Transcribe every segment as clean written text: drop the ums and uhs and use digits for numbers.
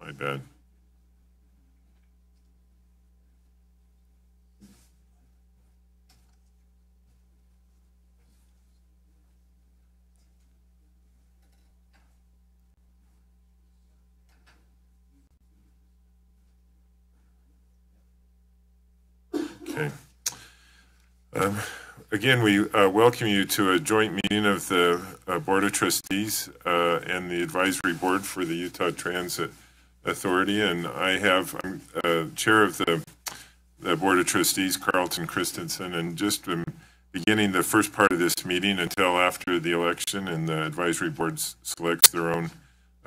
My bad. Okay. Again, we welcome you to a joint meeting of the Board of Trustees and the Advisory Board for the Utah Transit Authority. And I'm chair of the Board of Trustees, Carlton Christensen, and just beginning the first part of this meeting until after the election and the Advisory Board selects their own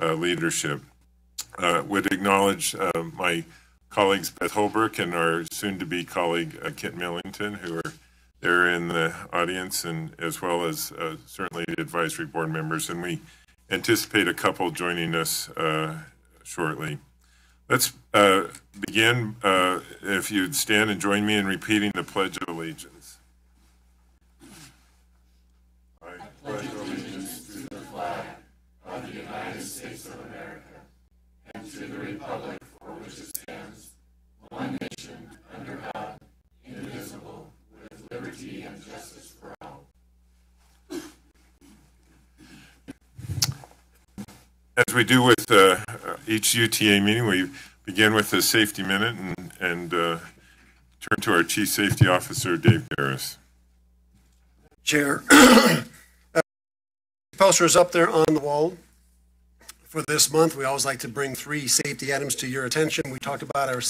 leadership. Would acknowledge my colleagues Beth Holbrook and our soon-to-be colleague Kit Millington, who are there in the audience, and as well as certainly the advisory board members. And we anticipate a couple joining us shortly. Let's begin. If you'd stand and join me in repeating the Pledge of Allegiance. I pledge allegiance to the flag of the United States of America and to the republic for which it stands, one nation, under God, indivisible, with liberty and justice for all. As we do with each UTA meeting, we begin with a safety minute and turn to our Chief Safety Officer, Dave Garris. Chair, poster is up there on the wall. For this month, we always like to bring 3 safety items to your attention. We talked about our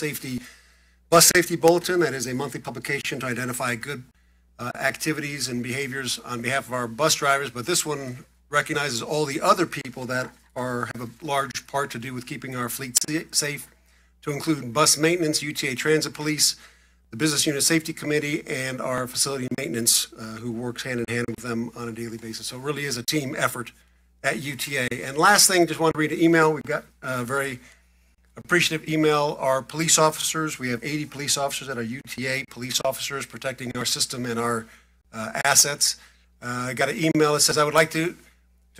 bus safety bulletin. That is a monthly publication to identify good activities and behaviors on behalf of our bus drivers. But this one recognizes all the other people that have a large part to do with keeping our fleet safe, to include bus maintenance, UTA Transit Police, the Business Unit Safety Committee, and our facility maintenance, who works hand in hand with them on a daily basis. So it really is a team effort at UTA. And last thing, just want to read an email. We've got a very appreciative email. Our police officers, we have 80 police officers that are UTA police officers protecting our system and our assets. I got an email that says, I would like to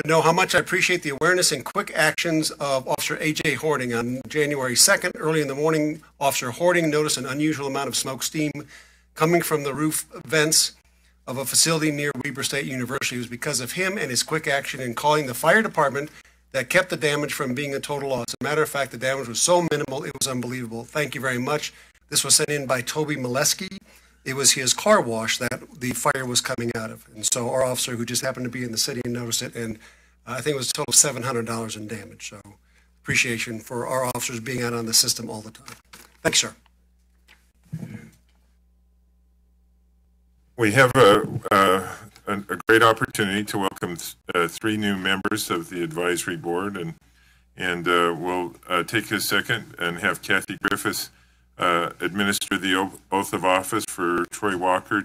know how much I appreciate the awareness and quick actions of Officer A.J. Hording. On January 2nd, early in the morning, Officer Hording noticed an unusual amount of smoke steam coming from the roof vents of a facility near Weber State University. It was because of him and his quick action in calling the fire department that kept the damage from being a total loss. As a matter of fact, the damage was so minimal, it was unbelievable. Thank you very much. This was sent in by Toby Molesky. It was his car wash that the fire was coming out of. And so our officer, who just happened to be in the city, noticed it, and I think it was a total of $700 in damage. So appreciation for our officers being out on the system all the time. Thanks, sir. We have a great opportunity to welcome 3 new members of the advisory board, and we'll take a second and have Kathy Griffiths administer the oath of office for Troy Walker,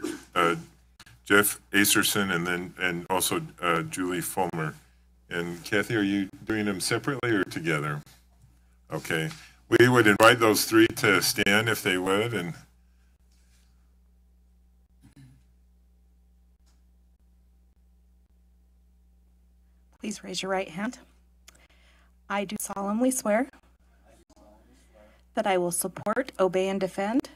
Jeff Acerson, and also Julie Fulmer. And Kathy, are you doing them separately or together? Okay. We would invite those 3 to stand if they would, and please raise your right hand. I do solemnly swear that I will support, obey, and defend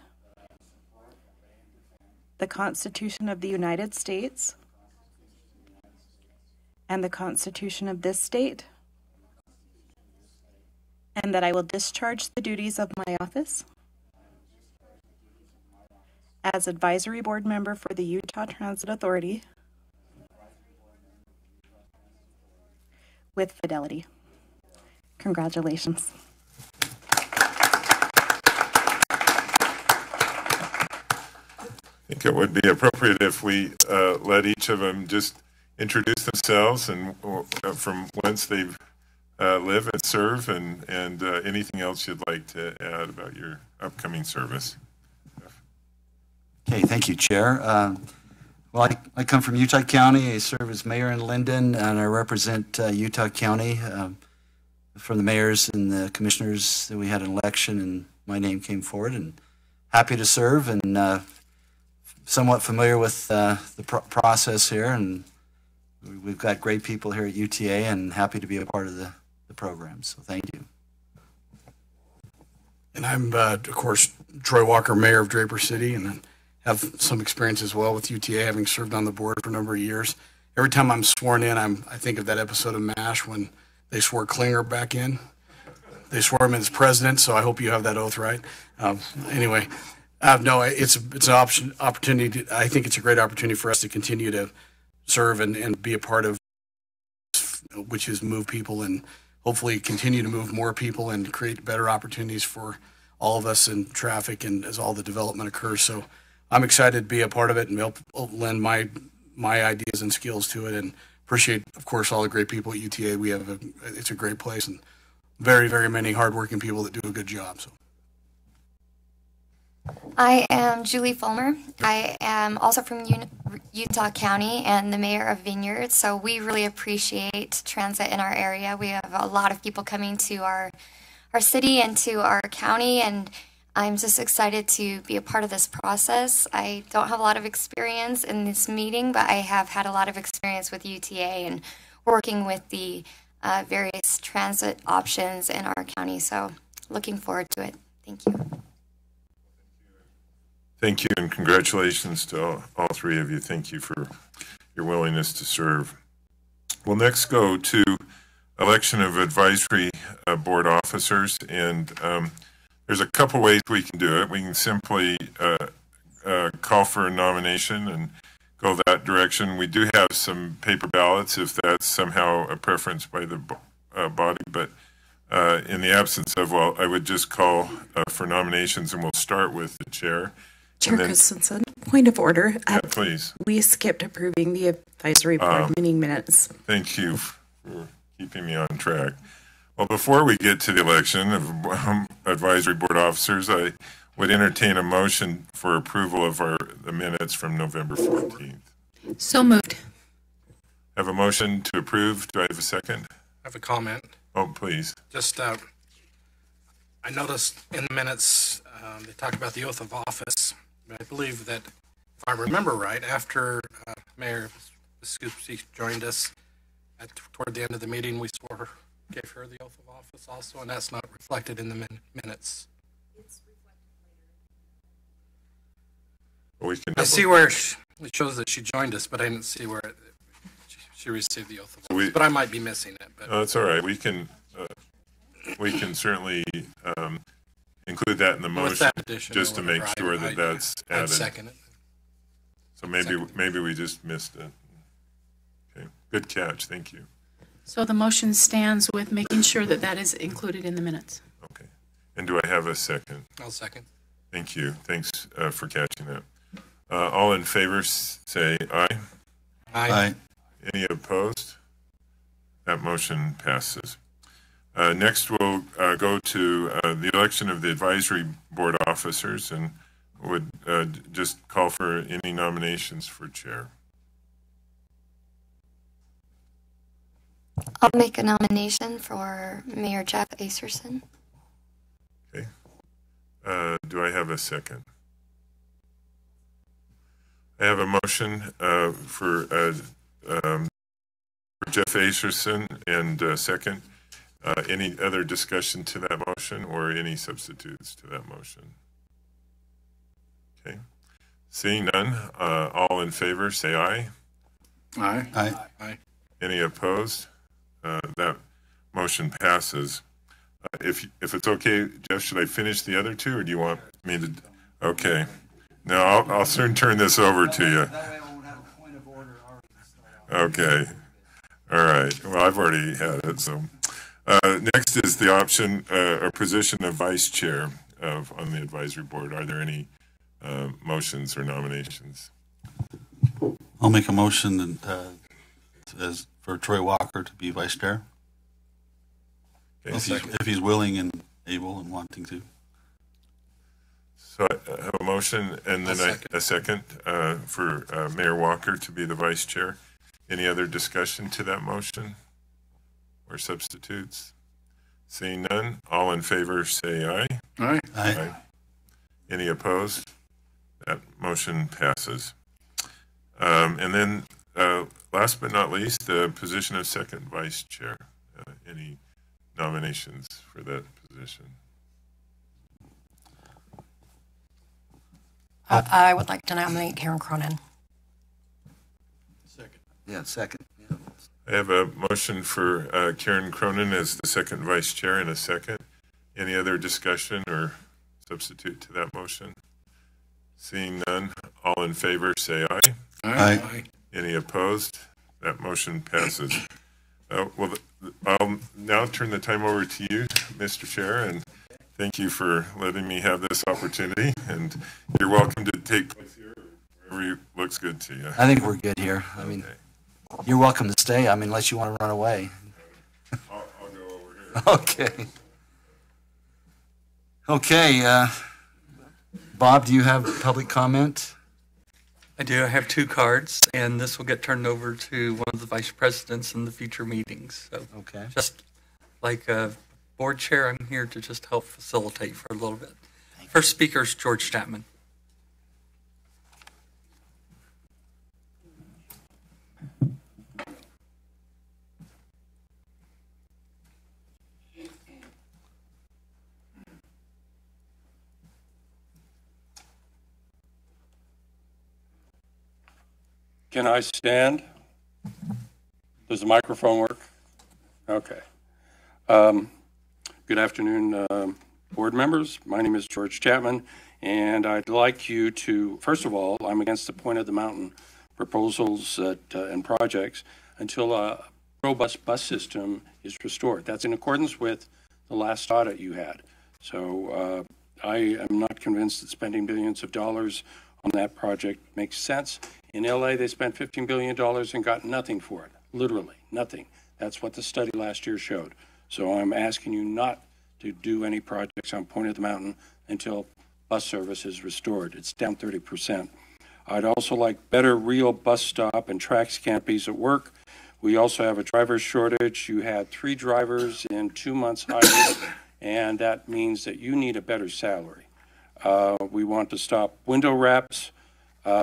the Constitution of the United States and the Constitution of this state, and that I will discharge the duties of my office as advisory board member for the Utah Transit Authority with fidelity. Congratulations. I think it would be appropriate if we let each of them just introduce themselves and from whence they live and serve, and anything else you'd like to add about your upcoming service. Okay, thank you, Chair. Well, I come from Utah County. I serve as mayor in Linden, and I represent Utah County for the mayors and the commissioners that we had an election, and my name came forward, and happy to serve, and somewhat familiar with the process here, and we've got great people here at UTA, and happy to be a part of the program, so thank you. And I'm, of course, Troy Walker, Mayor of Draper City, and I have some experience as well with UTA, having served on the board for a number of years. Every time I'm sworn in, I think of that episode of MASH when they swore Klinger back in. They swore him as president, so I hope you have that oath right. Anyway, no, it's an opportunity. I think it's a great opportunity for us to continue to serve and be a part of, which is move people and hopefully continue to move more people and create better opportunities for all of us in traffic and as all the development occurs. So I'm excited to be a part of it and help lend my ideas and skills to it, and appreciate, of course, all the great people at UTA. It's a great place and very, very many hardworking people that do a good job. So. I am Julie Fulmer. I am also from Utah County and the mayor of Vineyard. So we really appreciate transit in our area. We have a lot of people coming to our city and to our county, and I'm just excited to be a part of this process. I don't have a lot of experience in this meeting, but I have had a lot of experience with UTA and working with the various transit options in our county. So looking forward to it. Thank you. Thank you, and congratulations to all three of you. Thank you for your willingness to serve. We'll next go to election of advisory board officers, and there's a couple ways we can do it. We can simply call for a nomination and go that direction. We do have some paper ballots if that's somehow a preference by the body, but in the absence of, well, I would just call for nominations, and we'll start with the chair. Chair Christensen, point of order. Yeah, please. We skipped approving the advisory board meeting minutes. Thank you for keeping me on track. Well, before we get to the election of advisory board officers, I would entertain a motion for approval of the minutes from November 14th. So moved. I have a motion to approve. Do I have a second? I have a comment. Oh, please. Just, I noticed in the minutes they talk about the oath of office. I believe that, if I remember right, after Mayor Scoopsy joined us toward the end of the meeting, we gave her the oath of office also, and that's not reflected in the minutes. It's reflected later. Well, we can I see where it shows that she joined us, but I didn't see where she received the oath of office. But I might be missing it. But that's all right. We can certainly include that in the motion, just to make sure that that's added. I'd second it. So maybe we just missed it. Okay, good catch. Thank you. So the motion stands with making sure that that is included in the minutes. Okay. And do I have a second? I'll second. Thank you. Thanks for catching that. All in favor, say aye. Aye. Any opposed? That motion passes. Next, we'll go to the election of the advisory board officers, and would just call for any nominations for chair. I'll make a nomination for Mayor Jeff Acerson. Okay. Do I have a second? I have a motion for Jeff Acerson, and second. Any other discussion to that motion or any substitutes to that motion? Okay. Seeing none, all in favor, say aye. Aye. Aye. Aye. Any opposed? That motion passes. If it's okay, Jeff, should I finish the other two, or do you want me to? Okay. Now I'll soon turn this over to you. That way I won't have a point of order already. Okay. All right. Well, I've already had it, so. Next is the option or position of vice chair on the advisory board. Are there any motions or nominations? I'll make a motion as for Troy Walker to be vice chair. Okay, if he's willing and able and wanting to. So I have a motion and then a second for Mayor Walker to be the vice chair. Any other discussion to that motion or substitutes? Seeing none, all in favor say aye. Aye. Aye. Any opposed? That motion passes. And then last but not least, the position of second vice chair. Any nominations for that position? I would like to nominate Karen Cronin. Yeah, second. I have a motion for Karen Cronin as the second vice chair and a second. Any other discussion or substitute to that motion? Seeing none, all in favor say aye. Aye. Any opposed? That motion passes. Well, I'll now turn the time over to you, Mr. Chair, and thank you for letting me have this opportunity. And you're welcome to take place here or wherever looks good to you. I think we're good here. I mean, you're welcome to stay. I mean, unless you want to run away. I'll go over here. Okay. Okay. Bob, do you have public comment? I do. I have 2 cards, and this will get turned over to one of the vice presidents in the future meetings. So, Okay. just like a board chair, I'm here to just help facilitate for a little bit. First speaker is George Chapman. Can I stand? Does the microphone work? Okay. Good afternoon, board members. My name is George Chapman, and I'd like you to, first of all, I'm against the Point of the Mountain proposals and projects until a robust bus system is restored. That's in accordance with the last audit you had. So I am not convinced that spending billions of dollars on that project makes sense. In LA, they spent $15 billion and got nothing for it, literally nothing. That's what the study last year showed. So I'm asking you not to do any projects on Point of the Mountain until bus service is restored. It's down 30%. I'd also like better real bus stop and tracks canopies at work. We also have a driver shortage. You had 3 drivers in 2 months hired, and that means that you need a better salary. We want to stop window wraps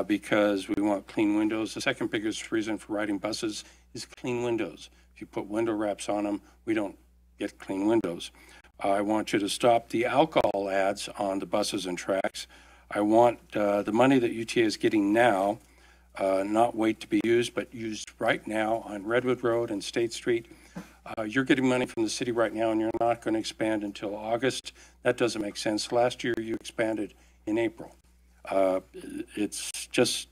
because we want clean windows. The second biggest reason for riding buses is clean windows. If you put window wraps on them, we don't get clean windows. I want you to stop the alcohol ads on the buses and tracks. I want the money that UTA is getting now, not wait to be used, but used right now on Redwood Road and State Street. You're getting money from the city right now, and you're not going to expand until August. That doesn't make sense. Last year, you expanded in April. It's just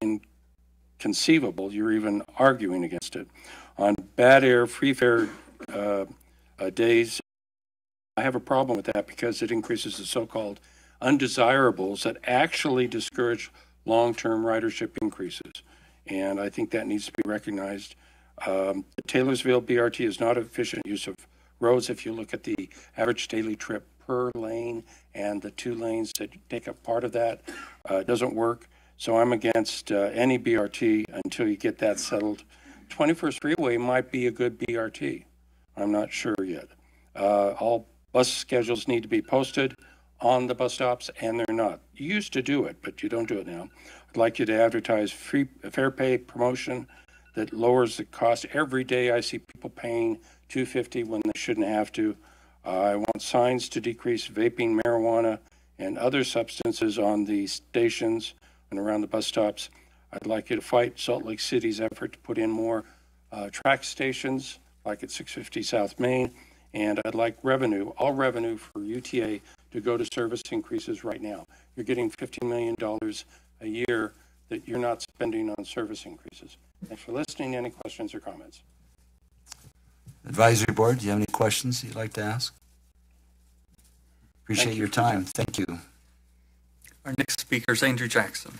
inconceivable. You're even arguing against it. On bad air, free fare days, I have a problem with that because it increases the so-called undesirables that actually discourage long-term ridership increases. And I think that needs to be recognized. The Taylorsville BRT is not efficient use of roads. If you look at the average daily trip per lane and the 2 lanes that take up part of that, it doesn't work. So I'm against any BRT until you get that settled. 21st Freeway might be a good BRT. I'm not sure yet. All bus schedules need to be posted on the bus stops, and they're not. You used to do it, but you don't do it now. I'd like you to advertise free fair pay promotion that lowers the cost. Every day I see people paying $2.50 when they shouldn't have to. I want signs to decrease vaping, marijuana, and other substances on the stations and around the bus stops. I'd like you to fight Salt Lake City's effort to put in more track stations, like at 650 South Main. And I'd like revenue, all revenue for UTA to go to service increases right now. You're getting $15 million a year that you're not spending on service increases. Thanks for listening. Any questions or comments? Advisory Board, do you have any questions you'd like to ask? Appreciate your time. Thank you. Our next speaker is Andrew Jackson.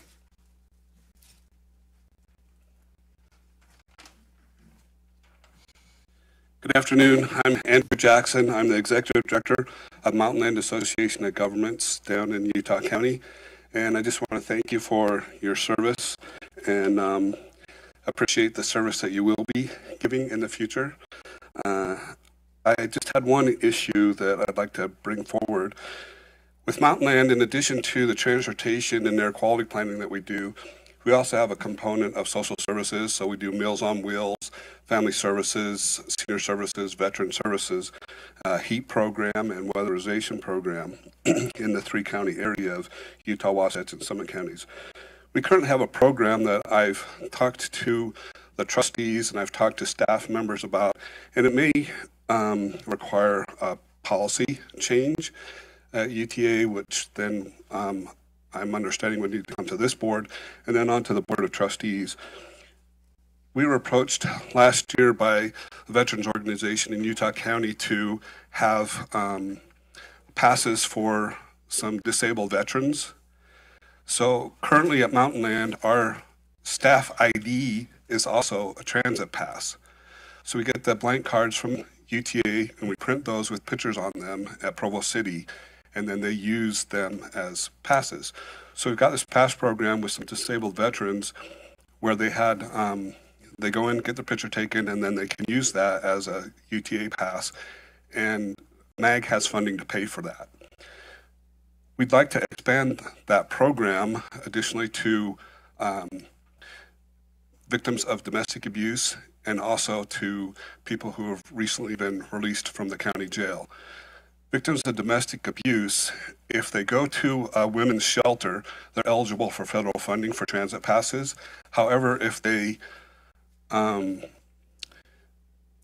Good afternoon. I'm Andrew Jackson. I'm the Executive Director of Mountain Land Association of Governments down in Utah County. And I just want to thank you for your service and appreciate the service that you will be giving in the future. I just had one issue that I'd like to bring forward. With Mountain Land, in addition to the transportation and air quality planning that we do, We also have a component of social services, so we do Meals on Wheels, family services, senior services, veteran services, heat program, and weatherization program in the 3-county area of Utah, Wasatch, and Summit counties. We currently have a program that I've talked to the trustees and I've talked to staff members about, and it may require a policy change at UTA, which then I'm understanding would need to come to this board and then on to the Board of Trustees. We were approached last year by a veterans organization in Utah County to have passes for some disabled veterans. So currently at Mountain Land, our staff ID is also a transit pass. So we get the blank cards from UTA and we print those with pictures on them at Provo City, and then they use them as passes. So we've got this pass program with some disabled veterans where they had, they go in, get their picture taken, and then they can use that as a UTA pass, and MAG has funding to pay for that. We'd like to expand that program additionally to victims of domestic abuse and also to people who have recently been released from the county jail. Victims of domestic abuse, if they go to a women's shelter, they're eligible for federal funding for transit passes. However, if they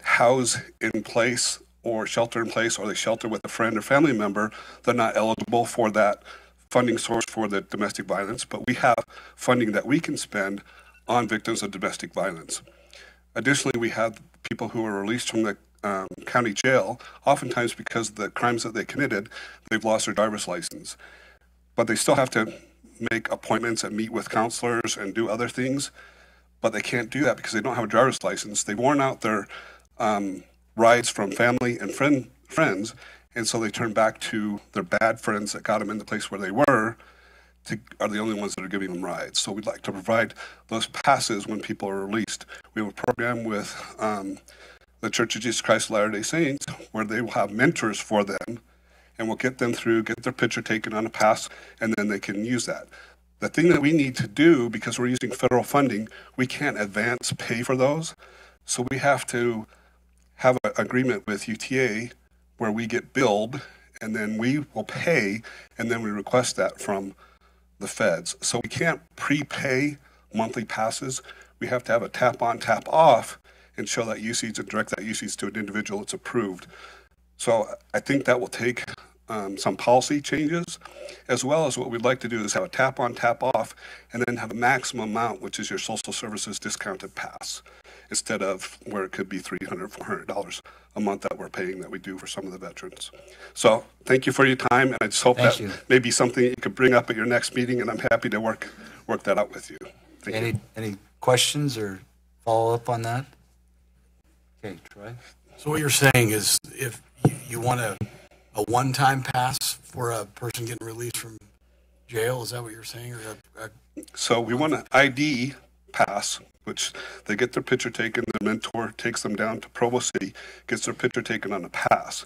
house in place or shelter in place, or they shelter with a friend or family member, they're not eligible for that funding source for the domestic violence, but we have funding that we can spend on victims of domestic violence. Additionally, we have people who are released from the county jail, oftentimes because of the crimes that they committed, they've lost their driver's license. But they still have to make appointments and meet with counselors and do other things, but they can't do that because they don't have a driver's license. They've worn out their rides from family and friends, and so they turn back to their bad friends that got them in the place where they were, are the only ones that are giving them rides. So we'd like to provide those passes when people are released. We have a program with the Church of Jesus Christ of Latter-day Saints where they will have mentors for them, and we'll get them through, get their picture taken on a pass, and then they can use that. The thing that we need to do, because we're using federal funding, we can't advance pay for those. So we have to have an agreement with UTA where we get billed, and then we will pay, and then we request that from the feds. So we can't prepay monthly passes. We have to have a tap on, tap off and show that usage and direct that usage to an individual that's approved. So I think that will take some policy changes, as well as what we'd like to do is have a tap on, tap off, and then have a maximum amount, which is your social services discounted pass, instead of where it could be $300, $400 a month that we're paying that we do for some of the veterans. So thank you for your time, and I just hope that may be something you could bring up at your next meeting, and I'm happy to work that out with you. Thank you. Any questions or follow up on that? Okay, Troy. So what you're saying is if you want a one-time pass for a person getting released from jail, is that what you're saying? Or So we want an ID pass, which they get their picture taken, their mentor takes them down to Provo City, gets their picture taken on a pass.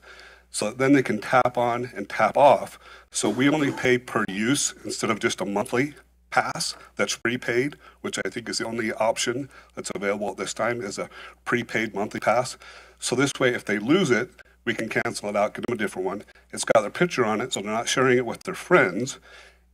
So then they can tap on and tap off. So we only pay per use instead of just a monthly pass that's prepaid, which I think is the only option that's available at this time, is a prepaid monthly pass. So this way, if they lose it, we can cancel it out, get them a different one. It's got their picture on it, so they're not sharing it with their friends.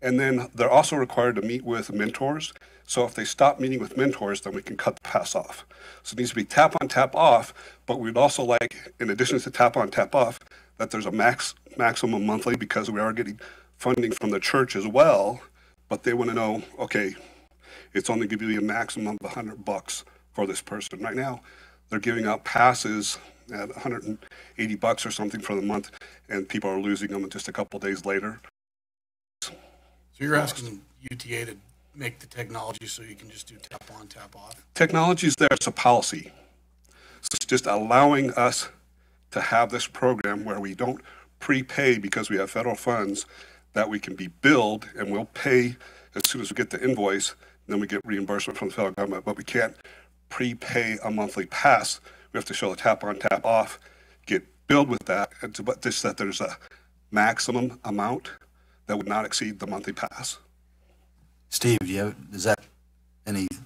And then they're also required to meet with mentors. So if they stop meeting with mentors, then we can cut the pass off. So it needs to be tap on, tap off, but we'd also like, in addition to tap on, tap off, that there's a maximum monthly, because we are getting funding from the church as well, but they want to know, okay, it's only giving you a maximum of $100 for this person. Right now, they're giving out passes at $180 or something for the month, and people are losing them just a couple days later. So you're asking UTA to make the technology so you can just do tap on, tap off? Technology is there, it's a policy. So it's just allowing us to have this program where we don't prepay because we have federal funds, that we can be billed and we'll pay as soon as we get the invoice, and then we get reimbursement from the federal government, but we can't prepay a monthly pass. We have to show the tap on, tap off, get billed with that, but just that there's a maximum amount that would not exceed the monthly pass. Steve, does that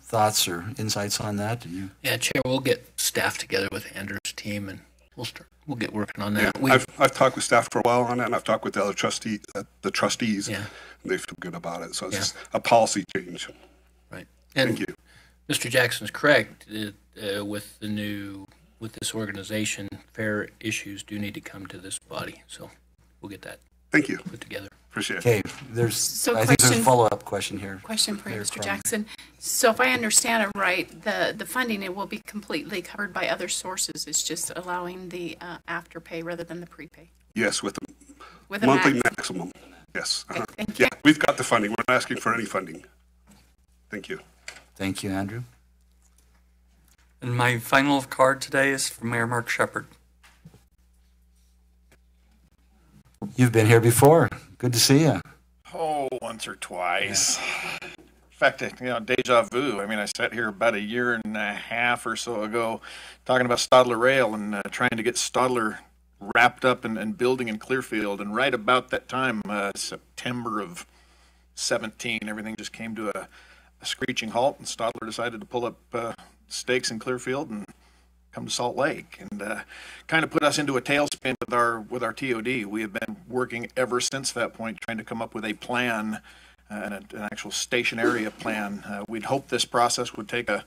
thoughts or insights on that? Do you? Yeah, Chair, we'll get staff together with Andrew's team and we'll get working on that. Yeah, I've talked with staff for a while on it, and I've talked with the other trustees, yeah. and they feel good about it. So it's just a policy change. Right. And thank you. Mr. Jackson's correct. With this organization, fair issues do need to come to this body. So we'll get that. Thank you. Put together. Appreciate it. Okay, I think there's a follow-up question here. Question for you, Mr. Jackson. So if I understand it right, the funding, it will be completely covered by other sources. It's just allowing the afterpay rather than the prepay. Yes, with a monthly maximum. Yes. Okay, thank you. Yeah, we've got the funding. We're not asking for any funding. Thank you. Thank you, Andrew. And my final card today is from Mayor Mark Shepard. You've been here before. Good to see you. Oh, once or twice. Yeah. In fact, deja vu. I mean, I sat here about a year and a half or so ago talking about Stadler Rail and trying to get Stadler wrapped up and building in Clearfield. And right about that time, September of 17, everything just came to a screeching halt, and Stadler decided to pull up stakes in Clearfield and come to Salt Lake, and kind of put us into a tailspin with our TOD. We have been working ever since that point, trying to come up with a plan, an actual station area plan. We'd hoped this process would take a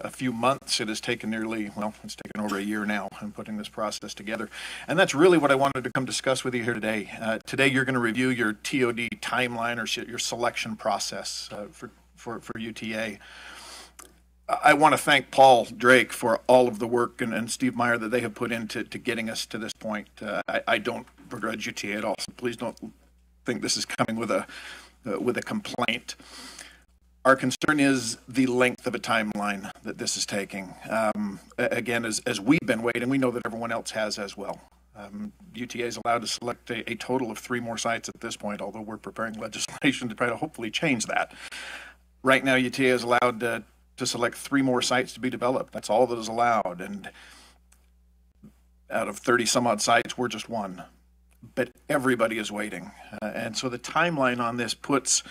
few months. It has taken it's taken over a year now in putting this process together. And that's really what I wanted to come discuss with you here today. Today you're going to review your TOD timeline or your selection process for UTA. I want to thank Paul Drake for all of the work and Steve Meyer that they have put into getting us to this point. I don't begrudge UTA at all, so please don't think this is coming with a complaint. Our concern is the length of a timeline that this is taking. Again, as we've been waiting, we know that everyone else has as well. UTA is allowed to select a total of 3 more sites at this point, although we're preparing legislation to try to hopefully change that. Right now, UTA is allowed to select 3 more sites to be developed. That's all that is allowed. And out of 30 some odd sites, we're just one. But everybody is waiting. And so the timeline on this puts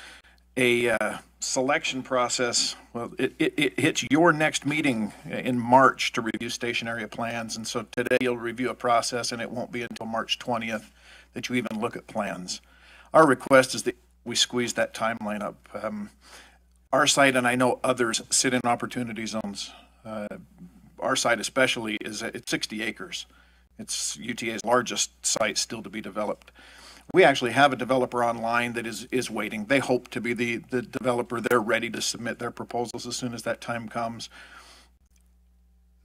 a selection process. Well, it hits your next meeting in March to review station area plans. And so today you'll review a process, and it won't be until March 20th that you even look at plans. Our request is that we squeeze that timeline up. Our site, and I know others, sit in opportunity zones. Our site especially it's 60 acres. It's UTA's largest site still to be developed. We actually have a developer online that is waiting. They hope to be the developer. They're ready to submit their proposals as soon as that time comes.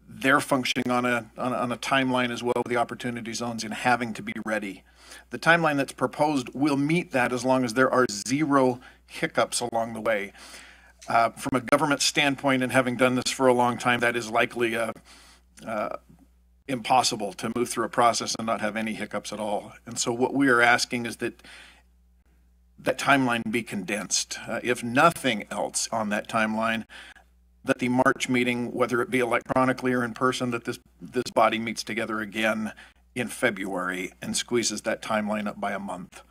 They're functioning on a timeline as well with the opportunity zones and having to be ready. The timeline that's proposed will meet that as long as there are 0 hiccups along the way. From a government standpoint, and having done this for a long time, that is likely impossible to move through a process and not have any hiccups at all. And so what we are asking is that timeline be condensed. If nothing else on that timeline, that the March meeting, whether it be electronically or in person, that this body meets together again in February and squeezes that timeline up by a month.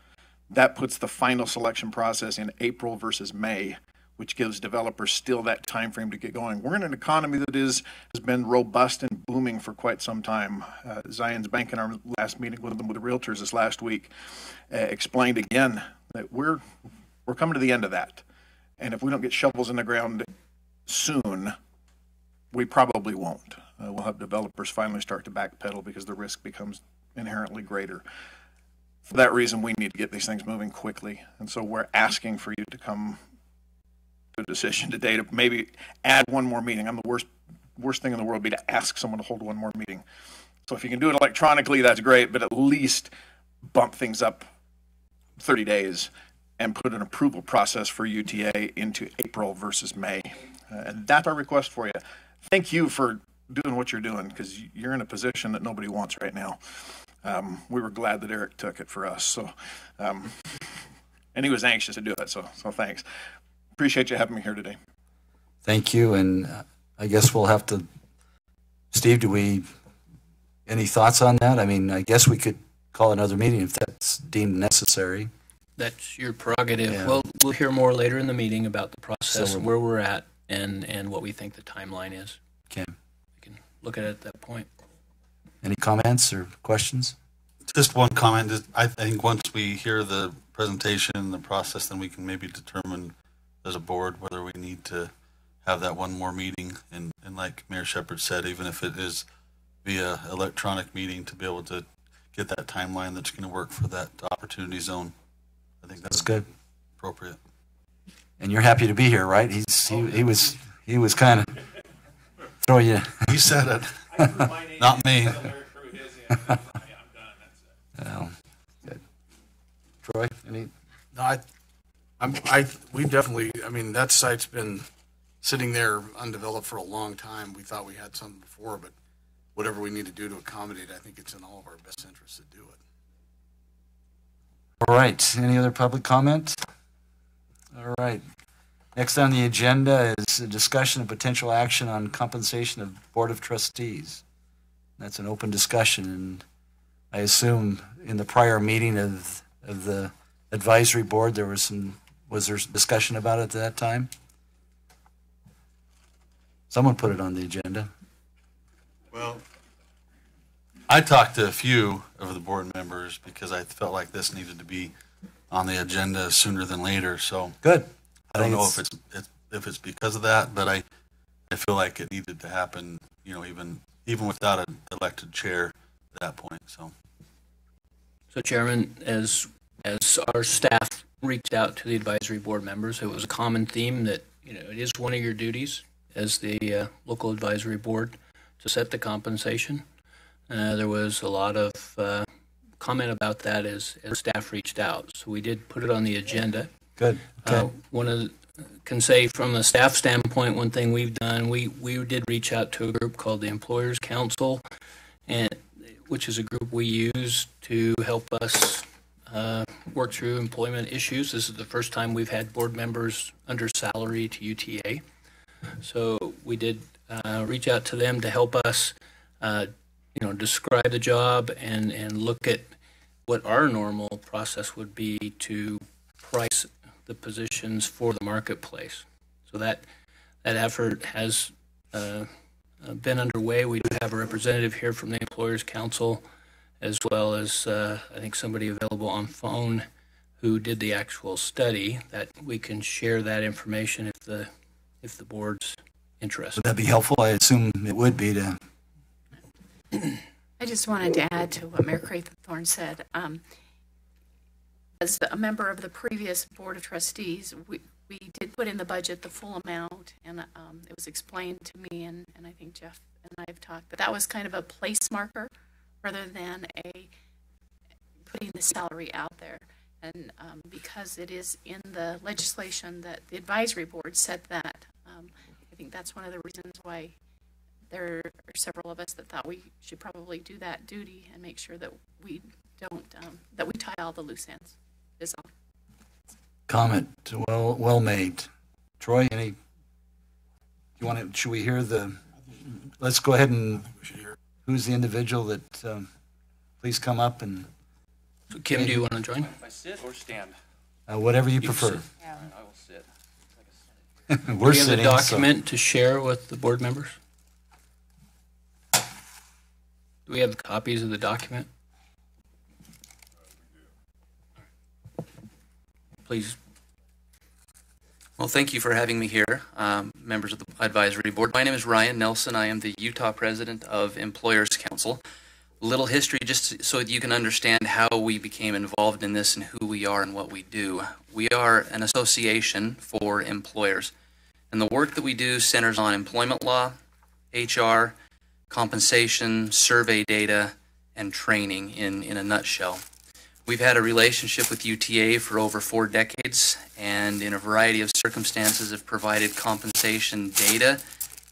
That puts the final selection process in April versus May, which gives developers still that time frame to get going. We're in an economy that has been robust and booming for quite some time. Zions Bank in our last meeting with the realtors this last week explained again that we're coming to the end of that. And if we don't get shovels in the ground soon, we probably won't. We'll have developers finally start to backpedal because the risk becomes inherently greater. For that reason, we need to get these things moving quickly. And so we're asking for you to come to a decision today to maybe add 1 more meeting. The worst thing in the world would be to ask someone to hold 1 more meeting. So if you can do it electronically, that's great, but at least bump things up 30 days and put an approval process for UTA into April versus May. And that's our request for you. Thank you for doing what you're doing, because you're in a position that nobody wants right now. We were glad that Eric took it for us. So, and he was anxious to do it. So thanks. Appreciate you having me here today. Thank you. And I guess we'll have to, Steve, any thoughts on that? I mean, I guess we could call another meeting if that's deemed necessary. That's your prerogative. Yeah. Well, we'll hear more later in the meeting about the process and where we're at. and what we think the timeline is. Okay. We can look at it at that point. Any comments or questions? Just one comment is I think once we hear the presentation and the process, then we can maybe determine as a board whether we need to have that one more meeting. And like Mayor Shepherd said, even if it is via electronic meeting, to be able to get that timeline that's going to work for that opportunity zone. I think that's good. Appropriate. And you're happy to be here, right? He was kind of throw you. He said it. Not me. Well, good. Troy, any? No, we definitely, I mean, that site's been sitting there undeveloped for a long time. We thought we had something before, but whatever we need to do to accommodate, I think it's in all of our best interests to do it. All right. Any other public comment? All right. Next on the agenda is a discussion of potential action on compensation of Board of Trustees. That's an open discussion, and I assume in the prior meeting of the advisory board was there discussion about it at that time? Someone put it on the agenda. Well, I talked to a few of the board members because I felt like this needed to be on the agenda sooner than later. So good. I don't know if it's because of that, but I feel like it needed to happen. You know, even without an elected chair at that point. So, Chairman, as our staff reached out to the advisory board members, it was a common theme that it is one of your duties as the local advisory board to set the compensation. There was a lot of comment about that as staff reached out. So we did put it on the agenda. Good. Okay. Can say from a staff standpoint, one thing we've done, we did reach out to a group called the Employers Council, and which is a group we use to help us work through employment issues. This is the first time we've had board members under salary to UTA. So we did reach out to them to help us, describe the job and look at what our normal process would be to price the positions for the marketplace. So that effort has been underway. We do have a representative here from the Employers Council, as well as I think somebody available on phone who did the actual study, that we can share that information if the board's interested. Would that be helpful? I assume it would be to. I just wanted to add to what Mayor Craythorne said. As a member of the previous Board of Trustees, we did put in the budget the full amount, and it was explained to me, and I think Jeff and I have talked, but that was kind of a place marker rather than putting the salary out there. And because it is in the legislation that the advisory board said that, I think that's one of the reasons why there are several of us that thought we should probably do that duty and make sure that we don't, that we tie all the loose ends. Is all. Comment. Well made. Troy, should we hear let's go ahead and, who's the individual that, please come up and. So Kim, do you want to join? If I sit or stand? Whatever you prefer. Yeah. I will sit. We're do you have sitting, a document to share with the board members? Do we have copies of the document? Please. Well, thank you for having me here, members of the advisory board. My name is Ryan Nelson. I am the Utah president of Employers Council. A little history just so that you can understand how we became involved in this and who we are and what we do. We are an association for employers, and the work that we do centers on employment law, HR, compensation, survey data, and training in a nutshell. We've had a relationship with UTA for over 4 decades, and in a variety of circumstances have provided compensation data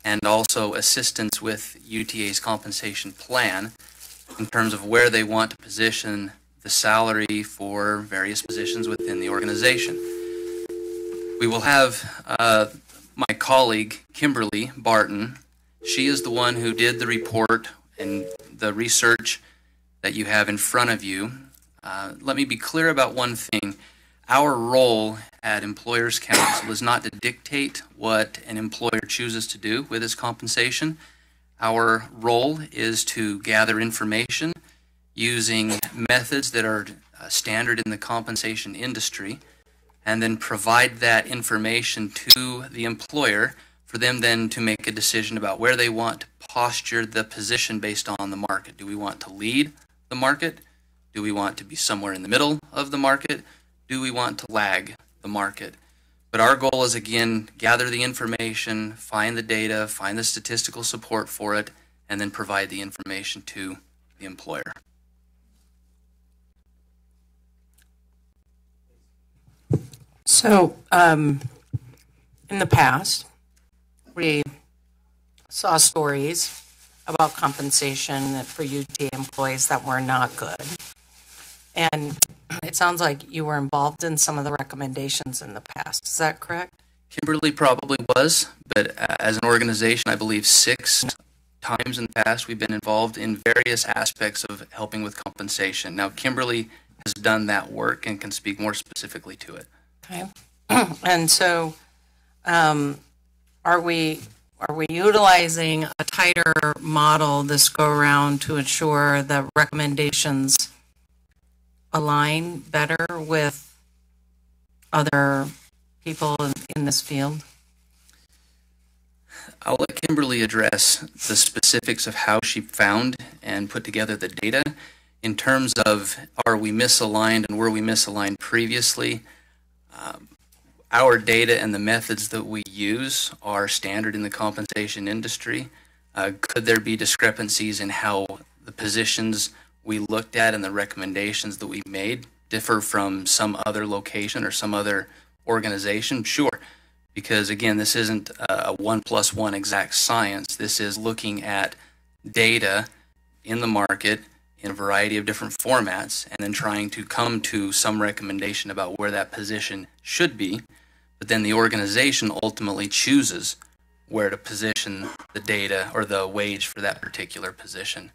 and also assistance with UTA's compensation plan in terms of where they want to position the salary for various positions within the organization. We will have my colleague, Kimberly Barton. She is the one who did the report and the research that you have in front of you. Let me be clear about one thing. Our role at Employers Council is not to dictate what an employer chooses to do with its compensation. Our role is to gather information using methods that are standard in the compensation industry, and then provide that information to the employer for them then to make a decision about where they want to posture the position based on the market. Do we want to lead the market? Do we want to be somewhere in the middle of the market? Do we want to lag the market? But our goal is, again, gather the information, find the data, find the statistical support for it, and then provide the information to the employer. So, in the past, we saw stories about compensation for UTA employees that were not good. And it sounds like you were involved in some of the recommendations in the past. Is that correct? Kimberly probably was, but as an organization, I believe 6 times in the past we've been involved in various aspects of helping with compensation. Now, Kimberly has done that work and can speak more specifically to it. Okay. And so, are we utilizing a tighter model this go around to ensure the recommendations align better with other people in this field? I'll let Kimberly address the specifics of how she found and put together the data. In terms of are we misaligned and were we misaligned previously, our data and the methods that we use are standard in the compensation industry. Could there be discrepancies in how the positions we looked at and the recommendations that we made differ from some other location or some other organization? Sure, because again, this isn't a 1 + 1 exact science. This is looking at data in the market in a variety of different formats and then trying to come to some recommendation about where that position should be. But then the organization ultimately chooses where to position the data or the wage for that particular position.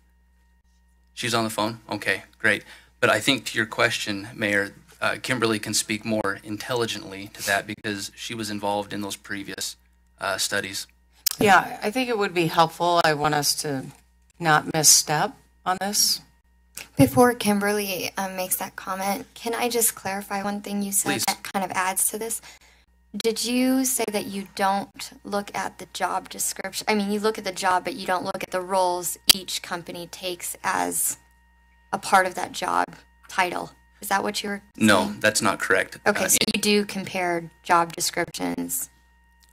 She's on the phone? Okay, great. But I think to your question, Mayor, Kimberly can speak more intelligently to that because she was involved in those previous studies. Yeah, I think it would be helpful. I want us to not misstep on this. Before Kimberly makes that comment, can I just clarify one thing you said Please. that kind of adds to this? Did you say that you don't look at the job description? I mean, you look at the job, but you don't look at the roles each company takes as a part of that job title. Is that what you were saying? No, that's not correct. Okay, so you do compare job descriptions.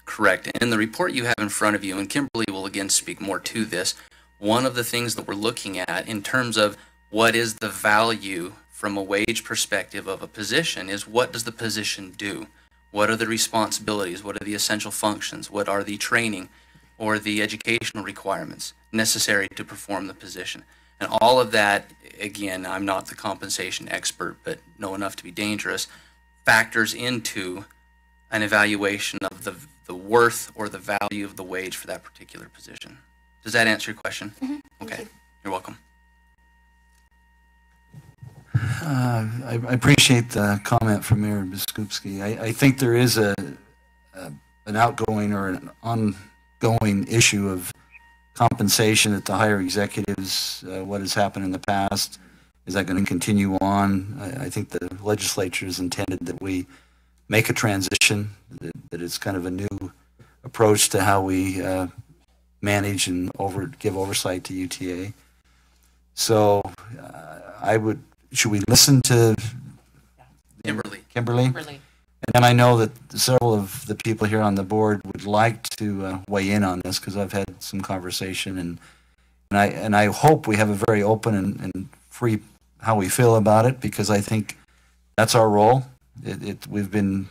Correct. And in the report you have in front of you, and Kimberly will again speak more to this, one of the things that we're looking at in terms of what is the value from a wage perspective of a position is what does the position do? What are the responsibilities? What are the essential functions? What are the training or the educational requirements necessary to perform the position? And all of that, again, I'm not the compensation expert, but know enough to be dangerous, factors into an evaluation of the worth or the value of the wage for that particular position. Does that answer your question? Mm-hmm. Okay, you're welcome. I appreciate the comment from Mayor Biskupski. I think there is an outgoing or an ongoing issue of compensation at the higher executives. What has happened in the past, is that going to continue on? I think the legislature has intended that we make a transition, that it's kind of a new approach to how we manage and give oversight to UTA. So should we listen to Kimberly? Kimberly? And then I know that several of the people here on the board would like to weigh in on this because I've had some conversation, and I hope we have a very open and free how we feel about it, because I think that's our role. We've been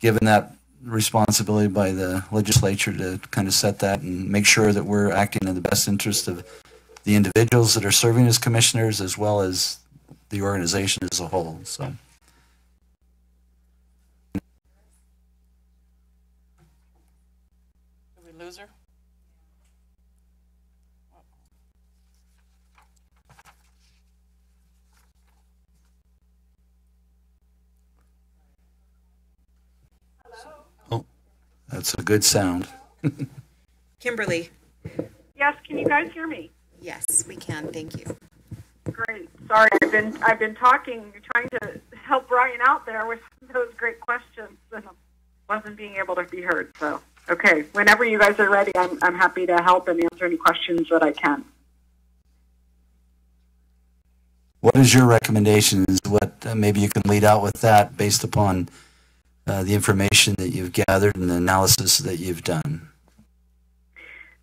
given that responsibility by the legislature to kind of set that and make sure that we're acting in the best interest of the individuals that are serving as commissioners as well as the organization as a whole. So. Did we lose her? That's a good sound. Kimberly. Yes, can you guys hear me? Yes, we can. Thank you. Great. Sorry, I've been talking, trying to help Brian out there with those great questions, and wasn't being able to be heard. So, okay, whenever you guys are ready, I'm happy to help and answer any questions that I can. What is your recommendations? What maybe you can lead out with that based upon the information that you've gathered and the analysis that you've done?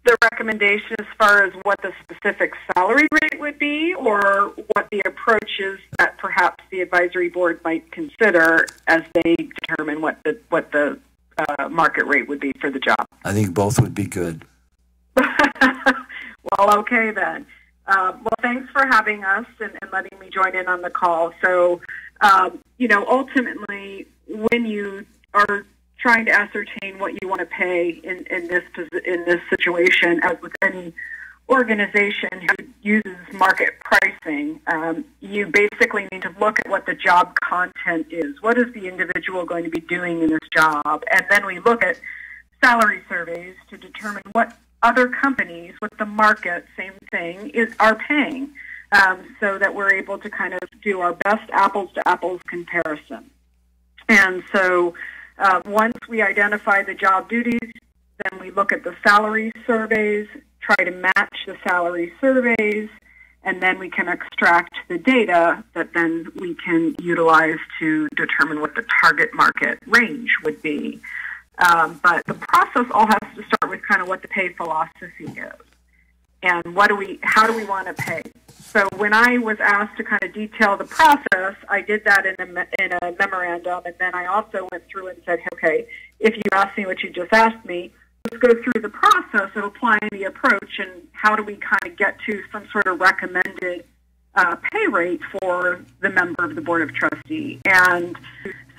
The recommendation as far as what the specific salary rate would be, or what the approach is that perhaps the advisory board might consider as they determine what the market rate would be for the job. I think both would be good. Well, okay then. Well, thanks for having us and letting me join in on the call. So, ultimately, when you are trying to ascertain what you want to pay in this situation, as with any organization who uses market pricing, you basically need to look at what the job content is. What is the individual going to be doing in this job? And then we look at salary surveys to determine what other companies with the market, same thing, are paying, so that we're able to kind of do our best apples-to-apples comparison. And so once we identify the job duties, then we look at the salary surveys, try to match the salary surveys, and then we can extract the data that then we can utilize to determine what the target market range would be. But the process all has to start with kind of what the pay philosophy is, and how do we want to pay. So when I was asked to kind of detail the process, I did that in a memorandum, and then I also went through and said, okay, if you ask me what you just asked me, let's go through the process of applying the approach, and how do we kind of get to some sort of recommended pay rate for the member of the Board of Trustees. And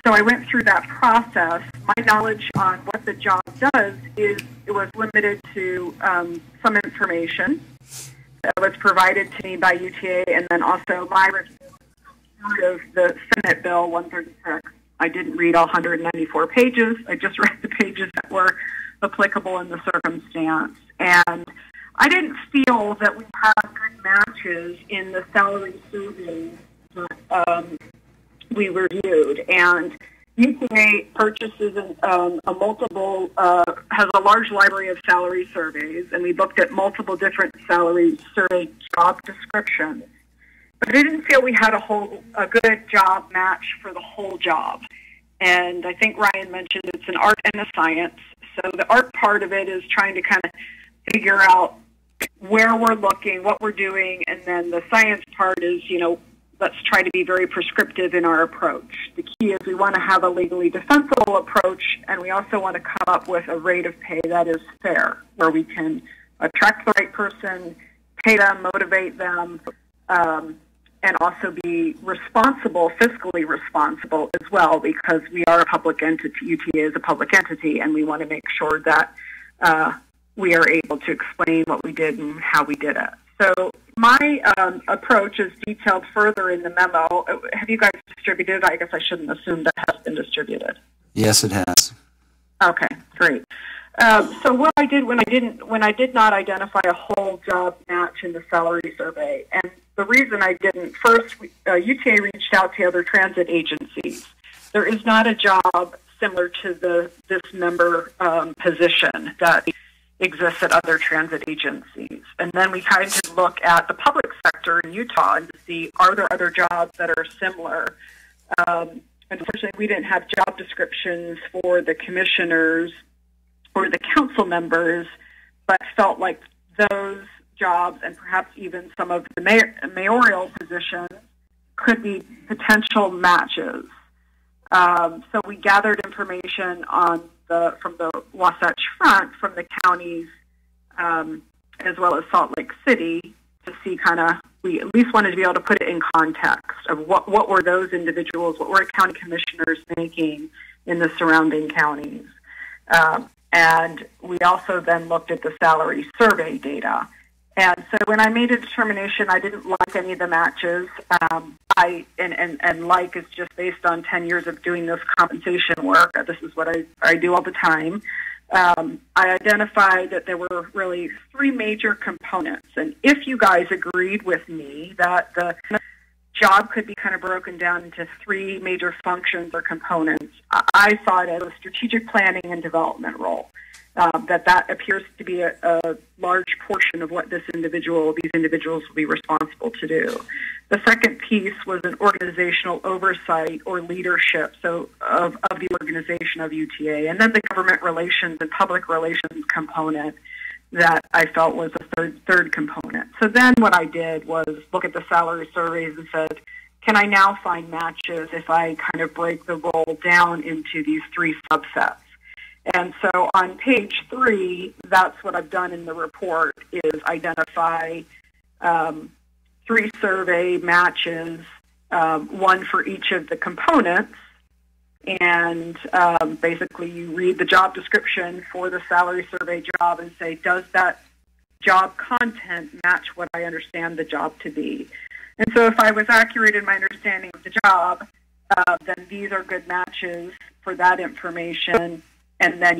so I went through that process. My knowledge on what the job does is it was limited to some information that was provided to me by UTA, and then also my review of the Senate Bill 136. I didn't read all 194 pages. I just read the pages that were applicable in the circumstance. And I didn't feel that we had good matches in the salary surveys that we reviewed. And UTA purchases has a large library of salary surveys, and we looked at multiple different salary survey job descriptions. But I didn't feel we had a good job match for the whole job. And I think Ryan mentioned it's an art and a science. So the art part of it is trying to kind of figure out where we're looking, what we're doing, and then the science part is, let's try to be very prescriptive in our approach. The key is we want to have a legally defensible approach, and we also want to come up with a rate of pay that is fair, where we can attract the right person, pay them, motivate them, and also be responsible, fiscally responsible as well, because we are a public entity. UTA is a public entity, and we want to make sure that we are able to explain what we did and how we did it. So my approach is detailed further in the memo. Have you guys distributed? I guess I shouldn't assume that has been distributed. Yes, it has. Okay, great. So what I did when I did not identify a whole job match in the salary survey, and the reason I didn't, first, UTA reached out to other transit agencies. There is not a job similar to this member position that exists at other transit agencies. And then we kind of look at the public sector in Utah and to see, are there other jobs that are similar? Unfortunately, we didn't have job descriptions for the commissioners or the council members, but felt like those jobs and perhaps even some of the mayoral positions could be potential matches. So we gathered information from the Wasatch Front, from the counties, as well as Salt Lake City, to see we at least wanted to be able to put it in context of what were those individuals, what were county commissioners making in the surrounding counties. And we also then looked at the salary survey data. And so when I made a determination, I didn't like any of the matches. And like is just based on 10 years of doing this compensation work. This is what I do all the time. I identified that there were really three major components. And if you guys agreed with me that the job could be kind of broken down into three major functions or components, I saw it as a strategic planning and development role. That appears to be a large portion of what these individuals will be responsible to do. The second piece was an organizational oversight or leadership, so of the organization of UTA, and then the government relations and public relations component that I felt was a third component. So then what I did was look at the salary surveys and said, can I now find matches if I kind of break the role down into these three subsets? And so on page 3, that's what I've done in the report, is identify 3 survey matches, one for each of the components. And basically you read the job description for the salary survey job and say, does that job content match what I understand the job to be? And so if I was accurate in my understanding of the job, then these are good matches for that information. And then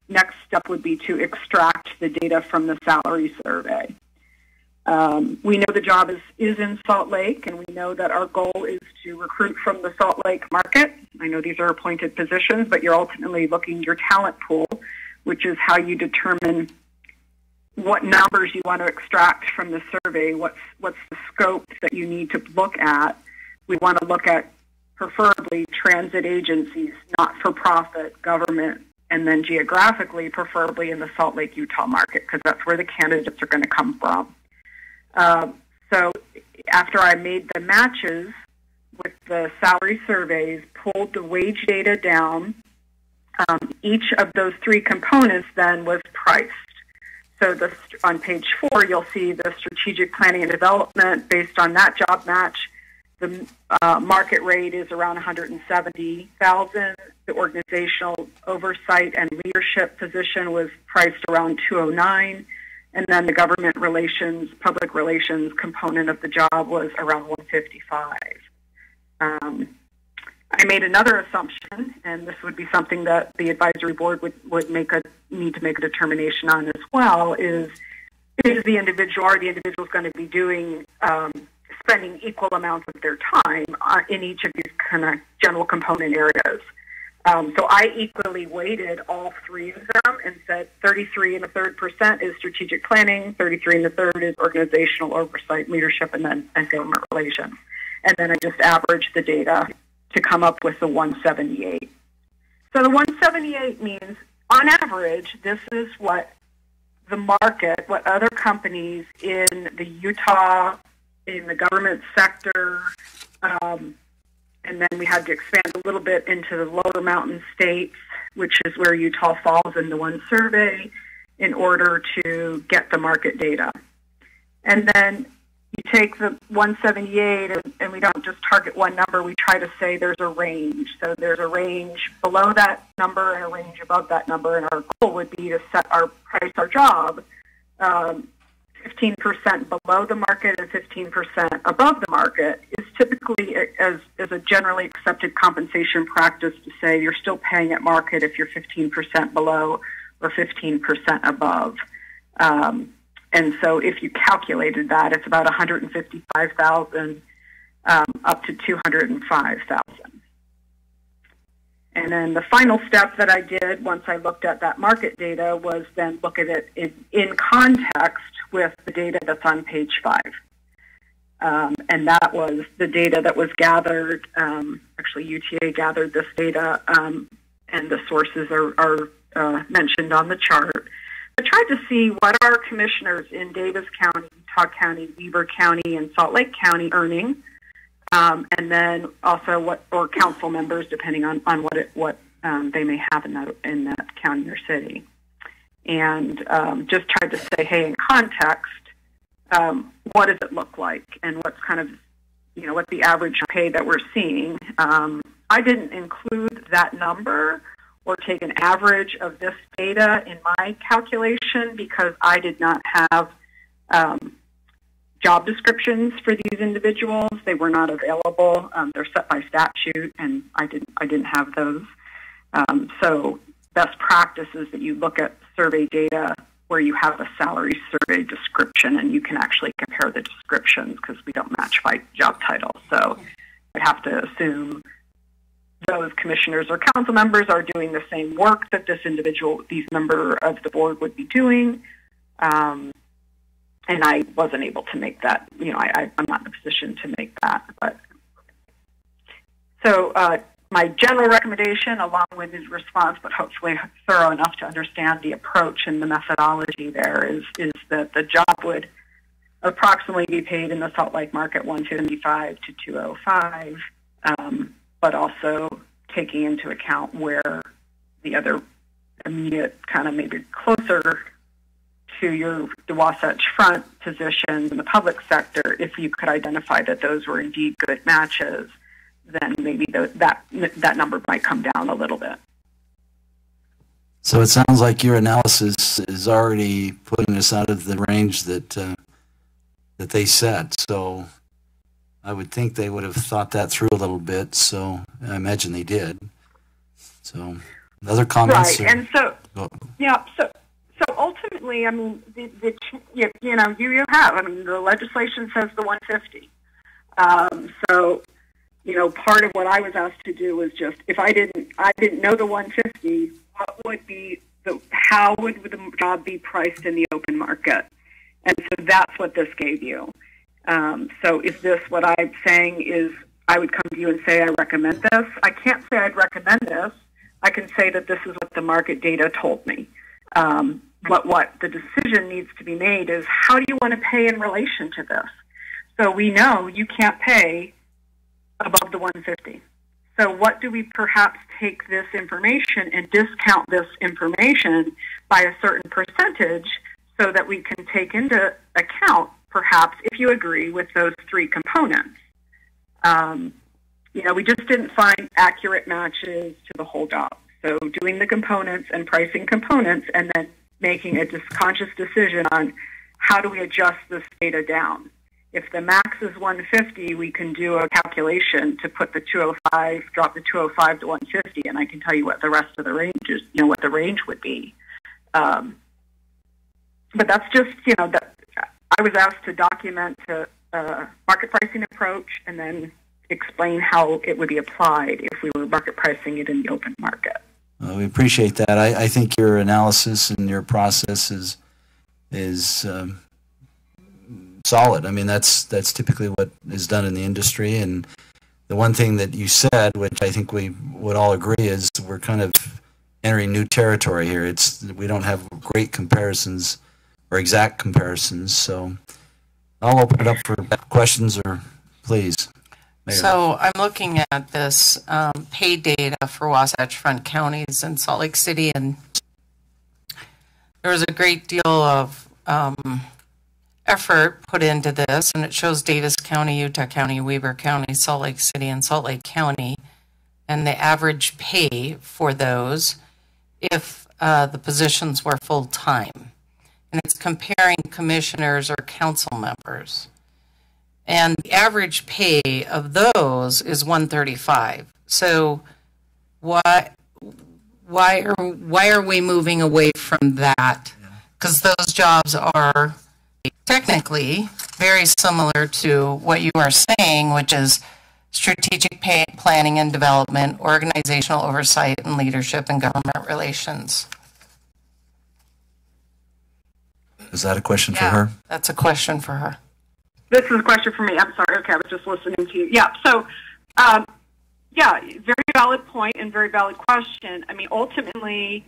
next step would be to extract the data from the salary survey. We know the job is in Salt Lake, and we know that our goal is to recruit from the Salt Lake market. I know these are appointed positions, but you're ultimately looking at your talent pool, which is how you determine what numbers you want to extract from the survey, what's the scope that you need to look at. We want to look at preferably transit agencies, not-for-profit, government, and then geographically, preferably in the Salt Lake, Utah market, because that's where the candidates are going to come from. So after I made the matches with the salary surveys, pulled the wage data down, each of those 3 components then was priced. So on page 4, you'll see the strategic planning and development based on that job match. The market rate is around $170,000. The organizational oversight and leadership position was priced around $209,000, and then the government relations, public relations component of the job was around $155,000. I made another assumption, and this would be something that the advisory board would need to make a determination on as well, is the individuals going to be doing spending equal amounts of their time in each of these kind of general component areas. So I equally weighted all 3 of them and said 33.33% is strategic planning, 33.33% is organizational oversight, leadership, and government relations. And then I just averaged the data to come up with the 178. So the 178 means, on average, this is what the market, what other companies in the Utah, in the government sector, and then we had to expand a little bit into the lower mountain states, which is where Utah falls in the one survey, in order to get the market data. And then you take the 178, and we don't just target one number, we try to say there's a range. So there's a range below that number and a range above that number, and our goal would be to set our job 15% below the market and 15% above the market is typically as a generally accepted compensation practice to say you're still paying at market if you're 15% below or 15% above. And so if you calculated that, it's about $155,000 up to $205,000. And then the final step that I did once I looked at that market data was then look at it in context with the data that's on page 5. And that was the data that was gathered. Actually, UTA gathered this data, and the sources are mentioned on the chart. I tried to see what our commissioners in Davis County, Utah County, Weber County, and Salt Lake County earning, and then also or council members, depending on what they may have in that county or city. And just tried to say, hey, in context, what does it look like, and what's kind of, what's the average pay that we're seeing. I didn't include that number or take an average of this data in my calculation because I did not have job descriptions for these individuals. They were not available. They're set by statute, and I didn't have those. So best practice is that you look at survey data where you have a salary survey description and you can actually compare the descriptions because we don't match by job title. So I'd have to assume those commissioners or council members are doing the same work that these member of the board would be doing. And I wasn't able to make that, I'm not in a position to make that. But so my general recommendation, along with his response, but hopefully thorough enough to understand the approach and the methodology there, is that the job would approximately be paid in the Salt Lake market 175 to 205, but also taking into account where the other immediate kind of maybe closer to the Wasatch Front positions in the public sector, if you could identify that those were indeed good matches, then maybe that number might come down a little bit. So it sounds like your analysis is already putting us out of the range that they set. So I would think they would have thought that through a little bit. So I imagine they did. So other comments? Right, and so yeah, so ultimately, I mean, you have. I mean, the legislation says the 150. So. Part of what I was asked to do was just, if I didn't know the 150, how would the job be priced in the open market? And so that's what this gave you. So is this what I'm saying is, I would come to you and say, I recommend this? I can't say I'd recommend this. I can say that this is what the market data told me. But what the decision needs to be made is, how do you want to pay in relation to this? So we know you can't pay above the 150. So what do we perhaps take this information and discount this information by a certain percentage so that we can take into account, perhaps, if you agree with those three components? We just didn't find accurate matches to the whole job. So doing the components and pricing components and then making a conscious decision on how do we adjust this data down. If the max is 150, we can do a calculation to put the 205, drop the 205 to 150, and I can tell you what the rest of the range is, what the range would be. But that's just, that I was asked to document a market pricing approach and then explain how it would be applied if we were market pricing it in the open market. We appreciate that. I think your analysis and your process is solid. I mean, that's typically what is done in the industry. And the one thing that you said, which I think we would all agree, is we're kind of entering new territory here. We don't have great comparisons or exact comparisons. So I'll open it up for questions, or please. Mayor. So I'm looking at this pay data for Wasatch Front counties and Salt Lake City, and there was a great deal of effort put into this, and it shows Davis County, Utah County, Weber County, Salt Lake City, and Salt Lake County, and the average pay for those if the positions were full-time. And it's comparing commissioners or council members. And the average pay of those is $135. So why are we moving away from that? Because those jobs are technically very similar to what you are saying, which is strategic planning and development, organizational oversight and leadership, and government relations. Is that a question for her? That's a question for her. This is a question for me. I'm sorry. Okay, I was just listening to you. Yeah, so, very valid point and very valid question. I mean, ultimately,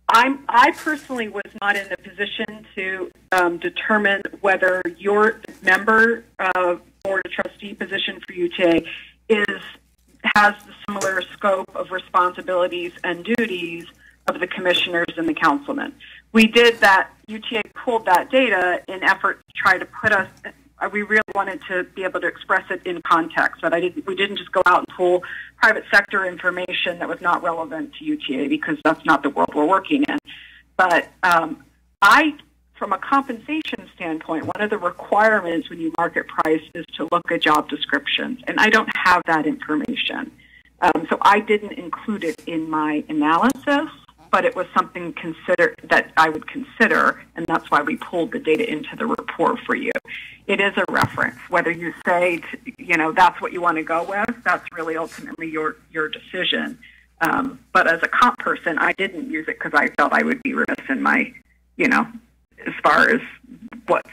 I personally was not in a position to determine whether your member board of trustee position for UTA has the similar scope of responsibilities and duties of the commissioners and the councilmen. We did that. UTA pulled that data in effort to try to put us. We really wanted to be able to express it in context, but we didn't just go out and pull private sector information that was not relevant to UTA, because that's not the world we're working in. But from a compensation standpoint, one of the requirements when you market price is to look at job descriptions, and I don't have that information. So I didn't include it in my analysis. but it was something that I would consider, and that's why we pulled the data into the report for you. It is a reference. Whether you say, that's what you want to go with, that's really ultimately your decision. But as a comp person, I didn't use it because I felt I would be remiss in my, as far as what's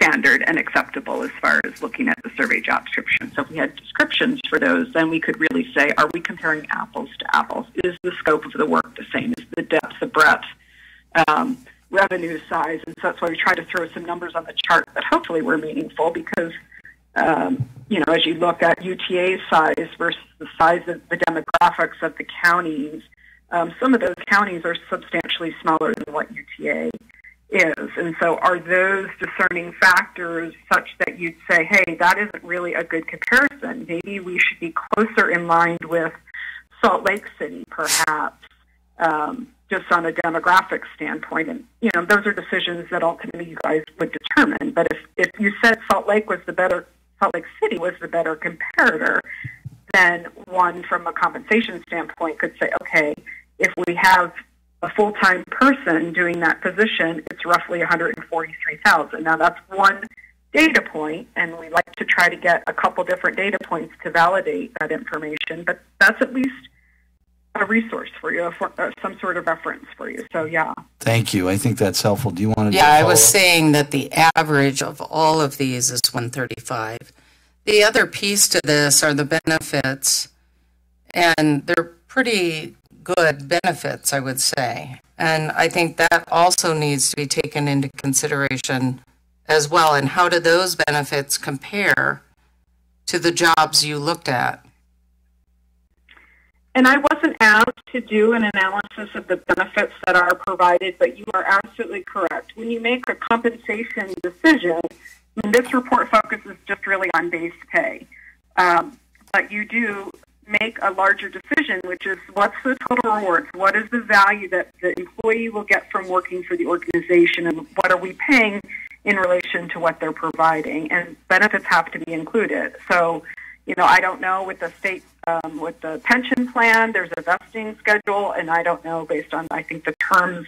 standard and acceptable as far as looking at the survey job description. So if we had descriptions for those, then we could really say, are we comparing apples to apples? Is the scope of the work the same? Is the depth, the breadth, revenue size? And so that's why we try to throw some numbers on the chart that hopefully were meaningful because, as you look at UTA's size versus the size of the demographics of the counties, some of those counties are substantially smaller than what UTA is. And so are those discerning factors such that you'd say, hey, that isn't really a good comparison. Maybe we should be closer in line with Salt Lake City, perhaps, just on a demographic standpoint. And, those are decisions that ultimately you guys would determine. But if you said Salt Lake City was the better comparator, then one from a compensation standpoint could say, okay, if we have a full-time person doing that position, it's roughly $143,000. Now that's one data point, and we like to try to get a couple different data points to validate that information, but that's at least a resource for you, some sort of reference for you. So yeah. Thank you. I think that's helpful. Do you want to? Yeah, I was saying that the average of all of these is 135. The other piece to this are the benefits, and they're pretty good benefits, I would say. And I think that also needs to be taken into consideration as well. And how do those benefits compare to the jobs you looked at? And I wasn't asked to do an analysis of the benefits that are provided, but you are absolutely correct. When you make a compensation decision, this report focuses just really on base pay. But you do make a larger decision, which is what's the total rewards? What is the value that the employee will get from working for the organization, and what are we paying in relation to what they're providing? And benefits have to be included. So, I don't know with the state, with the pension plan, there's a vesting schedule, and I don't know based on, I think the terms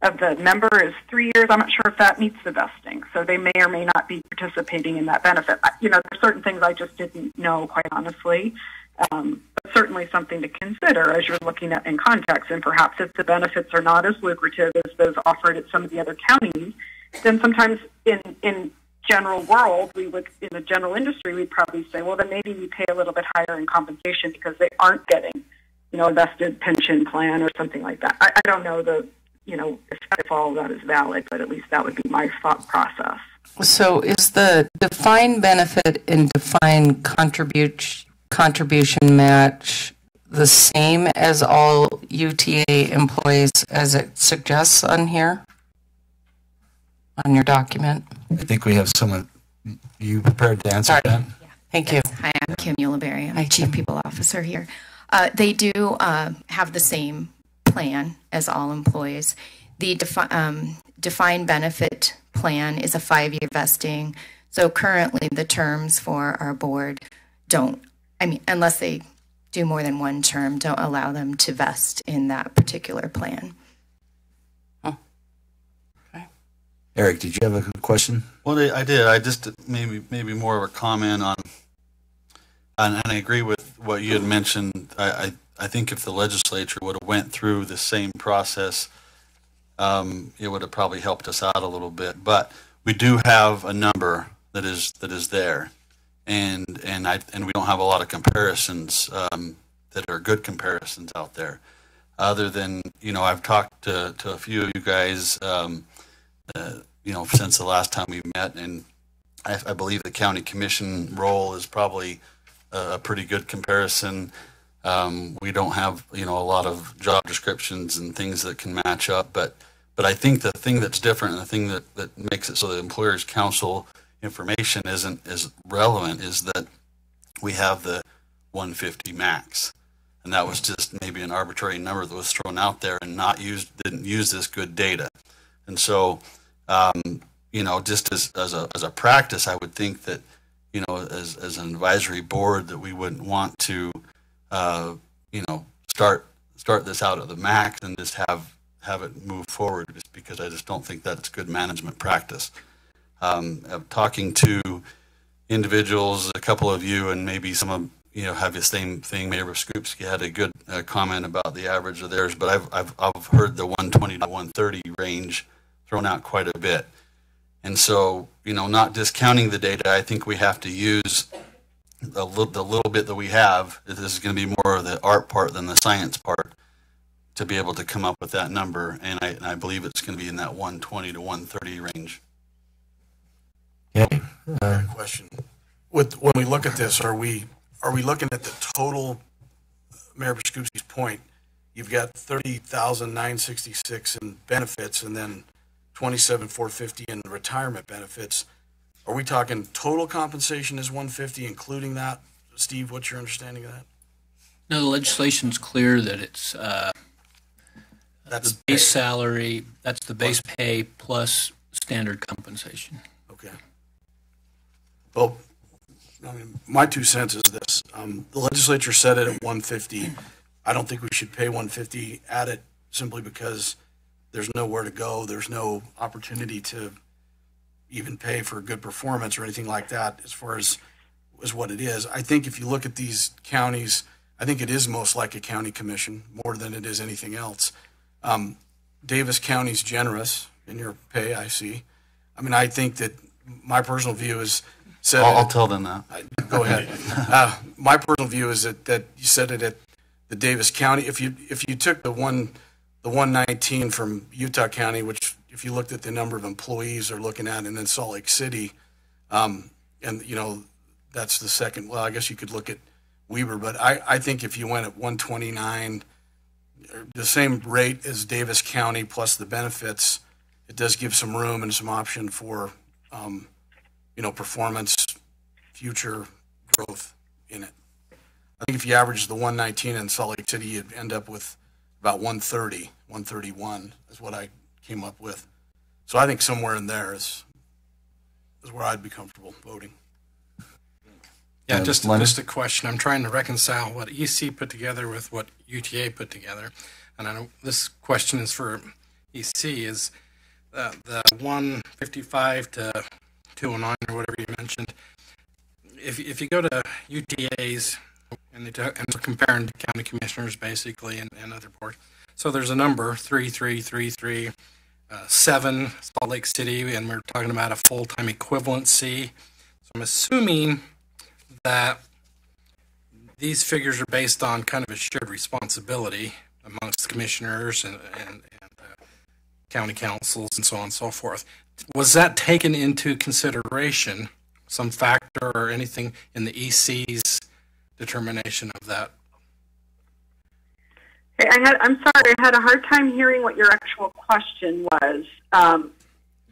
of the member is 3 years. I'm not sure if that meets the vesting. So they may or may not be participating in that benefit. There's certain things I just didn't know, quite honestly. But certainly something to consider as you're looking at in context. And perhaps if the benefits are not as lucrative as those offered at some of the other counties, then sometimes in general world, in the general industry, we'd probably say, well, then maybe we pay a little bit higher in compensation because they aren't getting, a vested pension plan or something like that. I don't know if all of that is valid, but at least that would be my thought process. So is the defined benefit and defined contribution match the same as all UTA employees as it suggests on here, on your document? I think we have someone, you prepared to answer that? Yeah. Thank you. Hi, I'm Kim Uliberry. I'm the Chief People Officer here. They do have the same plan as all employees. The defined benefit plan is a 5-year vesting. So currently the terms for our board unless they do more than one term, don't allow them to vest in that particular plan. Eric, did you have a question? Well, I did. I just maybe more of a comment on, and I agree with what you had mentioned. I think if the legislature would have went through the same process, it would have probably helped us out a little bit. But we do have a number that is there, and we don't have a lot of comparisons that are good comparisons out there. Other than I've talked to a few of you guys. Since the last time we met, and I believe the county commission role is probably a pretty good comparison. We don't have, a lot of job descriptions and things that can match up, but I think the thing that's different and the thing that makes it so the employers council information isn't as relevant is that we have the 150 max, and that was just maybe an arbitrary number that was thrown out there and didn't use this good data. And so just as a practice, I would think that, as an advisory board, that we wouldn't want to, start start this out at the max and just have it move forward, just because I just don't think that's good management practice. Talking to individuals, a couple of you, and maybe some of have the same thing. Mayor Skupski had a good comment about the average of theirs, but I've heard the 120 to 130 range thrown out quite a bit. And so, not discounting the data, I think we have to use the little bit that we have. This is going to be more of the art part than the science part to be able to come up with that number. And I believe it's going to be in that 120 to 130 range. Okay. Question. When we look at this, are we looking at the total, Mayor Skupski's point, you've got $30,966 in benefits and then $27,450 in retirement benefits. Are we talking total compensation is $150, including that? Steve, what's your understanding of that? No, the legislation's clear that it's that's the base salary, that's the base pay plus standard compensation. Okay. Well, my 2 cents is this. The legislature set it at 150. I don't think we should pay 150 at it simply because there's nowhere to go. There's no opportunity to even pay for good performance or anything like that as far as what it is. I think if you look at these counties, I think it is most like a county commission more than it is anything else. Davis County's generous in your pay, I see. I mean, I think that my personal view is I'll tell them that. Go ahead. My personal view is that you said it at the Davis County. If you took the 119 from Utah County, which if you looked at the number of employees they're looking at, and then Salt Lake City, and that's the second. Well, I guess you could look at Weber, but I think if you went at 129, the same rate as Davis County plus the benefits, it does give some room and some option for performance, future growth in it. I think if you average the 119 in Salt Lake City, you'd end up with about 130, 131 is what I came up with. So I think somewhere in there is where I'd be comfortable voting. Yeah, just a question. I'm trying to reconcile what EC put together with what UTA put together. And I know this question is for EC, is the 155 to 209 or whatever you mentioned. If you go to UTA's and they're comparing to county commissioners basically and other boards, so there's a number 3333 7 Salt Lake City, and we're talking about a full-time equivalency. So I'm assuming that these figures are based on kind of a shared responsibility amongst commissioners and county councils and so on and so forth. Was that taken into consideration, some factor or anything in the EC's determination of that? Hey, I'm sorry, I had a hard time hearing what your actual question was.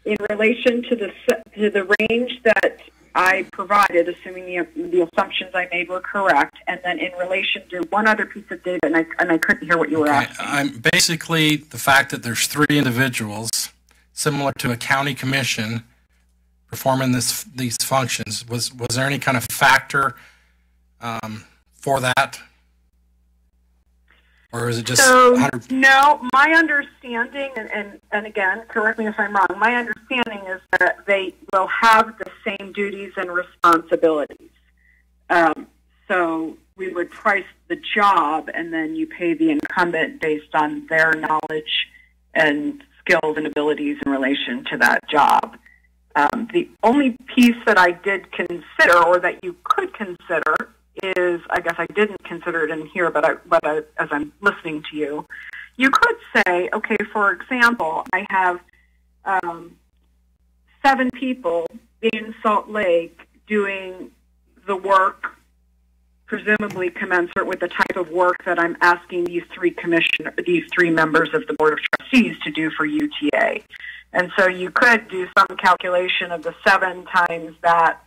In relation to the range that I provided, assuming the assumptions I made were correct, and then in relation to one other piece of data, and I couldn't hear what you were asking. Basically, the fact that there's 3 individuals, similar to a county commission, performing these functions, was there any kind of factor for that? Or is it just 100%? No, my understanding, and again, correct me if I'm wrong, my understanding is that they will have the same duties and responsibilities. So we would price the job, and then you pay the incumbent based on their knowledge and skills and abilities in relation to that job. The only piece that I did consider, or that you could consider, is, I guess I didn't consider it in here, but as I'm listening to you, you could say, okay, for example, I have 7 people in Salt Lake doing the work presumably commensurate with the type of work that I'm asking these 3 members of the Board of Trustees to do for UTA. And so you could do some calculation of the 7 times that,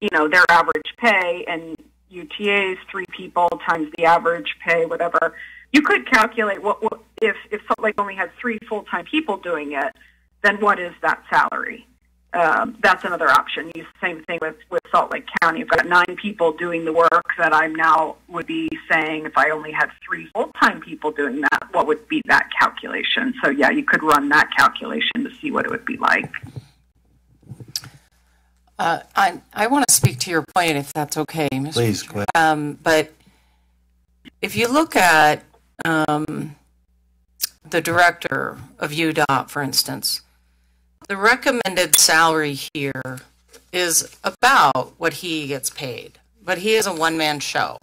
their average pay, and UTA's 3 people times the average pay, whatever. You could calculate what if Salt Lake only had 3 full-time people doing it, then what is that salary? that's another option. Same thing with Salt Lake County. I've got 9 people doing the work that I'm now would be saying if I only had 3 full-time people doing that, what would be that calculation? So yeah, you could run that calculation to see what it would be like. I want to speak to your point, if that's okay, Mr. Please, go ahead. But if you look at the director of UDOT, for instance, the recommended salary here is about what he gets paid, but he is a one-man show.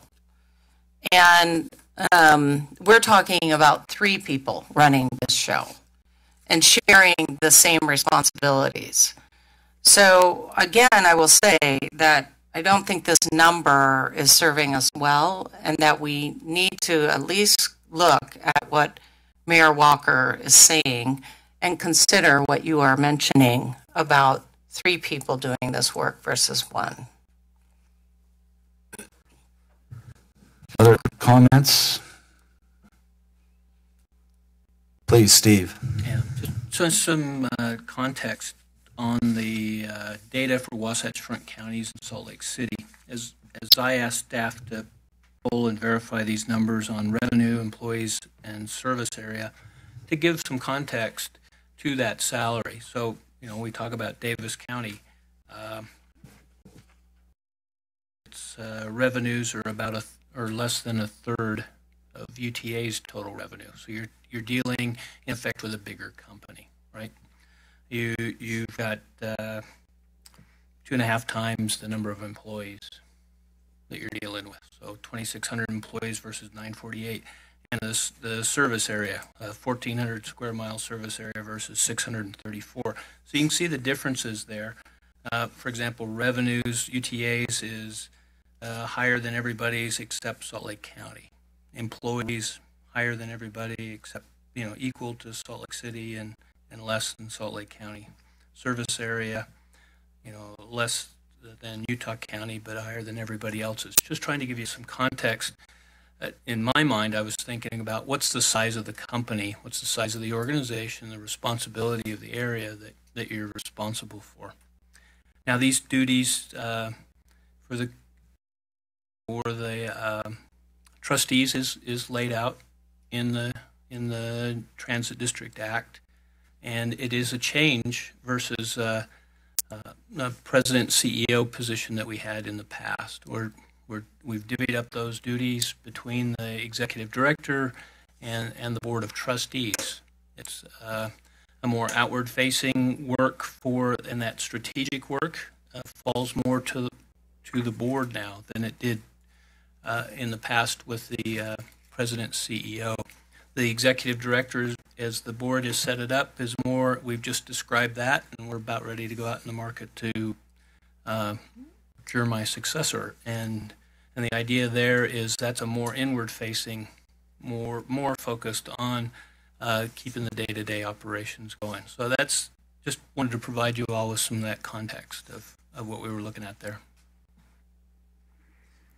And we're talking about 3 people running this show and sharing the same responsibilities. So again, I will say that I don't think this number is serving us well, and that we need to at least look at what Mayor Walker is saying and consider what you are mentioning about 3 people doing this work versus 1. Other comments? Please, Steve. Yeah, just some context on the data for Wasatch Front counties and Salt Lake City. As I asked staff to pull and verify these numbers on revenue, employees, and service area, to give some context to that salary. So, we talk about Davis County. Its revenues are about or less than a third of UTA's total revenue. So you're dealing in effect with a bigger company, right? You've got 2.5 times the number of employees that you're dealing with. So 2,600 employees versus 948. And the service area, 1,400 square mile service area versus 634. So you can see the differences there. For example, revenues, UTA's is higher than everybody's except Salt Lake County. Employees higher than everybody except, equal to Salt Lake City and less than Salt Lake County. Service area, less than Utah County, but higher than everybody else's. Just trying to give you some context. In my mind, I was thinking about what's the size of the company, what's the size of the organization, the responsibility of the area that you're responsible for. Now, these duties for the trustees is laid out in the Transit District Act, and it is a change versus the president CEO position that we had in the past. We've divvied up those duties between the executive director and the board of trustees. It's a more outward-facing work and that strategic work falls more to the board now than it did in the past with the president CEO. The executive director, as the board has set it up, is more, we've just described that, and we're about ready to go out in the market to procure my successor. And the idea there is that's a more inward-facing, more focused on keeping the day-to-day operations going. So that's just wanted to provide you all with some of that context of what we were looking at there.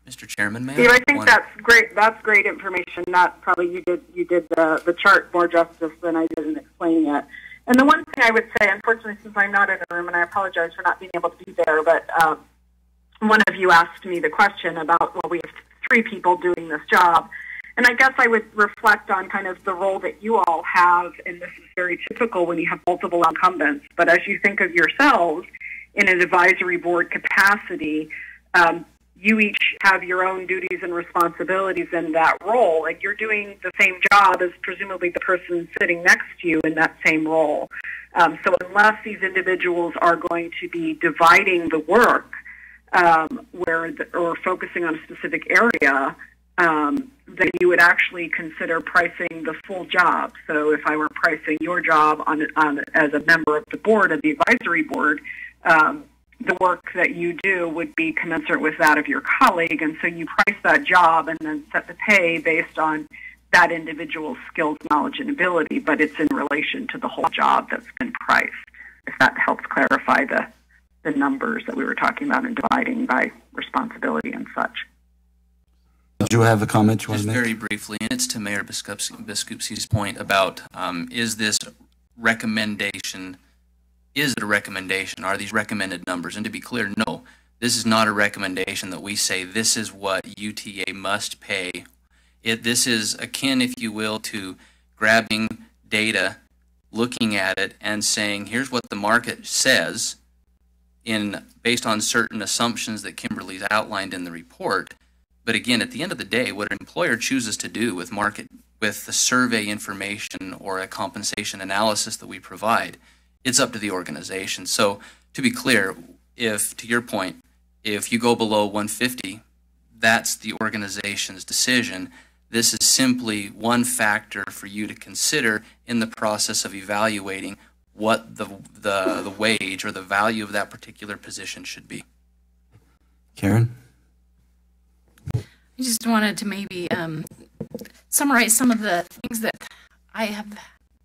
Mr. Chairman, may Steve, I think that's great. That's great information. That probably you did the chart more justice than I did in explaining it. And the one thing I would say, unfortunately, since I'm not in the room, and I apologize for not being able to be there, but one of you asked me the question about, well, we have 3 people doing this job. And I guess I would reflect on kind of the role that you all have, and this is very typical when you have multiple incumbents. But as you think of yourselves in an advisory board capacity, you each have your own duties and responsibilities in that role, and you're doing the same job as presumably the person sitting next to you in that same role. So unless these individuals are going to be dividing the work or focusing on a specific area, then you would actually consider pricing the full job. So if I were pricing your job as a member of the board, of the advisory board, the work that you do would be commensurate with that of your colleague, and so you price that job and then set the pay based on that individual's skills, knowledge, and ability, but it's in relation to the whole job that's been priced, if that helps clarify the numbers that we were talking about and dividing by responsibility and such. Did you have a comment you want Just to make? very briefly, and it's to Mayor Biskupski's point about is this recommendation is it a recommendation? Are these recommended numbers? And to be clear, no, this is not a recommendation that we say this is what UTA must pay. This is akin, if you will, to grabbing data, looking at it, and saying, here's what the market says based on certain assumptions that Kimberly's outlined in the report. But again, at the end of the day, what an employer chooses to do with the survey information or a compensation analysis that we provide, it's up to the organization. So to be clear, to your point, if you go below 150, that's the organization's decision. This is simply one factor for you to consider in the process of evaluating what the wage or the value of that particular position should be. Karen? I just wanted to maybe summarize some of the things that I have,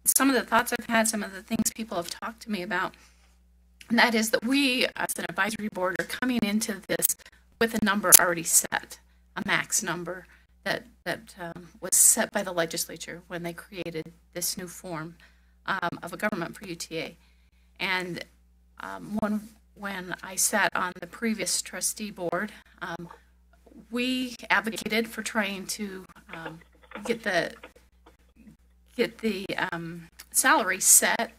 some of the thoughts I've had, some of the things people have talked to me about. And that is that we, as an advisory board, are coming into this with a number already set, a max number that was set by the legislature when they created this new form of a government for UTA. And when I sat on the previous trustee board, we advocated for trying to get the salary set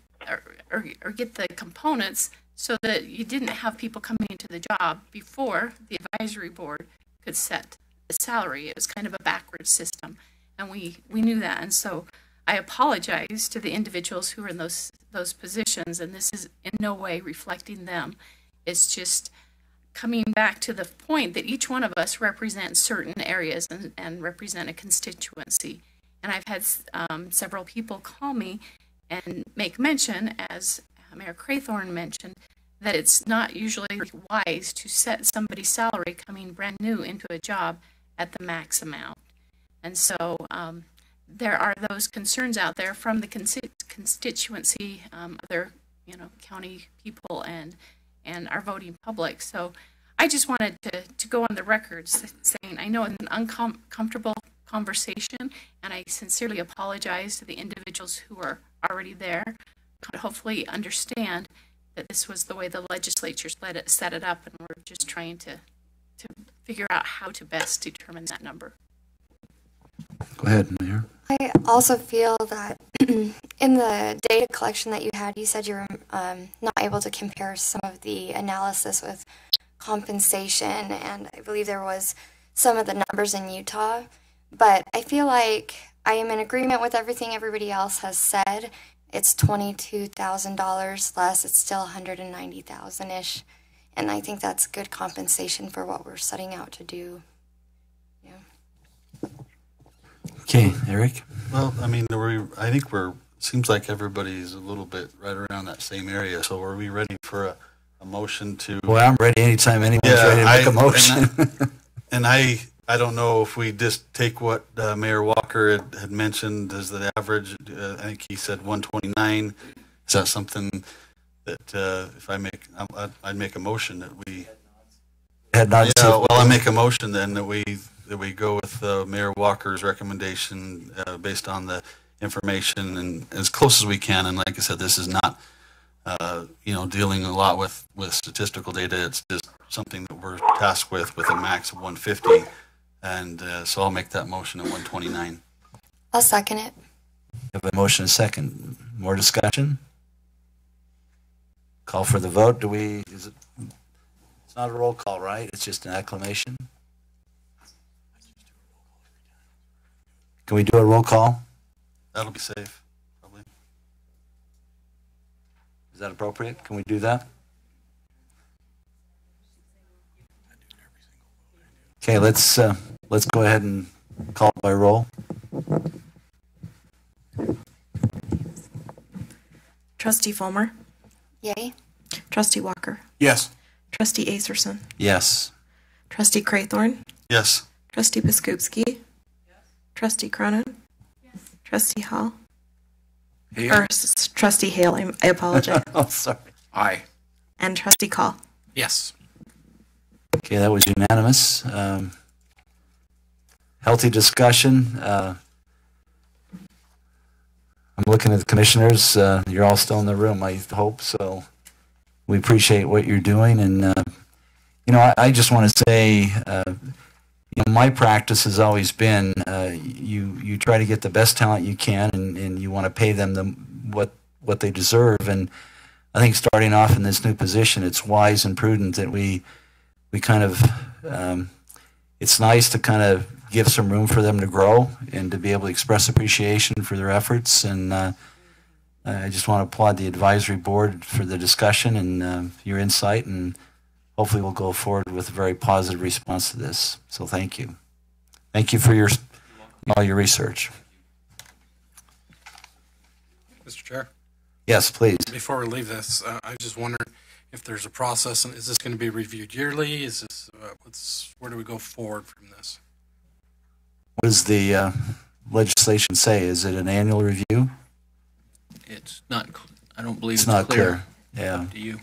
or get the components so that you didn't have people coming into the job before the advisory board could set the salary. It was kind of a backwards system, and we knew that. And so I apologize to the individuals who are in those positions, and this is in no way reflecting them. It's just coming back to the point that each one of us represents certain areas and represent a constituency. And I've had several people call me and make mention, as Mayor Craythorne mentioned, that it's not usually wise to set somebody's salary coming brand new into a job at the max amount. And so there are those concerns out there from the constituency, other county people and our voting public. So I just wanted to go on the record saying I know it's an uncomfortable conversation, and I sincerely apologize to the individuals who are already there. Could hopefully understand that this was the way the legislature set it up, and we're just trying to figure out how to best determine that number. Go ahead, Mayor. I also feel that in the data collection that you had, you said you were not able to compare some of the analysis with compensation, and I believe there was some of the numbers in Utah, but I feel like I am in agreement with everything everybody else has said. It's $22,000 less. It's still $190,000-ish, and I think that's good compensation for what we're setting out to do. Yeah. Okay, Eric. Well, I mean, I think seems like everybody's a little bit right around that same area. So are we ready for a motion to? Well, I'm ready anytime anyone's ready to make a motion. And I don't know if we just take what Mayor Walker had mentioned as the average. I think he said 129. Is that something that if I'd make a motion that we? Well, I make a motion then that we go with Mayor Walker's recommendation based on the information and as close as we can. And like I said, this is not dealing a lot with statistical data. It's just something that we're tasked with a max of 150. And so I'll make that motion at 129. I'll second it. You have a motion and a second. More discussion? Call for the vote. It's not a roll call, right? It's just an acclamation? Can we do a roll call? That'll be safe, probably. Is that appropriate? Can we do that? Okay, let's go ahead and call by roll. Trustee Fulmer. Yay. Trustee Walker. Yes. Trustee Acerson. Yes. Trustee Craythorne. Yes. Trustee Biskupski. Yes. Trustee Cronin. Yes. Trustee Hall. Here. Or Trustee Hale, I apologize. Oh, sorry. Aye. And Trustee Call. Yes. Okay, that was unanimous. Healthy discussion. I'm looking at the commissioners. You're all still in the room, I hope. So we appreciate what you're doing. And, I just want to say, my practice has always been you try to get the best talent you can, and you want to pay them what they deserve. And I think starting off in this new position, it's wise and prudent that we kind of it's nice to kind of give some room for them to grow and to be able to express appreciation for their efforts. And I just want to applaud the advisory board for the discussion and your insight, and hopefully we'll go forward with a very positive response to this. So thank you. Thank you for all your research. Mr. Chair? Yes, please. Before we leave this, I just wondered if there's a process, and is this going to be reviewed yearly? Is this, where do we go forward from this? What does the legislation say? Is it an annual review? It's not, I don't believe it's not clear. Yeah. Yeah. Do you?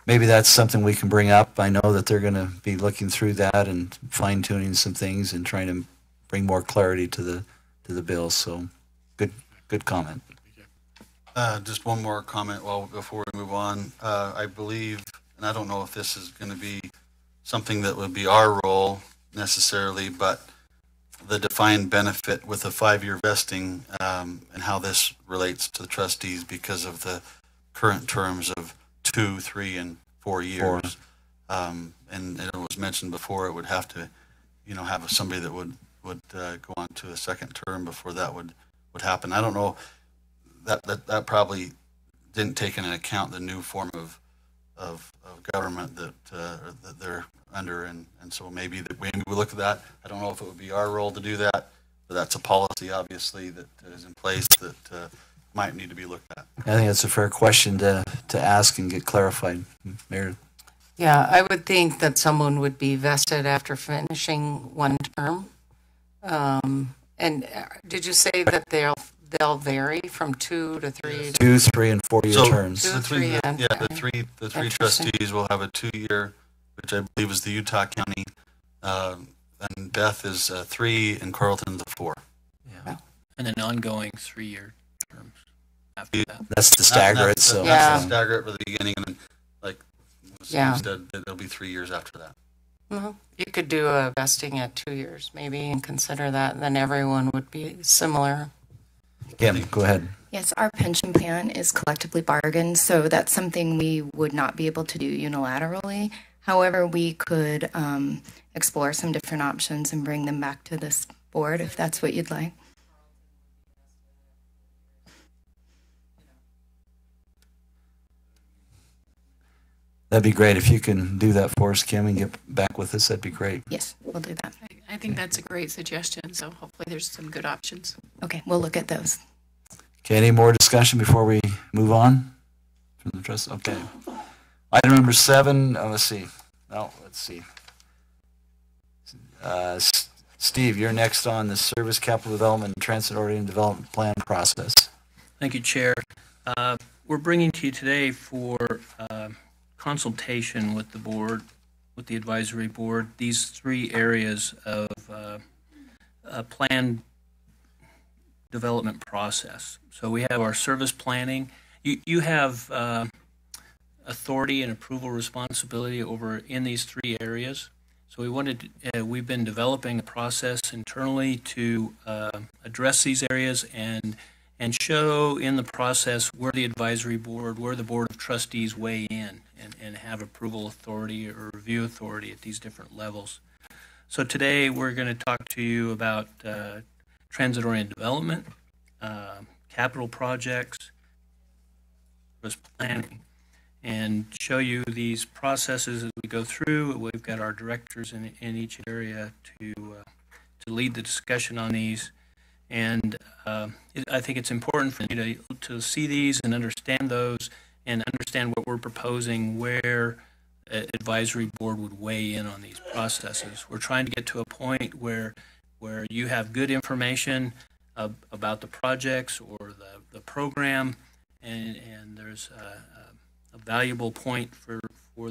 Maybe that's something we can bring up. I know that they're going to be looking through that and fine-tuning some things and trying to bring more clarity to the bill. So good comment. Just one more comment before we move on. I believe, and I don't know if this is going to be something that would be our role necessarily, but the defined benefit with a 5-year vesting and how this relates to the trustees because of the current terms of 2, 3, and 4 years. And it was mentioned before it would have to, have somebody that would go on to a second term before that would happen. I don't know. That probably didn't take into account the new form of government that they're under, and so maybe we look at that. I don't know if it would be our role to do that, but that's a policy obviously that is in place that might need to be looked at. I think that's a fair question to ask and get clarified, Mayor. Yeah, I would think that someone would be vested after finishing one term. And did you say that they'll vary from 2 to 3? 2, 3, and 4 year terms. The three trustees will have a 2-year, which I believe is the Utah County, and Beth is 3, and Carlton's a 4. Yeah. And an ongoing 3-year terms after that. That's to stagger it. So that's to stagger it for the beginning, and then instead it'll be 3 years after that. Mm-hmm. You could do a vesting at 2 years maybe and consider that, and then everyone would be similar. Yeah, go ahead. Yes, our pension plan is collectively bargained, so that's something we would not be able to do unilaterally. However, we could explore some different options and bring them back to this board if that's what you'd like. That'd be great. If you can do that for us, Kim, and get back with us, that'd be great. Yes, we'll do that. I think that's a great suggestion, so hopefully there's some good options. Okay, we'll look at those. Okay, any more discussion before we move on from the trust? Okay. Item number 7, let's see. Steve, you're next on the Service Capital Development and Transit Oriented Development Plan process. Thank you, Chair. We're bringing to you today for consultation with the board, with the advisory board, these 3 areas of a plan development process. So we have our service planning. You have authority and approval responsibility over in these 3 areas. So we've been developing a process internally to address these areas and show in the process where the advisory board, where the board of trustees weigh in and have approval authority or review authority at these different levels. So today we're going to talk to you about transit-oriented development, capital projects, service planning, and show you these processes as we go through. We've got our directors in each area to lead the discussion on these. And I think it's important for you to see these and understand those and understand what we're proposing, where advisory board would weigh in on these processes. We're trying to get to a point where you have good information about the projects or the program, and there's a valuable point for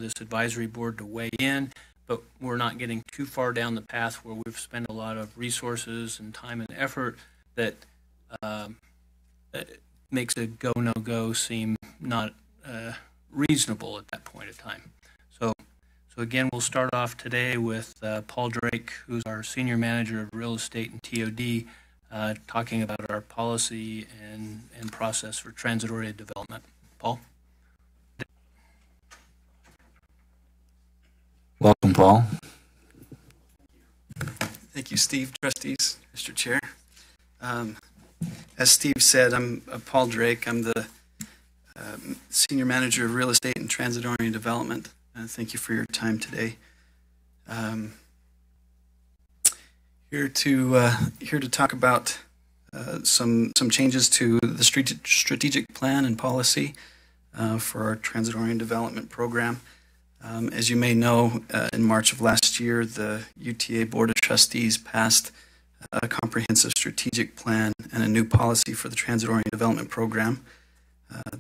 this advisory board to weigh in, but we're not getting too far down the path where we've spent a lot of resources and time and effort that makes a go, no-go seem not reasonable at that point in time. So again, we'll start off today with Paul Drake, who's our Senior Manager of Real Estate and TOD, talking about our policy and process for transit-oriented development. Paul? Welcome, Paul. Thank you, Steve, trustees, Mr. Chair. As Steve said, I'm Paul Drake. I'm the Senior Manager of Real Estate and Transit-Oriented Development. Thank you for your time today. Here to talk about some changes to the strategic plan and policy for our transit-oriented development program. As you may know, in March of last year, the UTA Board of Trustees passed a comprehensive strategic plan and a new policy for the transit-oriented development program.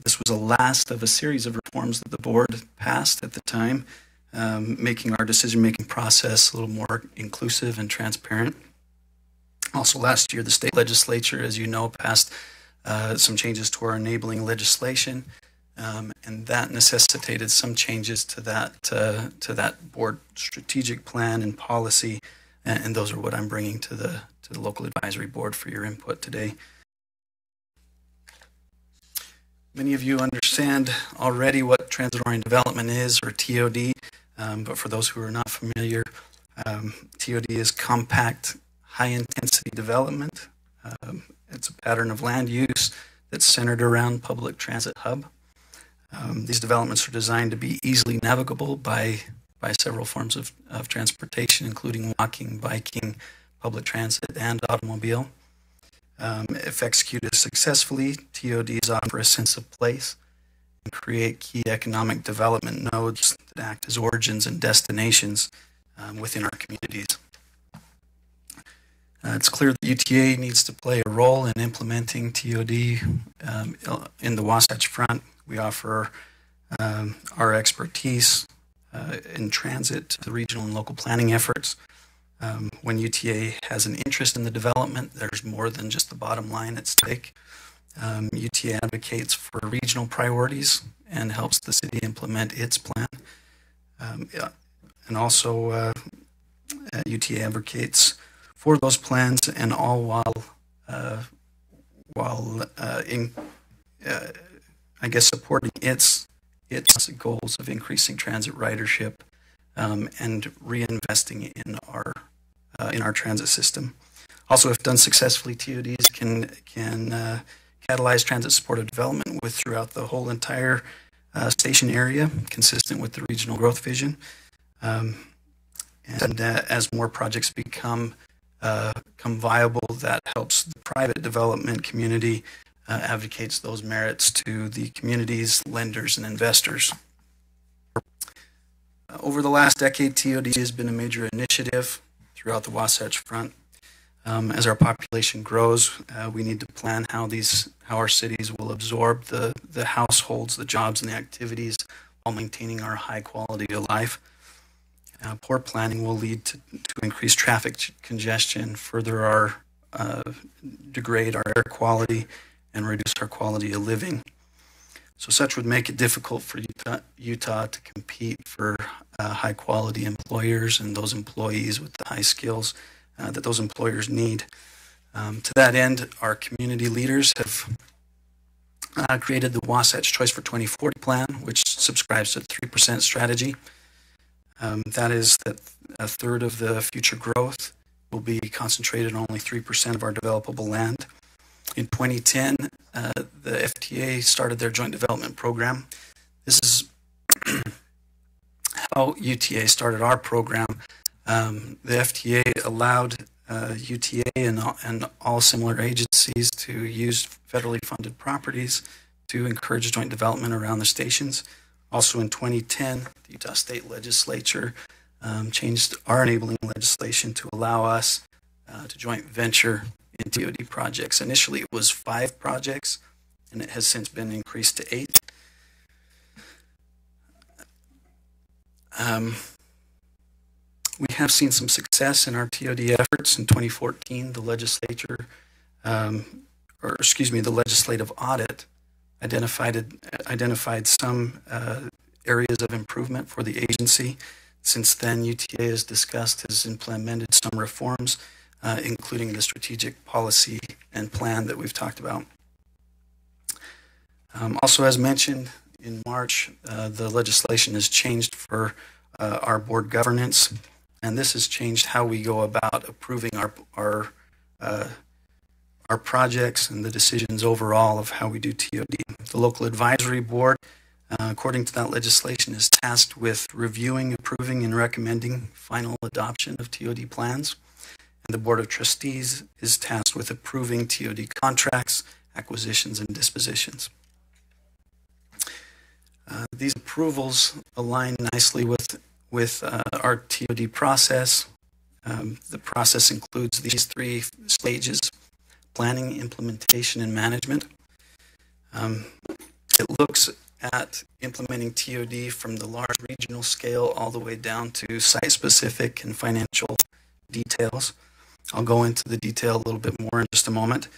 This was the last of a series of reforms that the board passed at the time, making our decision-making process a little more inclusive and transparent. Also last year, the state legislature, as you know, passed some changes to our enabling legislation, and that necessitated some changes to that board strategic plan and policy, and those are what I'm bringing to the local advisory board for your input today. Many of you understand already what transit-oriented development is, or TOD, but for those who are not familiar, TOD is compact, high-intensity development. It's a pattern of land use that's centered around public transit hub. These developments are designed to be easily navigable by several forms of transportation, including walking, biking, public transit, and automobile. If executed successfully, TODs offer a sense of place and create key economic development nodes that act as origins and destinations within our communities. It's clear that UTA needs to play a role in implementing TOD in the Wasatch Front. We offer our expertise in transit to the regional and local planning efforts. When UTA has an interest in the development, there's more than just the bottom line at stake. UTA advocates for regional priorities and helps the city implement its plan. And also, UTA advocates for those plans, and all while supporting its goals of increasing transit ridership and reinvesting in our transit system. Also, if done successfully, TODs can catalyze transit supportive development throughout the whole entire station area, consistent with the regional growth vision. As more projects become viable, that helps the private development community, advocates those merits to the communities, lenders, and investors. Over the last decade, TOD has been a major initiative throughout the Wasatch Front. As our population grows, we need to plan how our cities will absorb the households, the jobs, and the activities while maintaining our high quality of life. Poor planning will lead to increased traffic congestion, further degrade our air quality, and reduce our quality of living. So such would make it difficult for Utah to compete for high quality employers and those employees with the high skills that those employers need. To that end, our community leaders have created the Wasatch Choice for 2040 plan, which subscribes to the 3% strategy. That is that a third of the future growth will be concentrated on only 3% of our developable land. In 2010, the FTA started their joint development program. This is how UTA started our program. The FTA allowed UTA and all similar agencies to use federally funded properties to encourage joint development around the stations. Also in 2010, the Utah State Legislature changed our enabling legislation to allow us to joint venture in TOD projects. Initially, it was 5 projects, and it has since been increased to 8. We have seen some success in our TOD efforts. In 2014, the legislature, the legislative audit identified some areas of improvement for the agency. Since then, UTA has implemented some reforms, including the strategic policy and plan that we've talked about. Also, as mentioned in March, the legislation has changed for our board governance, and this has changed how we go about approving our projects and the decisions overall of how we do TOD. The local advisory board, according to that legislation, is tasked with reviewing, approving, and recommending final adoption of TOD plans. And the board of trustees is tasked with approving TOD contracts, acquisitions, and dispositions. These approvals align nicely with our TOD process. The process includes these three stages: planning, implementation, and management. It looks at implementing TOD from the large regional scale all the way down to site-specific and financial details. I'll go into the detail a little bit more in just a moment.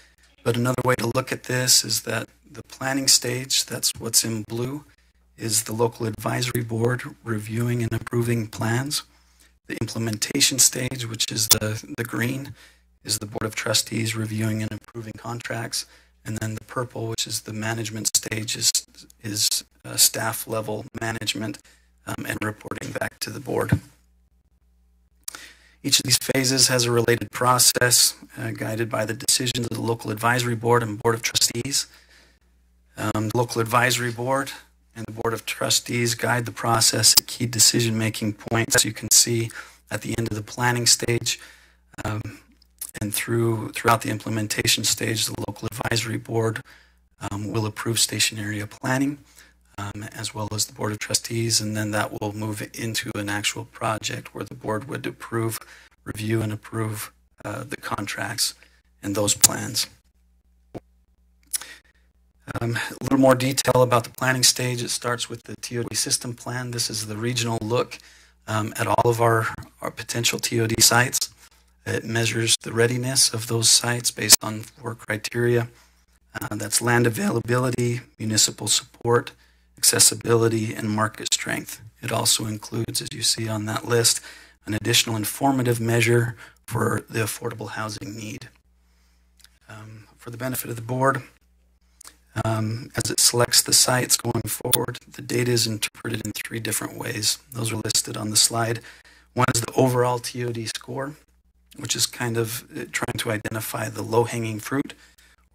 But another way to look at this is that the planning stage, that's what's in blue, is the local advisory board reviewing and approving plans. The implementation stage, which is the green, is the board of trustees reviewing and approving contracts. And then the purple, which is the management stage, is staff level management and reporting back to the board. Each of these phases has a related process guided by the decisions of the local advisory board and board of trustees. The local advisory board and the board of trustees guide the process at key decision-making points. You can see at the end of the planning stage and throughout the implementation stage, the local advisory board will approve station area planning as well as the board of trustees, and then that will move into an actual project where the board would approve, review, and approve the contracts and those plans. A little more detail about the planning stage. It starts with the TOD system plan. This is the regional look at all of our potential TOD sites. It measures the readiness of those sites based on 4 criteria. That's land availability, municipal support, accessibility, and market strength. It also includes, as you see on that list, an additional informative measure for the affordable housing need. For the benefit of the board, as it selects the sites going forward, the data is interpreted in 3 different ways. Those are listed on the slide. One is the overall TOD score, which is kind of trying to identify the low-hanging fruit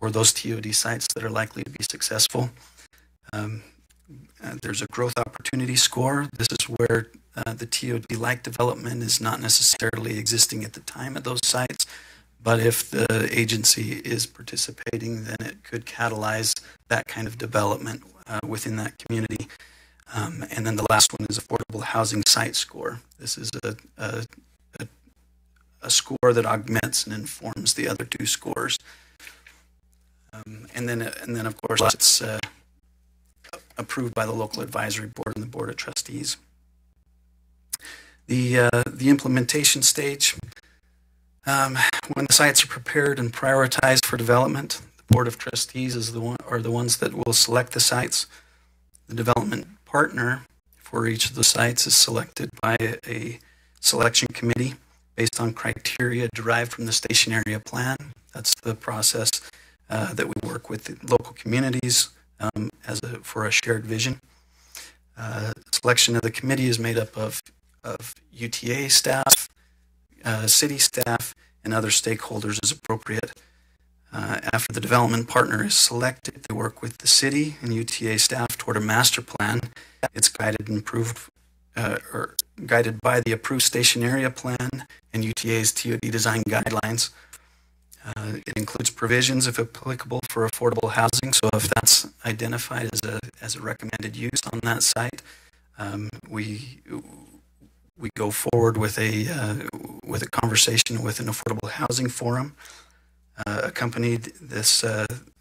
or those TOD sites that are likely to be successful. There's a growth opportunity score. This is where the TOD-like development is not necessarily existing at the time at those sites, but if the agency is participating, then it could catalyze that kind of development within that community. And then the last one is affordable housing site score. This is a score that augments and informs the other 2 scores. And then of course it's approved by the local advisory board and the board of trustees. The implementation stage, when the sites are prepared and prioritized for development, the board of trustees are the ones that will select the sites. The development partner for each of the sites is selected by a selection committee based on criteria derived from the station area plan. That's the process that we work with the local communities for a shared vision. Selection of the committee is made up of UTA staff, city staff, and other stakeholders as appropriate. After the development partner is selected, they work with the city and UTA staff toward a master plan. It's guided and approved or guided by the approved station area plan and UTA's TOD design guidelines. It includes provisions, if applicable, for affordable housing. So if that's identified as a recommended use on that site, we go forward with a conversation with an affordable housing forum. This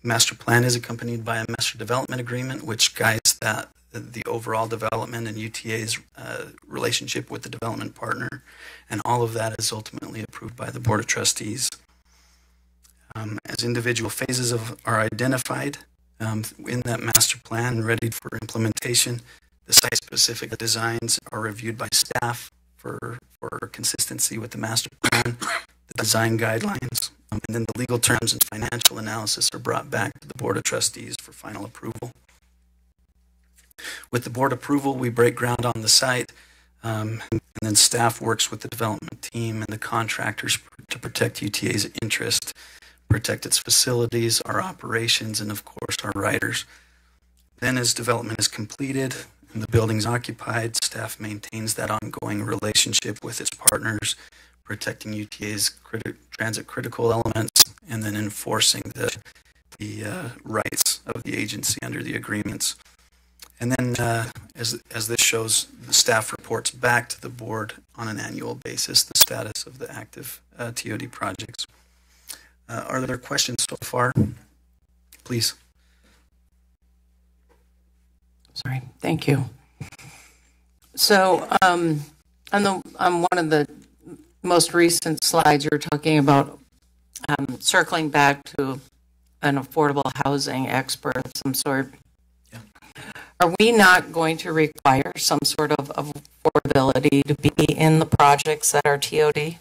master plan is accompanied by a master development agreement, which guides the overall development and UTA's relationship with the development partner, and all of that is ultimately approved by the board of trustees. As individual phases are identified, in that master plan ready for implementation. The site-specific designs are reviewed by staff for consistency with the master plan, the design guidelines, and then the legal terms and financial analysis are brought back to the Board of Trustees for final approval. With the board approval, we break ground on the site, and then staff works with the development team and the contractors to protect UTA's interest, protect its facilities, our operations, and of course our riders. Then as development is completed and the building's occupied, staff maintains that ongoing relationship with its partners, protecting UTA's transit critical elements, and then enforcing the rights of the agency under the agreements. And then, as this shows, the staff reports back to the board on an annual basis the status of the active TOD projects. Are there questions so far? Please. Sorry, thank you. So on one of the most recent slides, you were talking about circling back to an affordable housing expert of some sort. Yeah. Are we not going to require some sort of affordability to be in the projects that are TOD?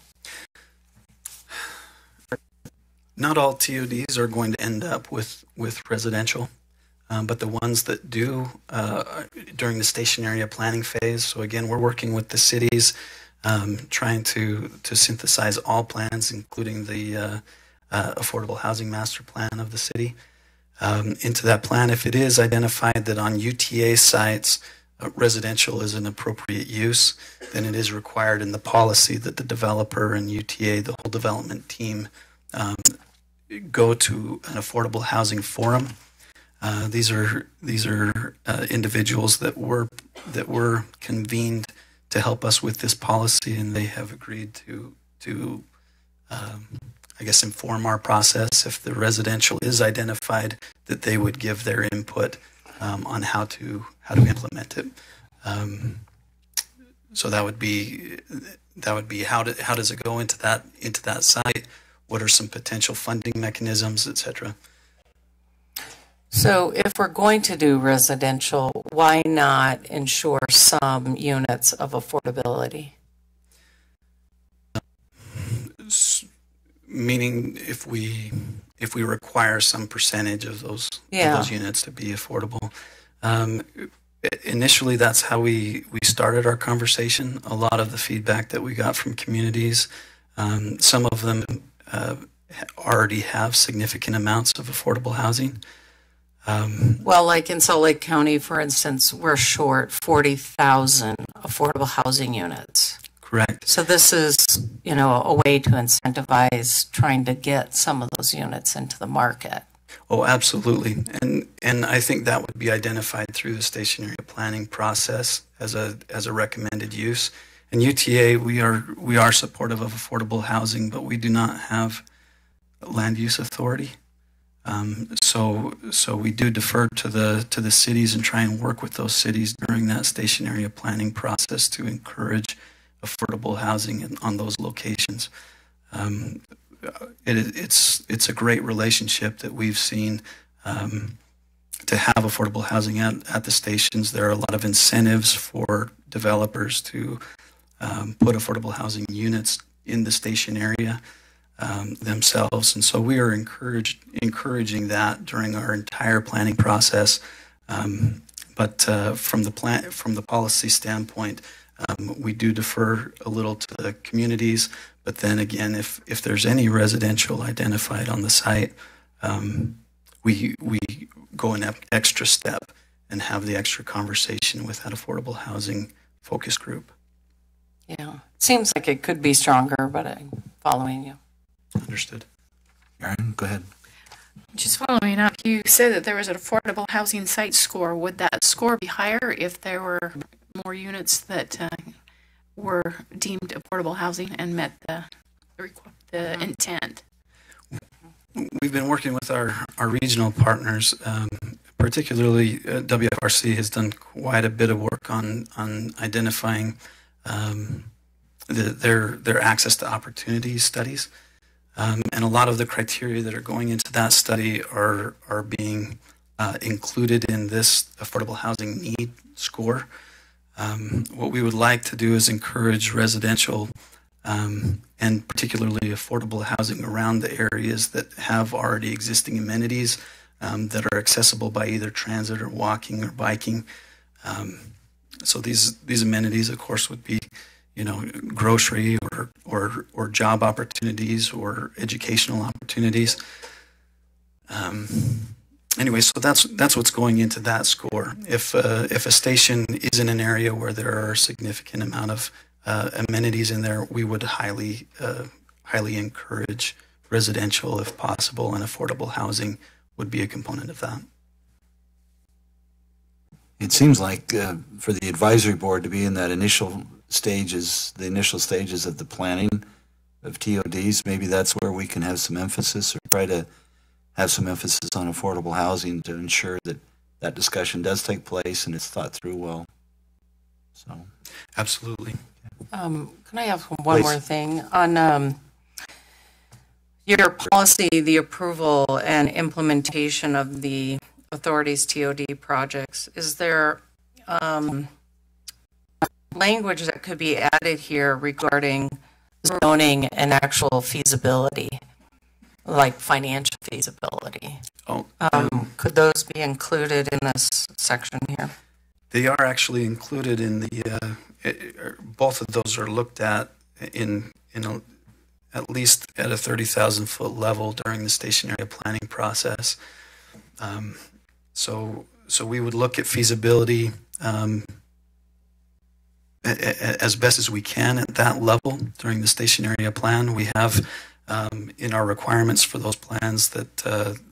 Not all TODs are going to end up with residential, but the ones that do during the station area planning phase. So again, we're working with the cities, trying to synthesize all plans, including the affordable housing master plan of the city. Into that plan, if it is identified that on UTA sites residential is an appropriate use, then it is required in the policy that the developer and UTA, the whole development team, go to an affordable housing forum. These are individuals that were convened to help us with this policy, and they have agreed to I guess inform our process if the residential is identified, that they would give their input on how to implement it. So that would be how does it go into that site? What are some potential funding mechanisms, etc. So if we're going to do residential, why not ensure some units of affordability? Meaning if we require some percentage of those units to be affordable. Initially, that's how we started our conversation. A lot of the feedback that we got from communities, some of them already have significant amounts of affordable housing. Well, like in Salt Lake County, for instance, we're short 40,000 affordable housing units. Correct. So this is, a way to incentivize trying to get some of those units into the market. Oh, absolutely. And I think that would be identified through the station area planning process as a recommended use. And UTA, we are supportive of affordable housing, but we do not have land use authority. So we do defer to the cities and try and work with those cities during that station area planning process to encourage affordable housing on those locations. It's a great relationship that we've seen to have affordable housing at the stations. There are a lot of incentives for developers to put affordable housing units in the station area themselves, and so we are encouraging that during our entire planning process. But from the policy standpoint, we do defer a little to the communities. But then again, if there's any residential identified on the site, we go an extra step and have the extra conversation with that affordable housing focus group. Yeah, it seems like it could be stronger, but I'm following you. Understood. Aaron, go ahead. Just following up, you said that there was an affordable housing site score. Would that score be higher if there were more units that were deemed affordable housing and met the intent? We've been working with our regional partners, particularly WFRC has done quite a bit of work on identifying their access to opportunity studies. And a lot of the criteria that are going into that study are being included in this affordable housing need score. What we would like to do is encourage residential and particularly affordable housing around the areas that have already existing amenities that are accessible by either transit or walking or biking. So these amenities, of course, would be, grocery or job opportunities or educational opportunities. Anyway, so that's what's going into that score. If a station is in an area where there are a significant amount of amenities in there, we would highly encourage residential if possible, and affordable housing would be a component of that. It seems like for the advisory board to be in that initial stages of the planning of TODs, maybe that's where we can have some emphasis or try to have some emphasis on affordable housing to ensure that that discussion does take place and it's thought through well. So, absolutely. Can I have one more thing on your policy, the approval and implementation of the authority's TOD projects? Is there language that could be added here regarding zoning and actual feasibility, like financial feasibility? Could those be included in this section here? They are actually included in the, both of those are looked at at least at a 30,000 foot level during the station area planning process. So we would look at feasibility as best as we can at that level during the station area plan. We have in our requirements for those plans that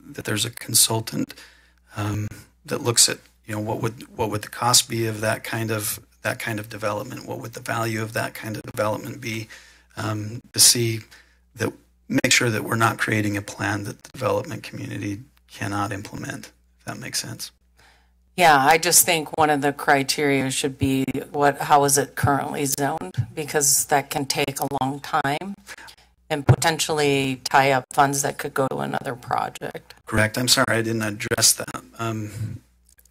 there's a consultant that looks at what would the cost be of that kind of development, what would the value of that kind of development be, to make sure that we're not creating a plan that the development community cannot implement, if that makes sense. Yeah, I just think one of the criteria should be how is it currently zoned, because that can take a long time and potentially tie up funds that could go to another project. Correct. I'm sorry I didn't address that.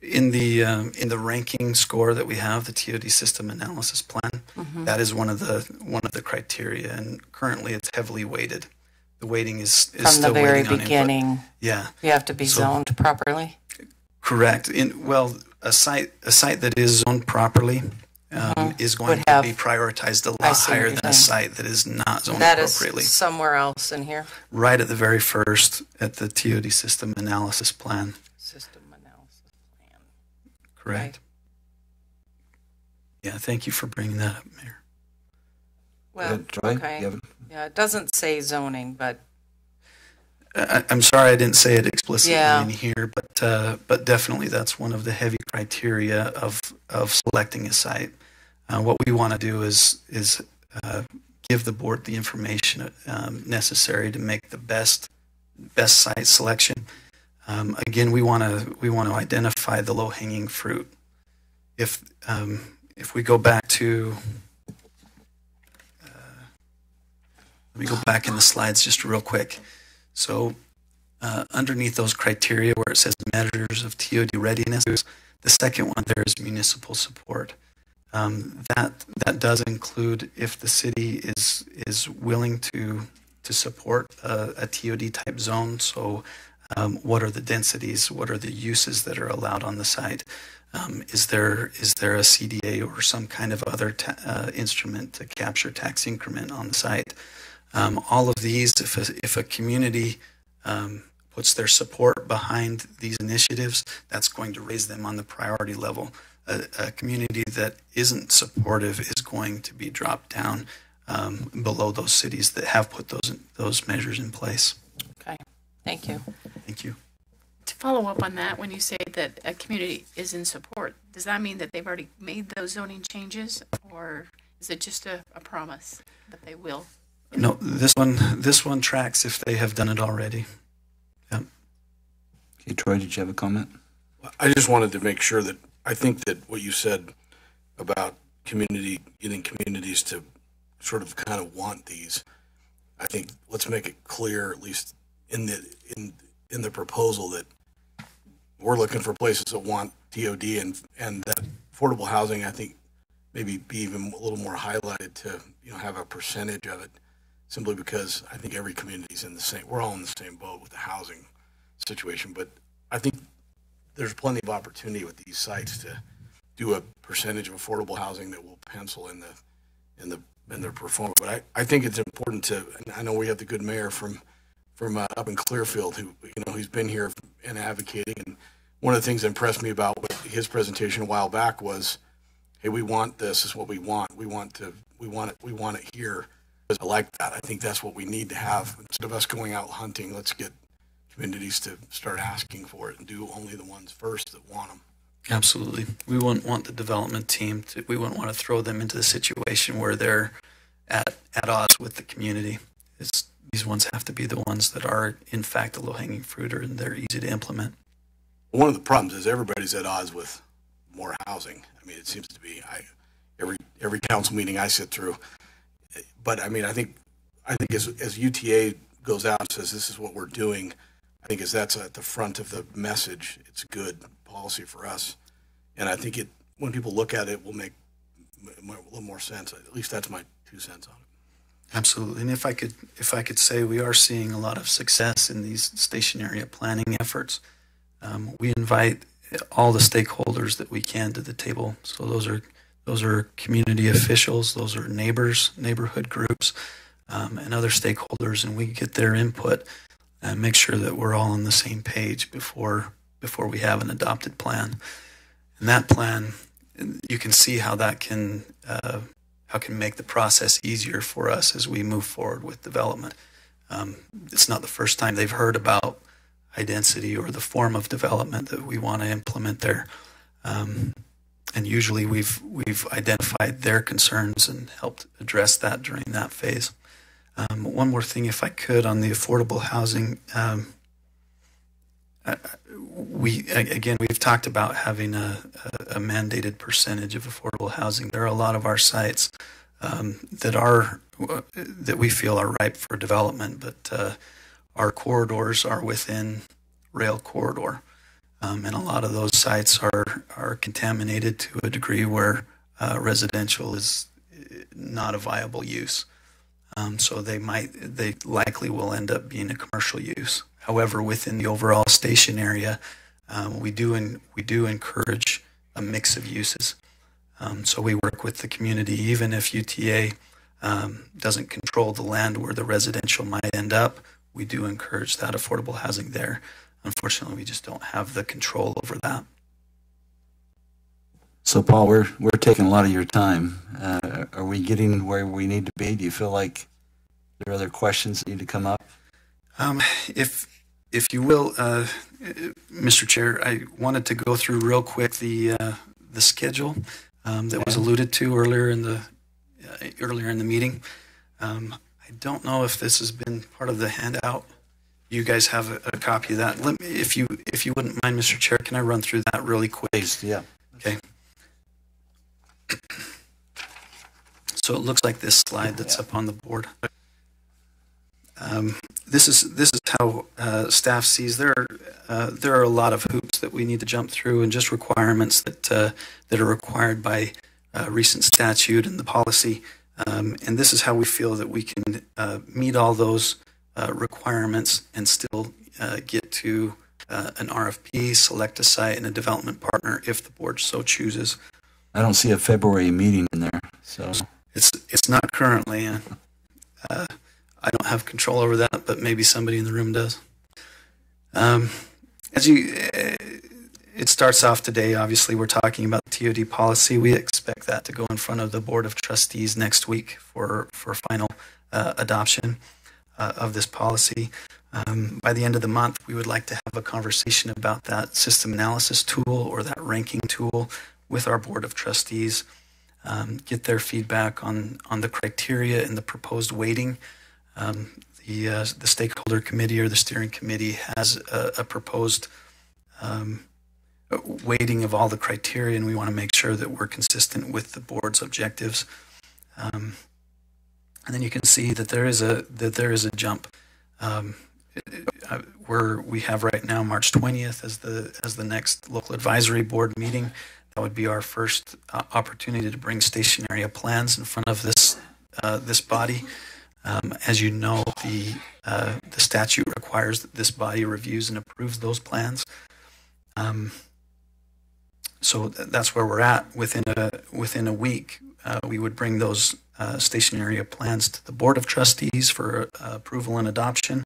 In the ranking score that we have, the TOD system analysis plan, that is one of the criteria, and currently it's heavily weighted. The weighting is from still the very waiting on beginning. input. Yeah, you have to be zoned properly. Correct. A site that is zoned properly is going to be prioritized a lot higher than a site that is not zoned appropriately. That is somewhere else in here. Right at the very first, at the TOD system analysis plan. System analysis plan. Correct. Right. Yeah, thank you for bringing that up, Mayor. Well, okay. Yeah, it doesn't say zoning, but I'm sorry I didn't say it explicitly in here, but definitely that's one of the heavy criteria of selecting a site. What we want to do is give the board the information necessary to make the best site selection. Again, we want to identify the low-hanging fruit. If we go back to let me go back in the slides just real quick. So underneath those criteria where it says measures of TOD readiness, the second one there is municipal support. That does include if the city is willing to support a TOD type zone. So what are the densities? What are the uses that are allowed on the site? Is there a CDA or some kind of other instrument to capture tax increment on the site? All of these, if a community puts their support behind these initiatives, that's going to raise them on the priority level. A community that isn't supportive is going to be dropped down below those cities that have put those measures in place. Okay, thank you. Thank you. To follow up on that, when you say that a community is in support, does that mean that they've already made those zoning changes, or is it just a promise that they will? No, this one tracks if they have done it already. Yeah. Okay, Troy, did you have a comment? I just wanted to make sure that I think that what you said about getting communities to sort of kind of want these, I think let's make it clear, at least in the proposal, that we're looking for places that want TOD and that affordable housing, I think, maybe be even a little more highlighted to, have a percentage of it, simply because I think every community's we're all in the same boat with the housing situation. But I think there's plenty of opportunity with these sites to do a percentage of affordable housing that will pencil in their performance. But I think it's important to, and I know we have the good mayor from up in Clearfield who, he's been here and advocating. And one of the things that impressed me about his presentation a while back was, hey, we want this. This is what we want. We want it here. I like that. I think that's what we need to have. Instead of us going out hunting, let's get communities to start asking for it and do only the ones first that want them. Absolutely. We wouldn't want the development team we wouldn't want to throw them into the situation where they're at odds with the community. These ones have to be the ones that are, in fact, the low-hanging fruit, and they're easy to implement. One of the problems is everybody's at odds with more housing. I mean, it seems to be every council meeting I sit through. But I mean, I think as UTA goes out and says this is what we're doing, I think as that's at the front of the message, it's a good policy for us. And I think when people look at it, will make a little more sense. At least that's my 2 cents on it. Absolutely. And if I could say, we are seeing a lot of success in these station area planning efforts. We invite all the stakeholders that we can to the table. So those are community officials, those are neighbors, neighborhood groups, and other stakeholders, and we get their input and make sure that we're all on the same page before we have an adopted plan. And that plan, you can see how that can make the process easier for us as we move forward with development. It's not the first time they've heard about high density or the form of development that we want to implement there. And usually we've identified their concerns and helped address that during that phase. One more thing, if I could, on the affordable housing. We've talked about having a mandated percentage of affordable housing. There are a lot of our sites that we feel are ripe for development, but our corridors are within rail corridor. And a lot of those sites are contaminated to a degree where residential is not a viable use. So they likely will end up being a commercial use. However, within the overall station area, we do encourage a mix of uses. So we work with the community, even if UTA doesn't control the land where the residential might end up. We do encourage that affordable housing there. Unfortunately, we just don't have the control over that. So, Paul, we're taking a lot of your time. Are we getting where we need to be? Do you feel like there are other questions that need to come up? If you will, Mr. Chair, I wanted to go through real quick the schedule that was alluded to earlier in the meeting. I don't know if this has been part of the handout. You guys have a copy of that. If you wouldn't mind, Mr. Chair, can I run through that really quick? Please, yeah. Okay. So it looks like this slide that's up on the board. This is how staff sees. There are a lot of hoops that we need to jump through, and just requirements that are required by recent statute and the policy. And this is how we feel that we can meet all those requirements and still get to an RFP, select a site, and a development partner if the board so chooses. I don't see a February meeting in there, so it's not currently. I don't have control over that, but maybe somebody in the room does. It starts off today. Obviously, we're talking about TOD policy. We expect that to go in front of the Board of Trustees next week for final adoption of this policy. By the end of the month, we would like to have a conversation about that system analysis tool or that ranking tool with our Board of Trustees, get their feedback on the criteria and the proposed weighting. The stakeholder committee or the steering committee has a proposed weighting of all the criteria, and we want to make sure that we're consistent with the board's objectives. And then you can see that there is a jump. we have right now March 20th as the next local advisory board meeting. That would be our first opportunity to bring station area plans in front of this body. As you know, the statute requires that this body reviews and approves those plans. So that's where we're at. Within a week, we would bring those station area plans to the Board of Trustees for approval and adoption.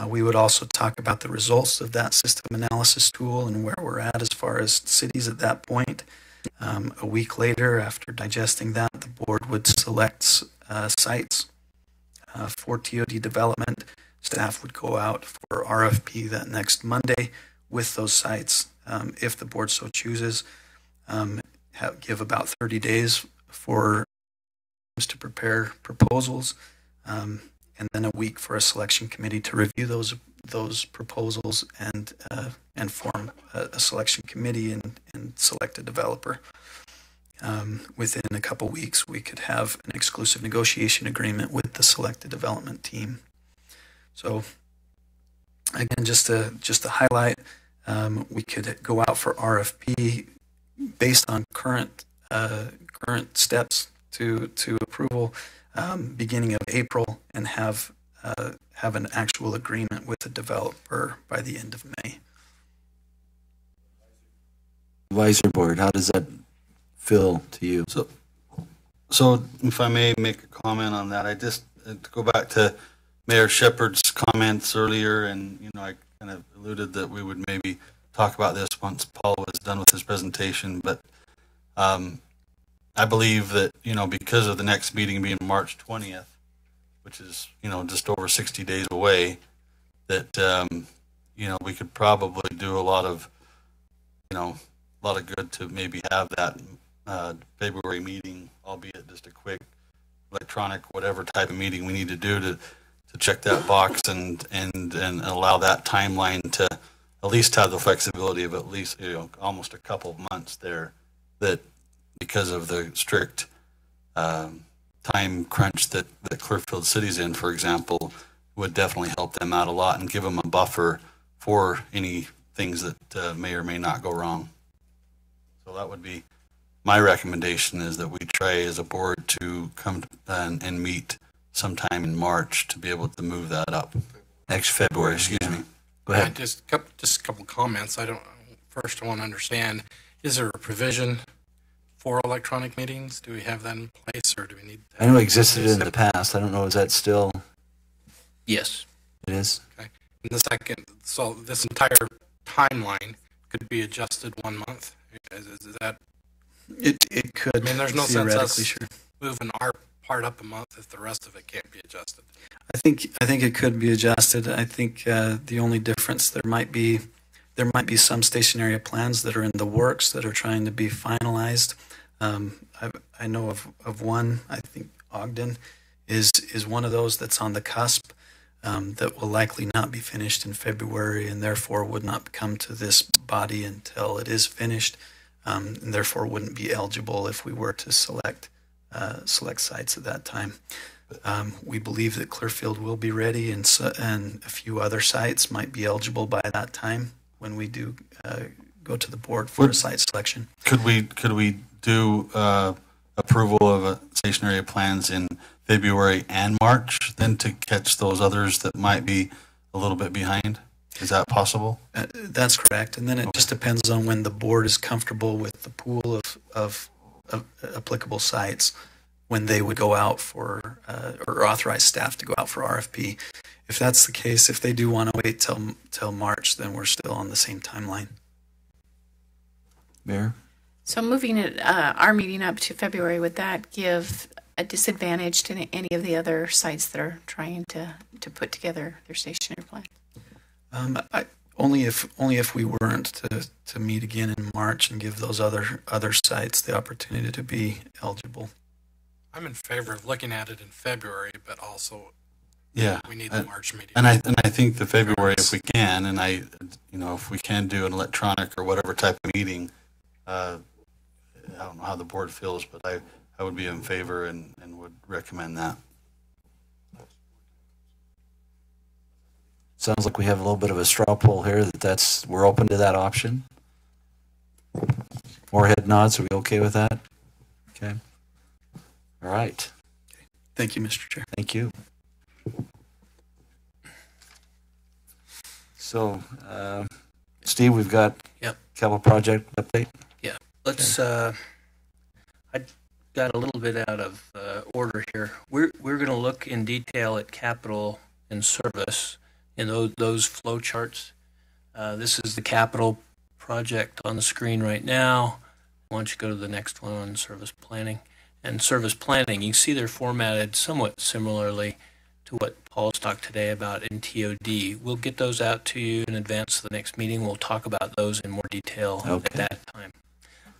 We would also talk about the results of that system analysis tool and where we're at as far as cities at that point. A week later, after digesting that, the board would select sites for TOD development. Staff would go out for RFP that next Monday with those sites, if the board so chooses. Give about 30 days for to prepare proposals, and then a week for a selection committee to review those proposals and form a selection committee and select a developer. Within a couple weeks, we could have an exclusive negotiation agreement with the selected development team. So, again, just to highlight, we could go out for RFP based on current steps to approval, beginning of April, and have an actual agreement with the developer by the end of May. Advisory board, how does that feel to you? So if I may make a comment on that, I just to go back to Mayor Shepherd's comments earlier, and I kind of alluded that we would maybe talk about this once Paul was done with his presentation, but I believe that because of the next meeting being March 20th, which is just over 60 days away, that we could probably do a lot of good to maybe have that February meeting, albeit just a quick electronic whatever type of meeting we need to do to check that box and allow that timeline to at least have the flexibility of at least almost a couple of months there, that because of the strict time crunch that Clearfield City's in, for example, would definitely help them out a lot and give them a buffer for any things that may or may not go wrong. So that would be my recommendation, is that we try as a board to come and meet sometime in March to be able to move that up. Next February, excuse me. Go ahead. Just a couple comments. I want to understand, is there a provision for electronic meetings? Do we have that in place, or do we need that? I know it existed in the past. I don't know, is that still? Yes. It is? Okay. And the second, so this entire timeline could be adjusted 1 month? Is that? It could. I mean, there's no sense us sure. moving our part up a month if the rest of it can't be adjusted. I think it could be adjusted. I think the only difference there might be some station area plans that are in the works that are trying to be finalized. I know of one. I think Ogden is one of those that's on the cusp, that will likely not be finished in February, and therefore would not come to this body until it is finished, and therefore wouldn't be eligible if we were to select sites at that time. We believe that Clearfield will be ready, and a few other sites might be eligible by that time when we do go to the board for a site selection. Could we do approval of station area plans in February and March, then to catch those others that might be a little bit behind? Is that possible? That's correct, and then it just depends on when the board is comfortable with the pool of applicable sites, when they would go out for or authorize staff to go out for RFP. If that's the case, if they do want to wait till March, then we're still on the same timeline. Mayor? So moving our meeting up to February, would that give a disadvantage to any of the other sites that are trying to put together their stationary plan? Only if we weren't to meet again in March and give those other sites the opportunity to be eligible. I'm in favor of looking at it in February, but also we need the March meeting. And I think the February, if we can, and if we can do an electronic or whatever type of meeting, I don't know how the board feels, but I would be in favor and would recommend that. Sounds like we have a little bit of a straw poll here we're open to that option. More head nods. Are we okay with that? Okay. All right. Thank you, Mr. Chair. Thank you. So, Steve, we've got capital project update. Yeah, let's. I got a little bit out of order here. We're going to look in detail at capital and service in those flow charts. This is the capital project on the screen right now. Why don't you go to the next one on service planning? And service planning, you see they're formatted somewhat similarly to what Paul's talked today about in TOD. We'll get those out to you in advance of the next meeting. We'll talk about those in more detail at that time.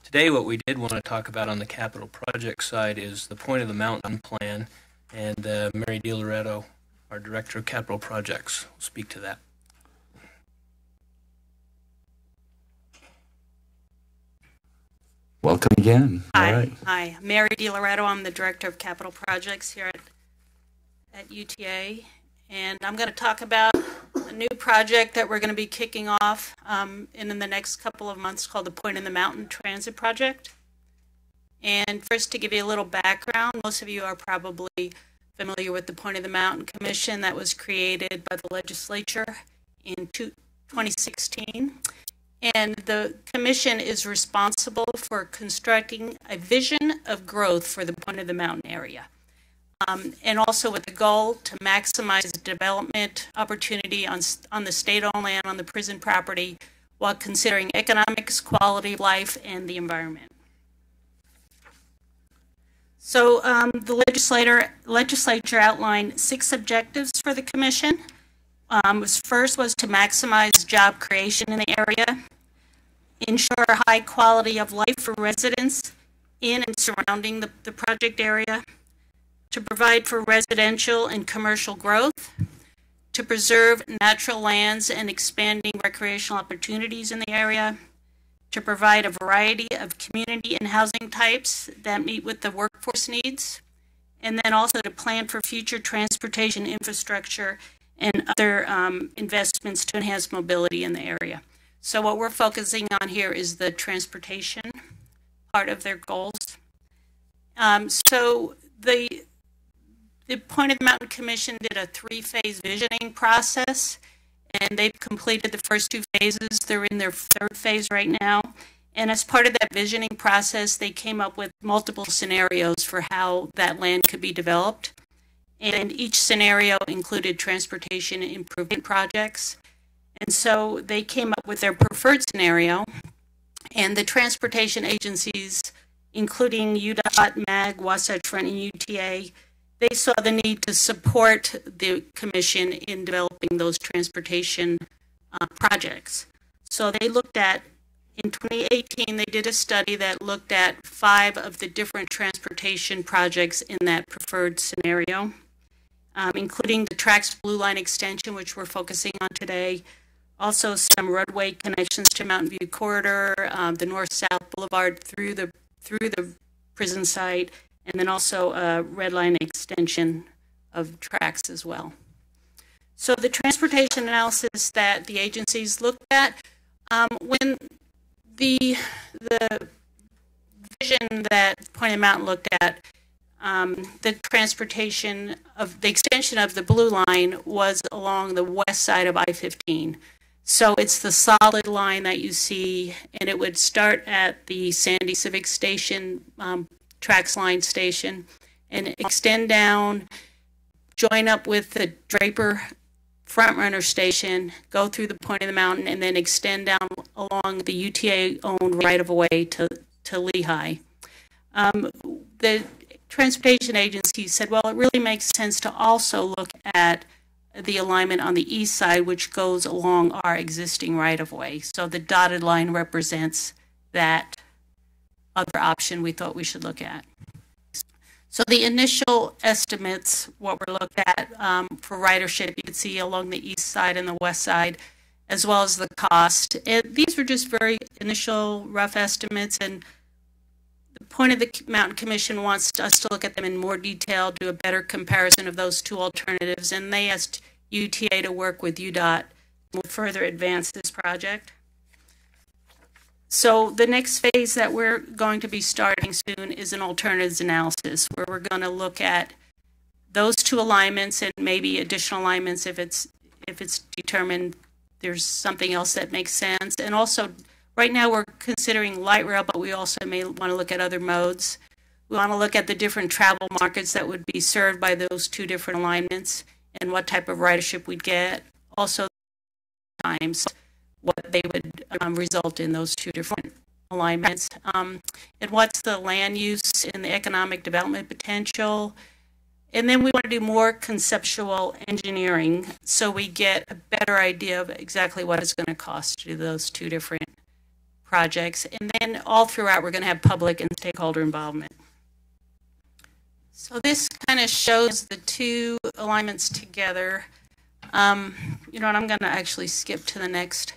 Today, what we did want to talk about on the capital project side is the Point of the Mountain plan, and Mary DiLoretto, our Director of Capital Projects, will speak to that. Welcome again. Hi. All right. Hi. Mary DiLoretto. I'm the Director of Capital Projects here at UTA. And I'm going to talk about a new project that we're going to be kicking off in the next couple of months called the Point in the Mountain Transit Project. And first, to give you a little background, most of you are probably familiar with the Point of the Mountain Commission that was created by the legislature in 2016. And the commission is responsible for constructing a vision of growth for the Point of the Mountain area. And also with the goal to maximize development opportunity on the state-owned land on the prison property while considering economics, quality of life, and the environment. So the legislature outlined 6 objectives for the commission. First was to maximize job creation in the area, ensure high quality of life for residents in and surrounding the project area, to provide for residential and commercial growth, to preserve natural lands and expanding recreational opportunities in the area, to provide a variety of community and housing types that meet with the workforce needs, and then also to plan for future transportation infrastructure and other investments to enhance mobility in the area. So what we're focusing on here is the transportation part of their goals. So the Point of the Mountain Commission did a 3-phase visioning process, and they've completed the first 2 phases. They're in their 3rd phase right now. And as part of that visioning process, they came up with multiple scenarios for how that land could be developed. And each scenario included transportation improvement projects. And so they came up with their preferred scenario, and the transportation agencies, including UDOT, MAG, Wasatch Front, and UTA, they saw the need to support the commission in developing those transportation projects. So they looked at, in 2018, they did a study that looked at 5 of the different transportation projects in that preferred scenario, including the TRAX Blue Line extension, which we're focusing on today, also some roadway connections to Mountain View Corridor, the North-South Boulevard through the prison site, and then also a red line extension of tracks as well. So the transportation analysis that the agencies looked at, when the vision that Point of the Mountain looked at, the transportation of the extension of the Blue Line was along the west side of I-15. So it's the solid line that you see, and it would start at the Sandy Civic Station, Trax Line Station, and extend down, join up with the Draper Frontrunner Station, go through the Point of the Mountain, and then extend down along the UTA-owned right-of-way to Lehigh. The transportation agency said, well, it really makes sense to also look at the alignment on the east side, which goes along our existing right-of-way. So the dotted line represents that other option we thought we should look at. So the initial estimates, what we're looked at for ridership, you can see along the east side and the west side, as well as the cost. These were just very initial rough estimates, and the Point of the Mountain Commission wants us to look at them in more detail, do a better comparison of those 2 alternatives, and they asked UTA to work with UDOT to further advance this project. So the next phase that we're going to be starting soon is an alternatives analysis, where we're going to look at those two alignments and maybe additional alignments if it's determined there's something else that makes sense. And also, right now we're considering light rail, but we also may want to look at other modes. We want to look at the different travel markets that would be served by those two different alignments and what type of ridership we'd get. Also, times what they would result in those two different alignments. And what's the land use and the economic development potential. And then we want to do more conceptual engineering so we get a better idea of exactly what it's going to cost to do those two different projects. And then all throughout, we're going to have public and stakeholder involvement. So this kind of shows the two alignments together. You know what, I'm going to actually skip to the next.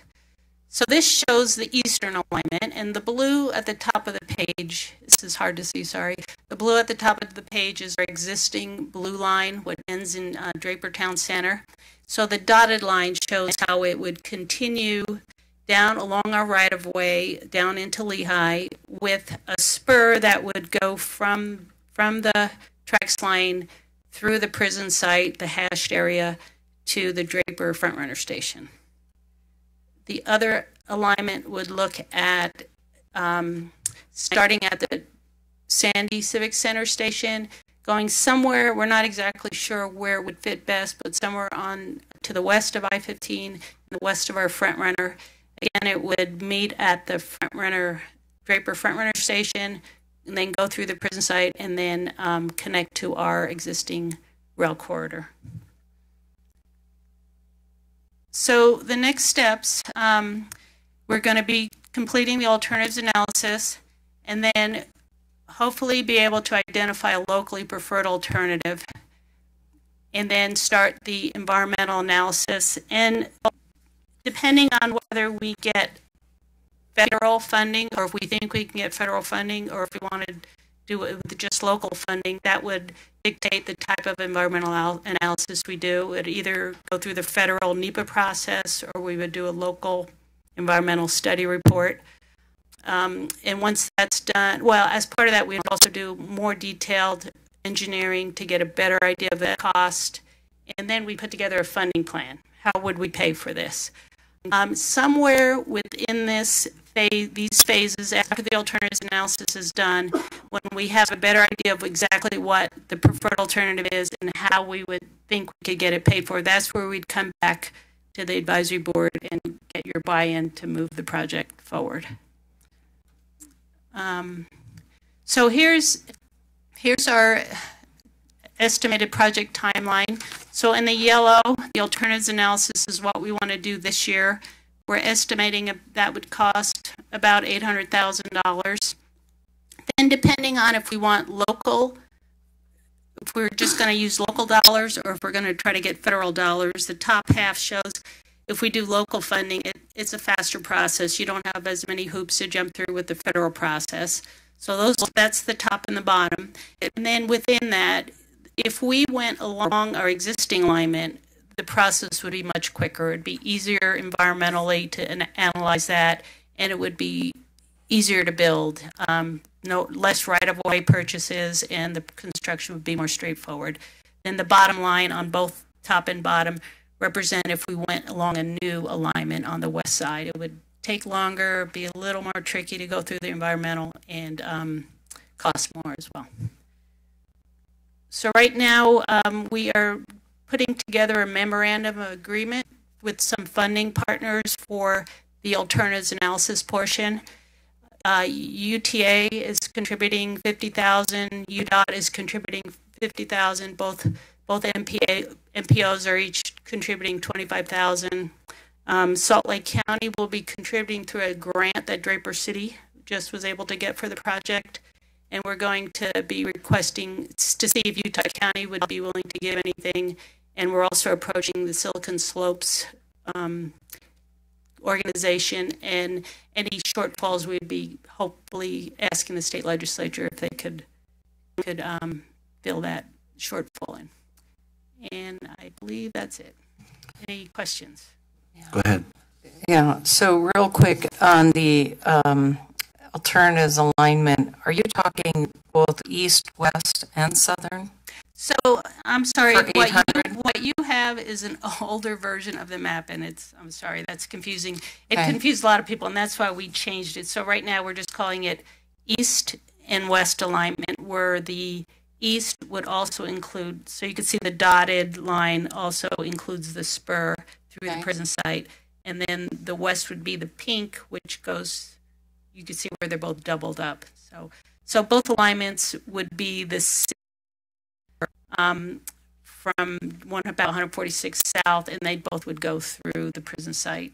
So this shows the eastern alignment, and the blue at the top of the page, this is hard to see, sorry. The blue at the top of the page is our existing blue line, what ends in Draper Town Center. So the dotted line shows how it would continue down along our right-of-way, down into Lehigh, with a spur that would go from the tracks line through the prison site, the hashed area, to the Draper Frontrunner Station. The other alignment would look at starting at the Sandy Civic Center Station, going somewhere, we're not exactly sure where it would fit best, but somewhere on to the west of I-15, the west of our Frontrunner. Again, it would meet at the Draper Frontrunner Station, and then go through the prison site, and then connect to our existing rail corridor. So the next steps, we're going to be completing the alternatives analysis, and then hopefully be able to identify a locally preferred alternative, and then start the environmental analysis. And depending on whether we get federal funding, or if we think we can get federal funding, or if we want to do it with just local funding, that would dictate the type of environmental analysis we do. It would either go through the federal NEPA process, or we would do a local environmental study report. And once that's done, well, as part of that, we would also do more detailed engineering to get a better idea of the cost. And then we put together a funding plan. How would we pay for this? Somewhere within these phases, after the alternatives analysis is done, when we have a better idea of exactly what the preferred alternative is and how we would think we could get it paid for, that's where we'd come back to the advisory board and get your buy-in to move the project forward. So here's our estimated project timeline. So in the yellow, the alternatives analysis is what we want to do this year. We're estimating that would cost about $800,000. Then depending on if we want local, if we're just going to use local dollars or if we're going to try to get federal dollars, the top half shows if we do local funding, it's a faster process. You don't have as many hoops to jump through with the federal process. So that's the top and the bottom. And then within that, if we went along our existing alignment, the process would be much quicker. It'd be easier environmentally to analyze that, and it would be easier to build. Less right-of-way purchases, and the construction would be more straightforward. Then the bottom line on both top and bottom represent if we went along a new alignment on the west side. It would take longer, be a little more tricky to go through the environmental, and cost more as well. So right now, we are putting together a memorandum of agreement with some funding partners for the alternatives analysis portion. UTA is contributing $50,000. UDOT is contributing $50,000. Both MPOs are each contributing $25,000. Salt Lake County will be contributing through a grant that Draper City just was able to get for the project. And we're going to be requesting to see if Utah County would be willing to give anything. And we're also approaching the Silicon Slopes organization, and any shortfalls we'd be hopefully asking the state legislature if they could fill that shortfall in. And I believe that's it. Any questions? Go ahead. Yeah, so real quick on the alternatives alignment, are you talking both east, west, and southern? So I'm sorry, For what you have is an older version of the map, and I'm sorry, that's confusing. It Okay. confused a lot of people, and that's why we changed it. So right now we're just calling it east and west alignment, where the east would also include, so you can see the dotted line also includes the spur through the prison site, and then the west would be the pink, which goes, you can see where they're both doubled up. So both alignments would be the from about 146 south, and they both would go through the prison site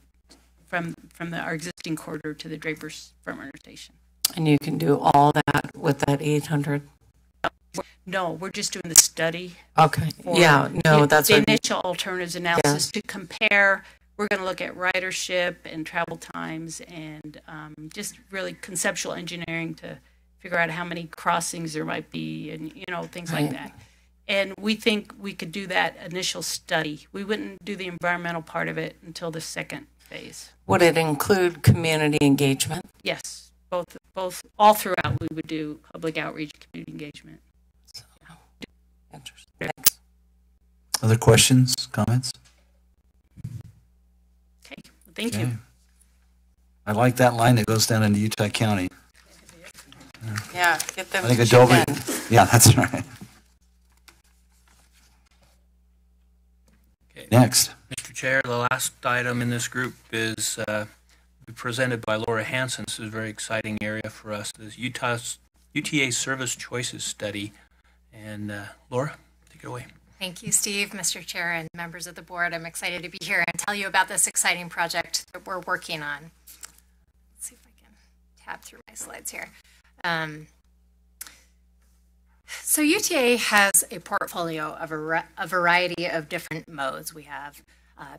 from our existing corridor to the Draper's Front Station. And you can do all that with that 800? No, we're just doing the study. Okay. Yeah, no, that's the what- initial alternatives analysis to compare. We're going to look at ridership and travel times and just really conceptual engineering to figure out how many crossings there might be and, things like that. And we think we could do that initial study. We wouldn't do the environmental part of it until the second phase. Would it include community engagement? Yes, both all throughout we would do public outreach, community engagement. Interesting. Thanks. Other questions, comments? Okay, thank you. I like that line that goes down into Utah County. Yeah, get them I think to Adobe. chip in. Yeah, that's right. Next. Mr. Chair, the last item in this group is presented by Laura Hansen. This is a very exciting area for us. This UTA Service Choices Study. And Laura, take it away. Thank you, Steve, Mr. Chair, and members of the board. I'm excited to be here and tell you about this exciting project that we're working on. Let's see if I can tab through my slides here. So UTA has a portfolio of a variety of different modes. We have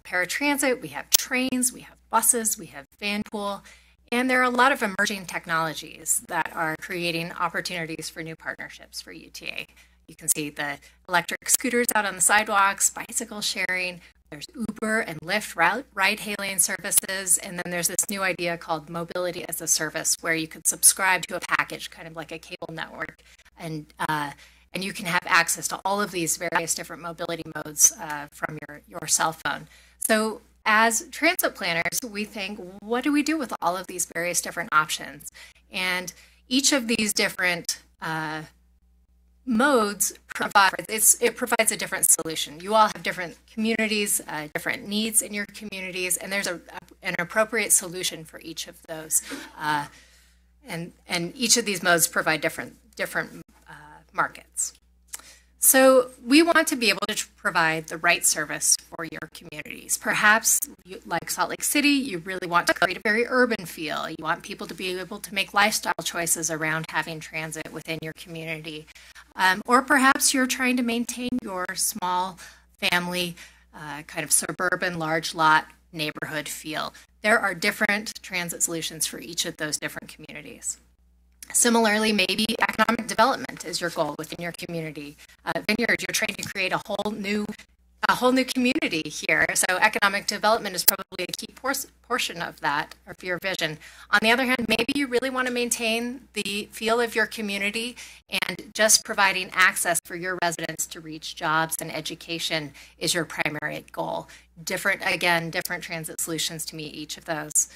paratransit, we have trains, we have buses, we have van pool, and there are a lot of emerging technologies that are creating opportunities for new partnerships for UTA. You can see the electric scooters out on the sidewalks, bicycle sharing, there's Uber and Lyft ride-hailing services, and then there's this new idea called mobility as a service, where you could subscribe to a package, kind of like a cable network, and you can have access to all of these various different mobility modes from your cell phone. So as transit planners, we think, what do we do with all of these various different options? And each of these different modes it provides a different solution. You all have different communities, different needs in your communities, and there's an appropriate solution for each of those. And each of these modes provide different markets. So we want to be able to provide the right service for your communities. Perhaps, like Salt Lake City, you really want to create a very urban feel. You want people to be able to make lifestyle choices around having transit within your community. Or perhaps you're trying to maintain your small family, kind of suburban, large lot neighborhood feel. There are different transit solutions for each of those different communities. Similarly, maybe economic development is your goal within your community. Vineyard, you're trying to create a whole new community here. So economic development is probably a key portion of that, or for your vision. On the other hand, maybe you really want to maintain the feel of your community, and just providing access for your residents to reach jobs and education is your primary goal. Different transit solutions to meet each of those.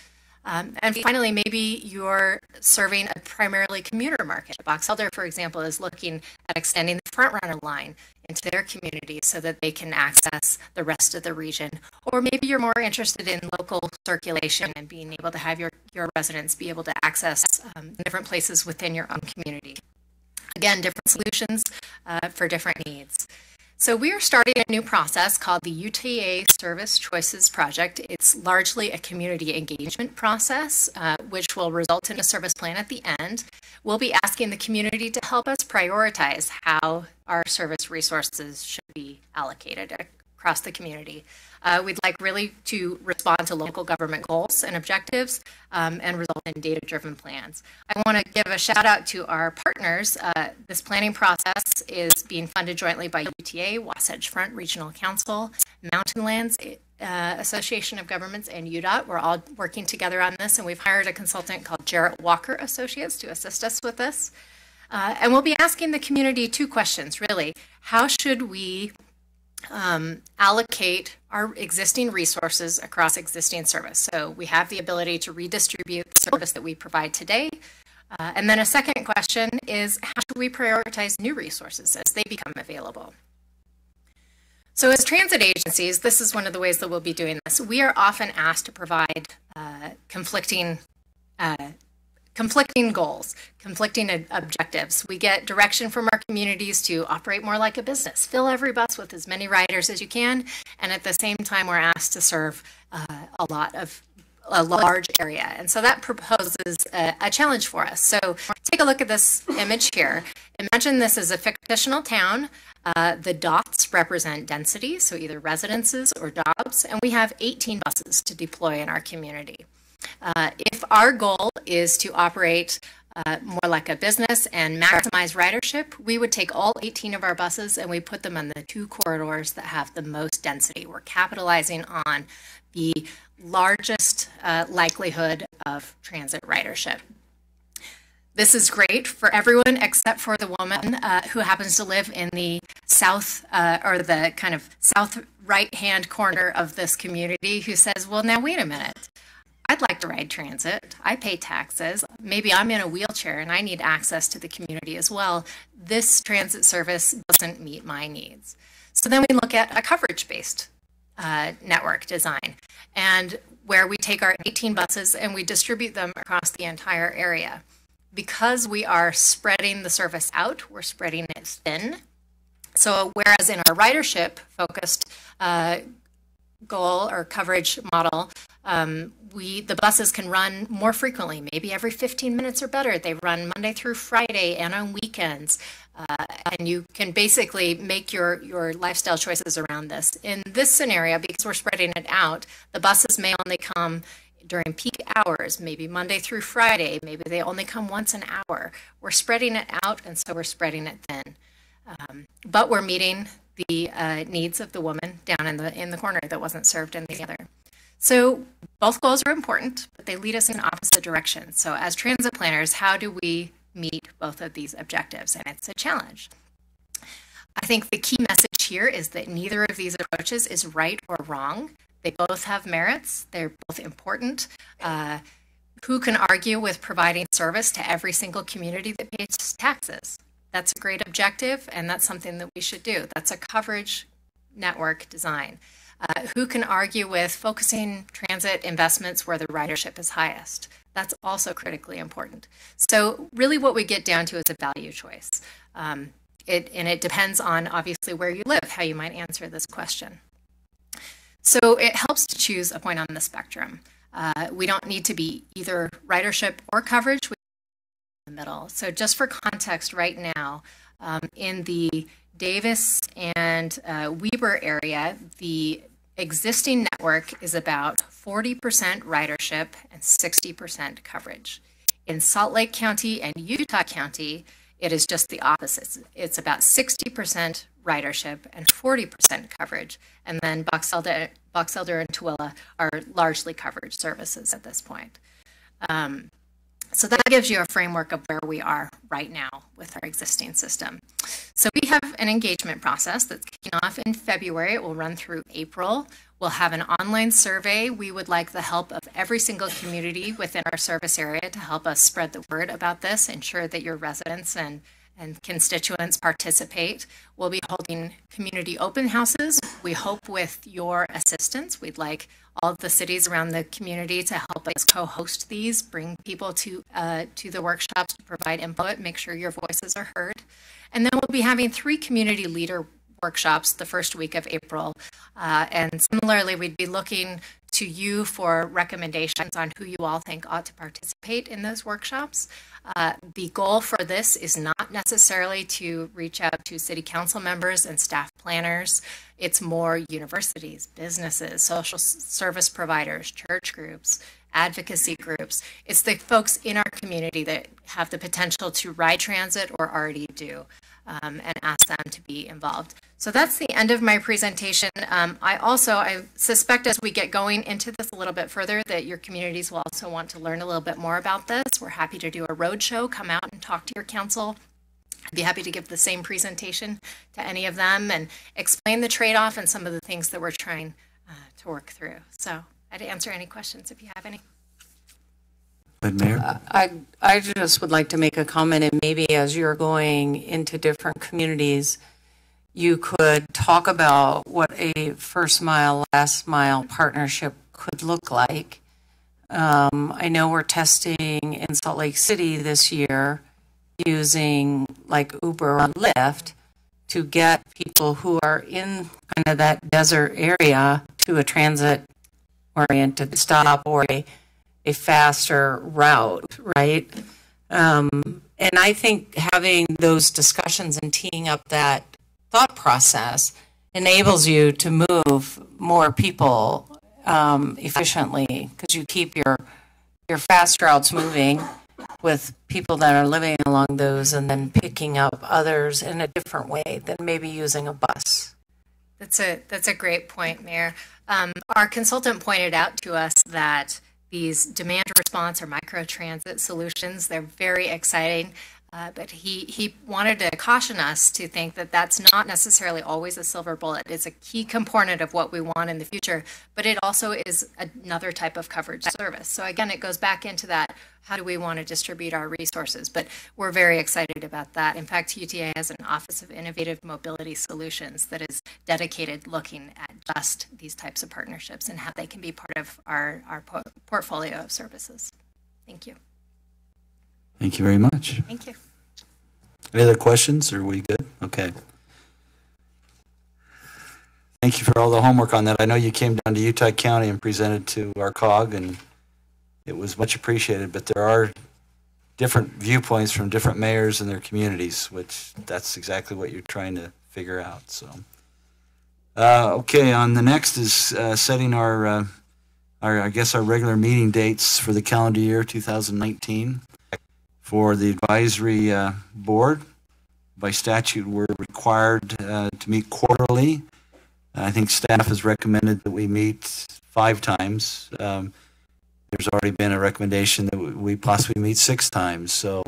And finally, maybe you're serving a primarily commuter market. Box Elder, for example, is looking at extending the front runner line into their community so that they can access the rest of the region. Or maybe you're more interested in local circulation and being able to have your residents be able to access different places within your own community. Again, different solutions for different needs. So we are starting a new process called the UTA Service Choices Project. It's largely a community engagement process, which will result in a service plan at the end. We'll be asking the community to help us prioritize how our service resources should be allocated across the community. We'd like really to respond to local government goals and objectives and result in data-driven plans. I want to give a shout out to our partners. This planning process is being funded jointly by UTA, Wasatch Front Regional Council, Mountain Lands Association of Governments, and UDOT. We're all working together on this, and we've hired a consultant called Jarrett Walker Associates to assist us with this. And we'll be asking the community 2 questions, really. How should we allocate our existing resources across existing service? So we have the ability to redistribute the service that we provide today. And then a second question is, how should we prioritize new resources as they become available? So as transit agencies, this is one of the ways that we'll be doing this. We are often asked to provide conflicting goals, conflicting objectives. We get direction from our communities to operate more like a business, fill every bus with as many riders as you can, and at the same time we're asked to serve a large area. And so that proposes a challenge for us. So take a look at this image here. Imagine this is a fictional town. The dots represent density, so either residences or jobs, and we have 18 buses to deploy in our community. If our goal is to operate more like a business and maximize ridership, we would take all 18 of our buses and we put them on the 2 corridors that have the most density. We're capitalizing on the largest likelihood of transit ridership. This is great for everyone except for the woman who happens to live in the south or the kind of south right-hand corner of this community who says, well, now wait a minute. I'd like to ride transit. I pay taxes. Maybe I'm in a wheelchair and I need access to the community as well. This transit service doesn't meet my needs. So then we look at a coverage-based network design, and where we take our 18 buses and we distribute them across the entire area. Because we are spreading the service out, we're spreading it thin. So whereas in our ridership-focused goal or coverage model, the buses can run more frequently, maybe every 15 minutes or better. They run Monday through Friday and on weekends. And you can basically make your lifestyle choices around this. In this scenario, because we're spreading it out, the buses may only come during peak hours, maybe Monday through Friday. Maybe they only come once an hour. We're spreading it out, and so we're spreading it thin. But we're meeting the needs of the woman down in the corner that wasn't served in the other. So both goals are important, but they lead us in opposite directions. So as transit planners, how do we meet both of these objectives? And it's a challenge. I think the key message here is that neither of these approaches is right or wrong. They both have merits. They're both important. Who can argue with providing service to every single community that pays taxes? That's a great objective, and that's something that we should do. That's a coverage network design. Who can argue with focusing transit investments where the ridership is highest? That's also critically important. So really what we get down to is a value choice. And it depends on obviously where you live, how you might answer this question. So it helps to choose a point on the spectrum. We don't need to be either ridership or coverage. We in the middle. So just for context right now, in the Davis and Weber area, the existing network is about 40% ridership and 60% coverage. In Salt Lake County and Utah County, it is just the opposite. It's about 60% ridership and 40% coverage. And then Box Elder and Tooele are largely coverage services at this point. So that gives you a framework of where we are right now with our existing system. So we have an engagement process that's kicking off in February. It will run through April. We'll have an online survey. We would like the help of every single community within our service area to help us spread the word about this, ensure that your residents and constituents participate. We'll be holding community open houses. We hope with your assistance. We'd like all of the cities around the community to help us co-host these, bring people to the workshops to provide input, make sure your voices are heard. And then we'll be having 3 community leader workshops the first week of April. And similarly, we'd be looking to you for recommendations on who you all think ought to participate in those workshops. The goal for this is not necessarily to reach out to city council members and staff planners. It's more universities, businesses, social service providers, church groups, advocacy groups. It's the folks in our community that have the potential to ride transit or already do, and ask them to be involved. So that's the end of my presentation. I suspect as we get going into this a little bit further that your communities will also want to learn a little bit more about this. We're happy to do a roadshow, come out and talk to your council. I'd be happy to give the same presentation to any of them and explain the trade-off and some of the things that we're trying to work through. So I'd answer any questions if you have any. Mayor? I just would like to make a comment, and maybe as you're going into different communities, you could talk about what a first mile, last mile partnership could look like. I know we're testing in Salt Lake City this year using like Uber or Lyft to get people who are in kind of that desert area to a transit-oriented stop or a faster route, right? And I think having those discussions and teeing up that thought process enables you to move more people efficiently, because you keep your fast routes moving with people that are living along those and then picking up others in a different way than maybe using a bus. That's a great point, Mayor. Our consultant pointed out to us that these demand response or microtransit solutions, they're very exciting, but he wanted to caution us to think that that's not necessarily always a silver bullet. It's a key component of what we want in the future, but it also is another type of coverage service. So again, it goes back into that, how do we want to distribute our resources? But we're very excited about that. In fact, UTA has an Office of Innovative Mobility Solutions that is dedicated looking at just these types of partnerships and how they can be part of our portfolio of services. Thank you. Thank you very much. Thank you. Any other questions? Are we good? Okay. Thank you for all the homework on that. I know you came down to Utah County and presented to our COG, and it was much appreciated, but there are different viewpoints from different mayors and their communities, which that's exactly what you're trying to figure out. So, okay, on the next is setting our I guess our regular meeting dates for the calendar year 2019. For the advisory board, by statute, we're required to meet quarterly. I think staff has recommended that we meet 5 times. There's already been a recommendation that we possibly meet 6 times. So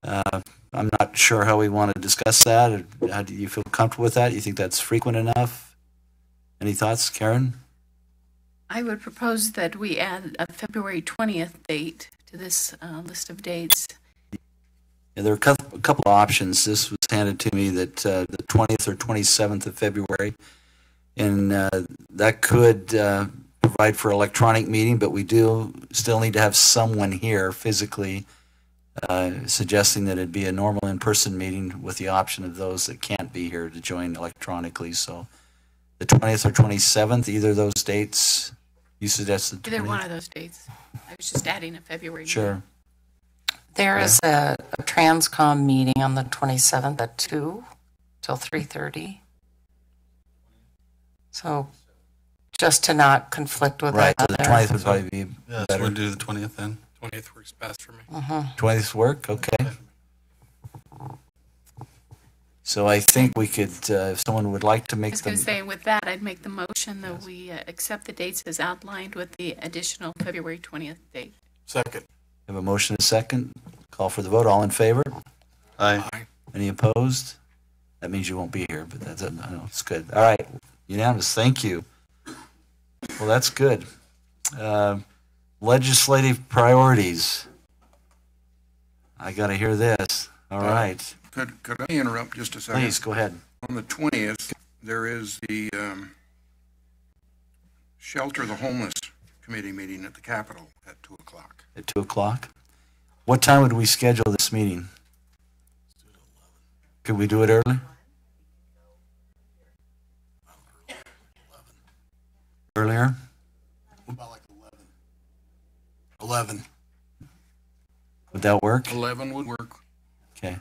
I'm not sure how we want to discuss that. How do you feel comfortable with that? You think that's frequent enough? Any thoughts, Karen? I would propose that we add a February 20th date to this list of dates. Yeah, there are a couple of options. This was handed to me that the 20th or 27th of February, and that could provide for electronic meeting, but we do still need to have someone here physically, suggesting that it'd be a normal in-person meeting with the option of those that can't be here to join electronically. So the 20th or 27th, either of those dates, you suggest the 20th? Either one of those dates. I was just adding a February. Sure. There is a Transcom meeting on the 27th at 2 till 3:30. So just to not conflict with right, that. So the 20th would probably be better. So we'll do the 20th then. 20th works best for me. 20th work? Okay. So I think we could, if someone would like to make I was going to say, with that, I'd make the motion that we accept the dates as outlined with the additional February 20th date. Second. We have a motion and a second. Call for the vote. All in favor? Aye. Any opposed? That means you won't be here, but that's, no, it's good. All right. Unanimous. Thank you. Well, that's good. Legislative priorities. I got to hear this. All right. Could I interrupt just a second? Please, go ahead. On the 20th, there is the Shelter the Homeless Committee meeting at the Capitol at 2 o'clock. At 2 o'clock? What time would we schedule this meeting? Could we do it early? Earlier? 11. Would that work? 11 would work. Okay.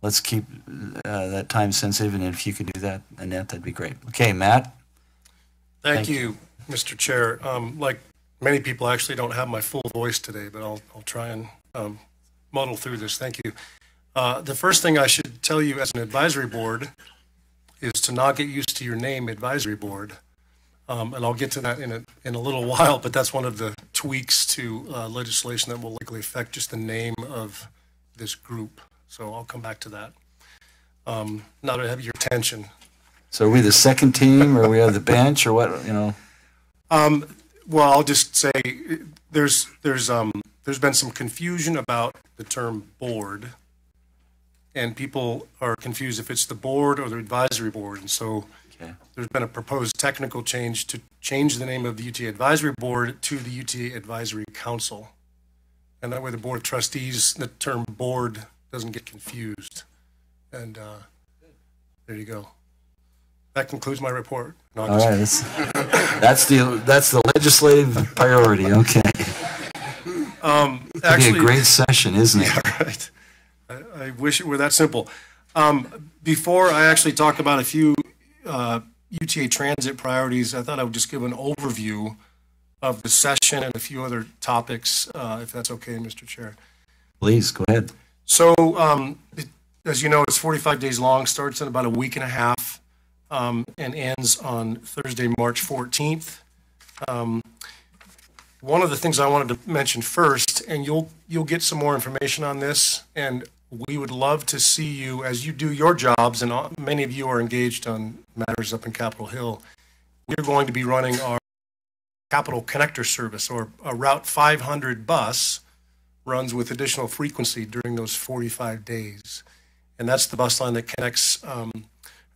Let's keep that time sensitive, and if you could do that, Annette, that'd be great. Okay, Matt? Thank you, Mr. Chair. Like many people, I actually don't have my full voice today, but I'll try and muddle through this. Thank you. The first thing I should tell you as an advisory board is to not get used to your name, advisory board. And I'll get to that in a little while, but that's one of the tweaks to legislation that will likely affect just the name of this group. So I'll come back to that. Now to have your attention. So are we the second team, or are we on the bench, or what, you know? Well, I'll just say there's been some confusion about the term board, and people are confused if it's the board or the advisory board. And so there's been a proposed technical change to change the name of the UTA Advisory Board to the UTA Advisory Council. And that way the Board of Trustees, the term board doesn't get confused. And there you go. That concludes my report. No, all right, that's the legislative priority. Okay. Actually, be a great session, isn't it? Yeah, right. I wish it were that simple. Before I actually talk about a few UTA transit priorities, I thought I would just give an overview of the session and a few other topics, if that's okay, Mr. Chair. Please, go ahead. So, as you know, it's 45 days long, starts in about a week and a half, and ends on Thursday, March 14th. One of the things I wanted to mention first, and you'll get some more information on this, and we would love to see you as you do your jobs, and many of you are engaged on matters up in Capitol Hill. We're going to be running our Capitol Connector service, or a Route 500 bus runs with additional frequency during those 45 days. And that's the bus line that connects, I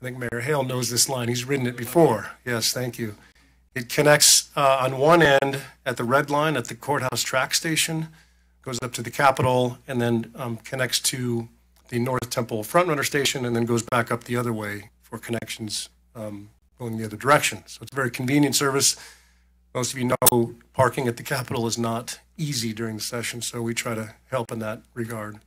think Mayor Hale knows this line. He's ridden it before. Yes, thank you. It connects on one end at the red line at the courthouse track station, goes up to the Capitol, and then connects to the North Temple Frontrunner station, and then goes back up the other way for connections going the other direction. So it's a very convenient service. Most of you know parking at the Capitol is not easy during the session, so we try to help in that regard.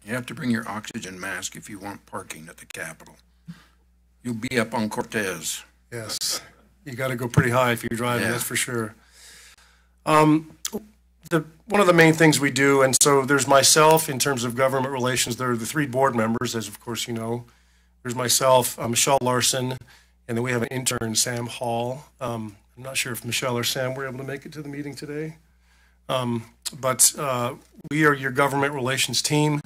You have to bring your oxygen mask if you want parking at the Capitol. You'll be up on Cortez. Yes, you got to go pretty high if you're driving, that's for sure. One of the main things we do, and so there's myself in terms of government relations. There are the three board members, as of course you know. There's myself, Michelle Larson, and then we have an intern, Sam Hall. I'm not sure if Michelle or Sam were able to make it to the meeting today. But we are your government relations team.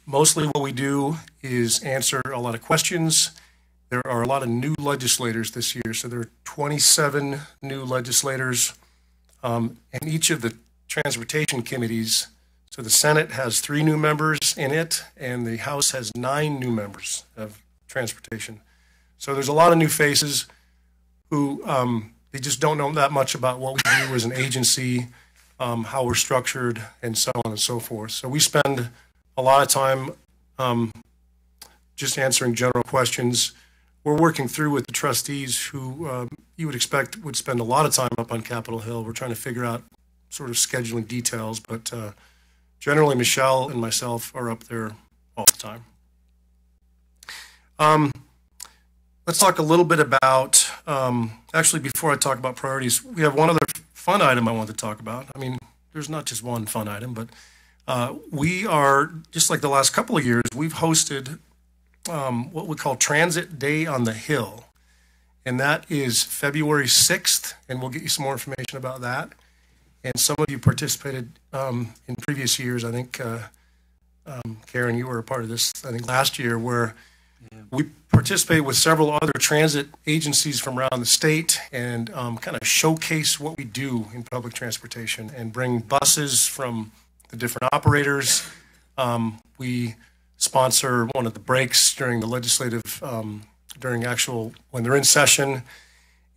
Mostly what we do is answer a lot of questions. There are a lot of new legislators this year, so there are 27 new legislators, and each of the transportation committees, so the Senate has 3 new members in it, and the House has 9 new members of transportation. So there's a lot of new faces who they just don't know that much about what we do as an agency, how we're structured, and so on and so forth. So we spend a lot of time just answering general questions. We're working through with the trustees who you would expect would spend a lot of time up on Capitol Hill. We're trying to figure out sort of scheduling details, but generally Michelle and myself are up there all the time. Let's talk a little bit about, actually before I talk about priorities, we have one other fun item I want to talk about. I mean, there's not just one fun item, but we are, just like the last couple of years, we've hosted what we call Transit Day on the Hill. And that is February 6th, and we'll get you some more information about that. And some of you participated in previous years. I think, Karen, you were a part of this, I think last year, where we participated with several other transit agencies from around the state and kind of showcase what we do in public transportation and bring buses from the different operators. We sponsor one of the breaks during the legislative, when they're in session.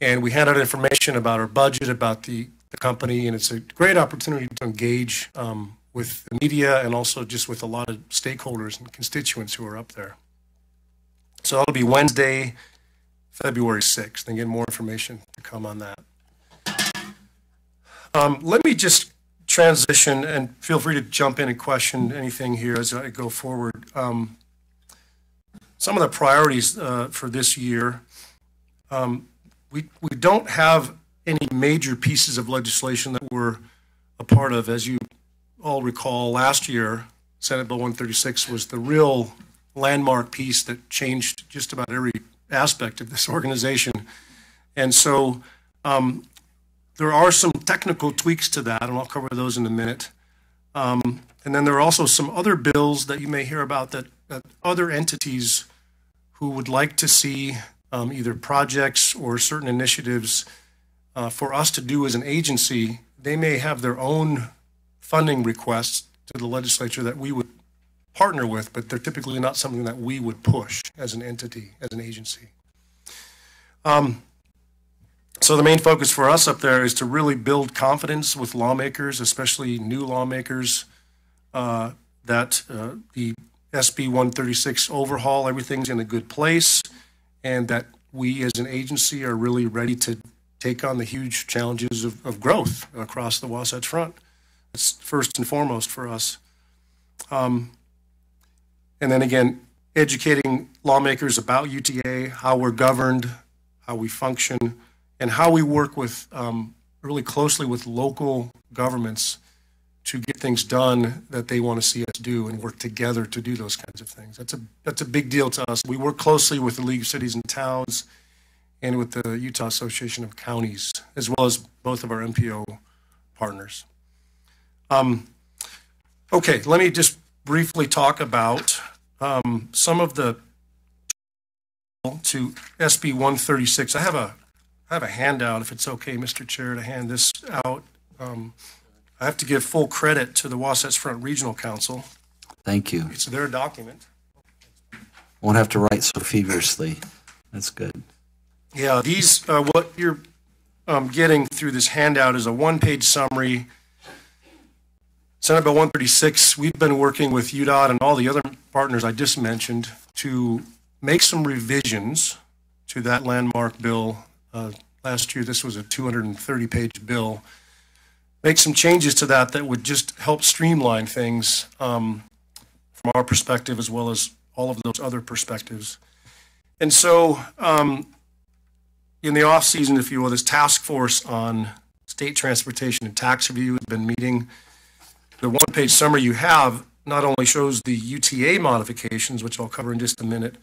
And we hand out information about our budget, about the company, and it's a great opportunity to engage with the media and also just with a lot of stakeholders and constituents who are up there. So that'll be Wednesday, February 6th, and get more information to come on that. Let me just transition, and feel free to jump in and question anything here as I go forward. Some of the priorities for this year, we don't have any major pieces of legislation that we're a part of. As you all recall, last year, Senate Bill 136 was the real landmark piece that changed just about every aspect of this organization. And so there are some technical tweaks to that, and I'll cover those in a minute. And then there are also some other bills that you may hear about that other entities who would like to see either projects or certain initiatives for us to do as an agency. They may have their own funding requests to the legislature that we would partner with, but they're typically not something that we would push as an entity, as an agency. So the main focus for us up there is to really build confidence with lawmakers, especially new lawmakers, that the SB 136 overhaul, everything's in a good place, and that we as an agency are really ready to take on the huge challenges of growth across the Wasatch Front. It's first and foremost for us. And then again, educating lawmakers about UTA, how we're governed, how we function, and how we work with really closely with local governments to get things done that they want to see us do, and work together to do those kinds of things. That's a big deal to us. We work closely with the League of Cities and Towns and with the Utah Association of Counties, as well as both of our MPO partners. Okay, let me just briefly talk about some of the to SB 136. I have a handout, if it's okay, Mr. Chair, to hand this out. I have to give full credit to the Wasatch Front Regional Council. Thank you. It's their document. Won't have to write so feverishly. That's good. Yeah, these, what you're getting through this handout is a one-page summary. Senate Bill 136, we've been working with UDOT and all the other partners I just mentioned to make some revisions to that landmark bill. Last year, this was a 230-page bill. Make some changes to that would just help streamline things from our perspective, as well as all of those other perspectives. And so in the off season, if you will, this task force on state transportation and tax review has been meeting. The one-page summary you have not only shows the UTA modifications, which I'll cover in just a minute,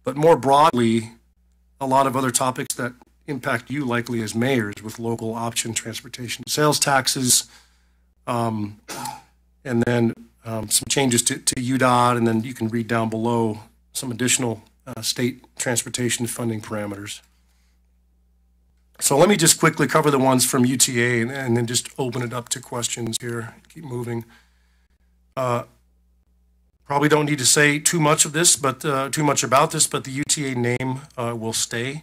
but more broadly, a lot of other topics that impact you likely as mayors, with local option transportation sales taxes, and then some changes to UDOT, and then you can read down below some additional state transportation funding parameters. So let me just quickly cover the ones from UTA and then just open it up to questions here. Keep moving. Probably don't need to say too much of this, but too much about this, but the UTA name will stay.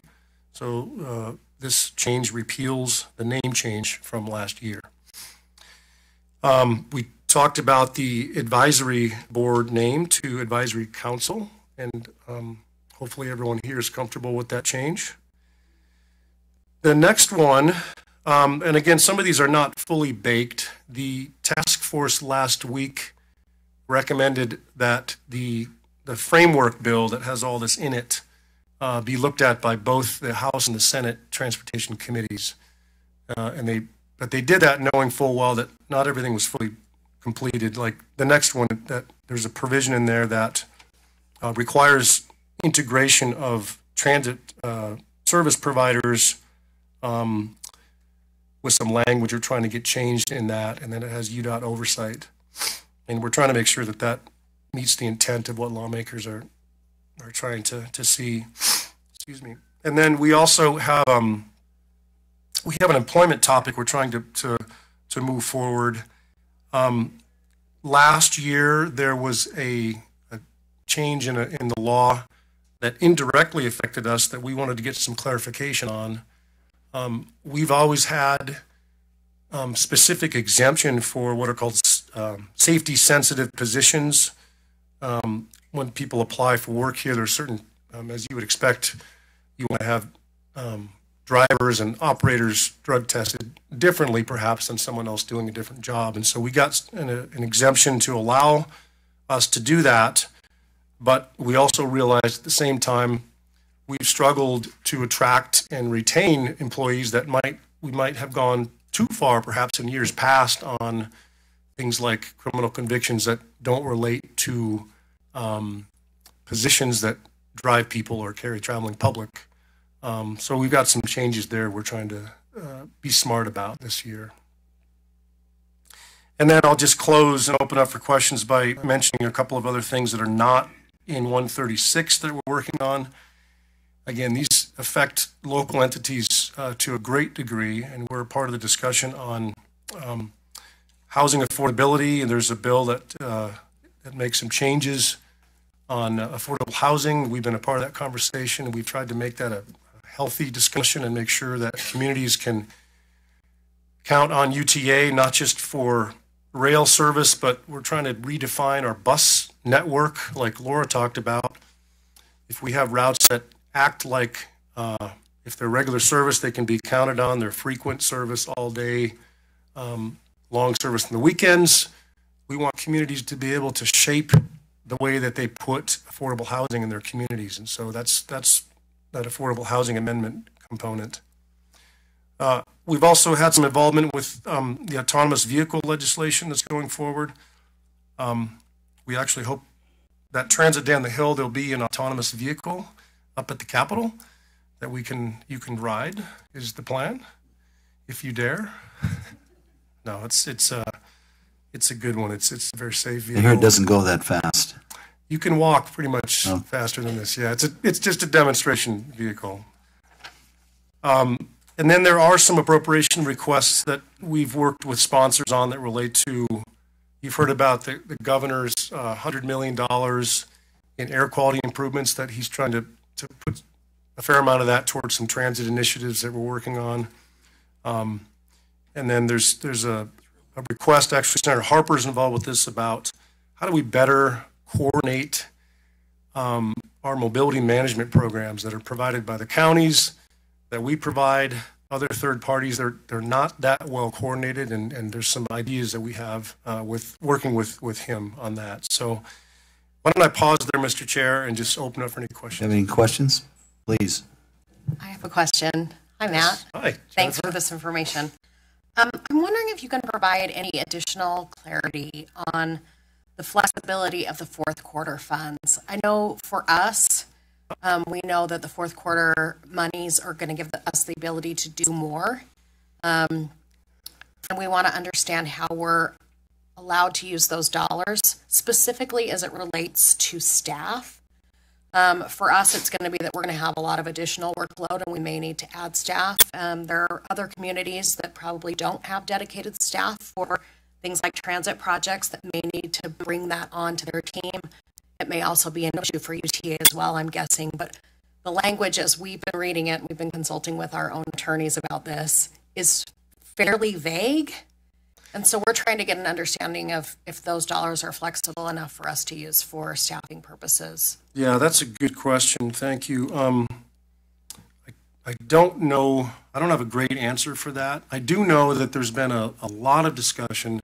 So this change repeals the name change from last year. We talked about the advisory board name to advisory council, and hopefully everyone here is comfortable with that change. The next one, and again, some of these are not fully baked. The task force last week recommended that the framework bill that has all this in it be looked at by both the House and the Senate Transportation Committees. But they did that knowing full well that not everything was fully completed. Like the next one, that there's a provision in there that requires integration of transit service providers with some language we're trying to get changed in that, and then it has UDOT oversight. And we're trying to make sure that that meets the intent of what lawmakers are trying to see. Excuse me. And then we also have an employment topic we're trying to move forward. Last year there was a change in the law that indirectly affected us that we wanted to get some clarification on. We've always had specific exemption for what are called safety sensitive positions. When people apply for work here, there's certain, as you would expect, you want to have drivers and operators drug tested differently perhaps than someone else doing a different job. And so we got an exemption to allow us to do that, but we also realized at the same time we've struggled to attract and retain employees that we might have gone too far perhaps in years past on things like criminal convictions that don't relate to positions that drive people or carry traveling public. So we've got some changes there we're trying to be smart about this year. And then I'll just close and open up for questions by mentioning a couple of other things that are not in 136 that we're working on. Again, these affect local entities to a great degree, and we're part of the discussion on housing affordability, and there's a bill that makes some changes on affordable housing. We've been a part of that conversation, and we've tried to make that a healthy discussion and make sure that communities can count on UTA, not just for rail service, but we're trying to redefine our bus network, like Laura talked about. If we have routes that act like, if they're regular service, they can be counted on, they're frequent service all day, long service in the weekends. We want communities to be able to shape the way that they put affordable housing in their communities. And so that's that affordable housing amendment component. We've also had some involvement with the autonomous vehicle legislation that's going forward. We actually hope that transit down the hill, there'll be an autonomous vehicle up at the Capitol that you can ride, is the plan, if you dare. No, it's a good one. It's a very safe vehicle. I hear it doesn't go that fast. You can walk pretty much faster than this. Yeah, it's just a demonstration vehicle. And then there are some appropriation requests that we've worked with sponsors on that relate to, you've heard about the governor's $100 million in air quality improvements that he's trying to put a fair amount of that towards some transit initiatives that we're working on. And then there's a request, actually Senator Harper's involved with this, about how do we better coordinate our mobility management programs that are provided by the counties, that we provide other third parties. They're not that well coordinated, and there's some ideas that we have with working with him on that. So why don't I pause there, Mr. Chair, and just open up for any questions. Have any questions? Please. I have a question. Hi, Matt. Hi. Thanks for this information. I'm wondering if you can provide any additional clarity on the flexibility of the fourth quarter funds. I know for us, we know that the fourth quarter monies are going to give us the ability to do more. And we want to understand how we're allowed to use those dollars, specifically as it relates to staff. For us, it's going to be that we're going to have a lot of additional workload and we may need to add staff. There are other communities that probably don't have dedicated staff for things like transit projects that may need to bring that onto their team. It may also be an issue for UTA as well, I'm guessing. But the language, as we've been reading it, we've been consulting with our own attorneys about this, is fairly vague. And so we're trying to get an understanding of if those dollars are flexible enough for us to use for staffing purposes. Yeah, that's a good question. Thank you. I don't know. I don't have a great answer for that. I do know that there's been a lot of discussion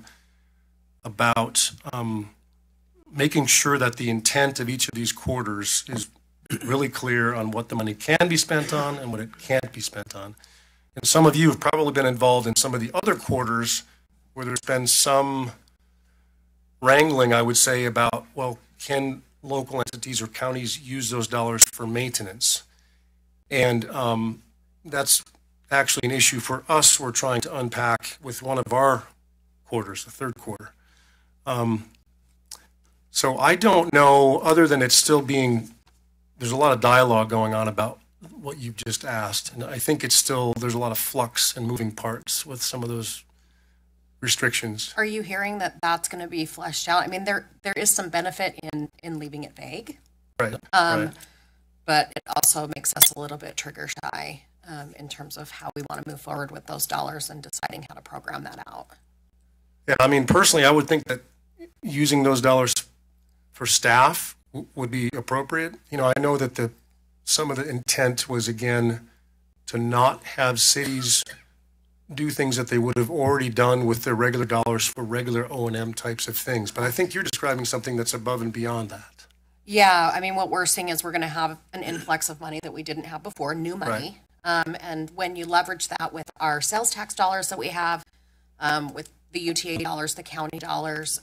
about making sure that the intent of each of these quarters is really clear on what the money can be spent on and what it can't be spent on. And some of you have probably been involved in some of the other quarters where there's been some wrangling, I would say, about, well, can local entities or counties use those dollars for maintenance? And that's actually an issue for us we're trying to unpack with one of our quarters, the third quarter. So I don't know, other than it's still being, there's a lot of dialogue going on about what you've just asked. And I think it's still, there's a lot of flux and moving parts with some of those restrictions. Are you hearing that that's going to be fleshed out? I mean, there is some benefit in leaving it vague. Right. Right. But it also makes us a little bit trigger shy in terms of how we want to move forward with those dollars and deciding how to program that out. Yeah, I mean, personally, I would think that using those dollars for staff would be appropriate. You know, I know that some of the intent was, again, to not have cities do things that they would have already done with their regular dollars for regular O&M types of things. But I think you're describing something that's above and beyond that. Yeah, I mean, what we're seeing is we're going to have an influx of money that we didn't have before, new money. And when you leverage that with our sales tax dollars that we have, with the UTA dollars, the county dollars,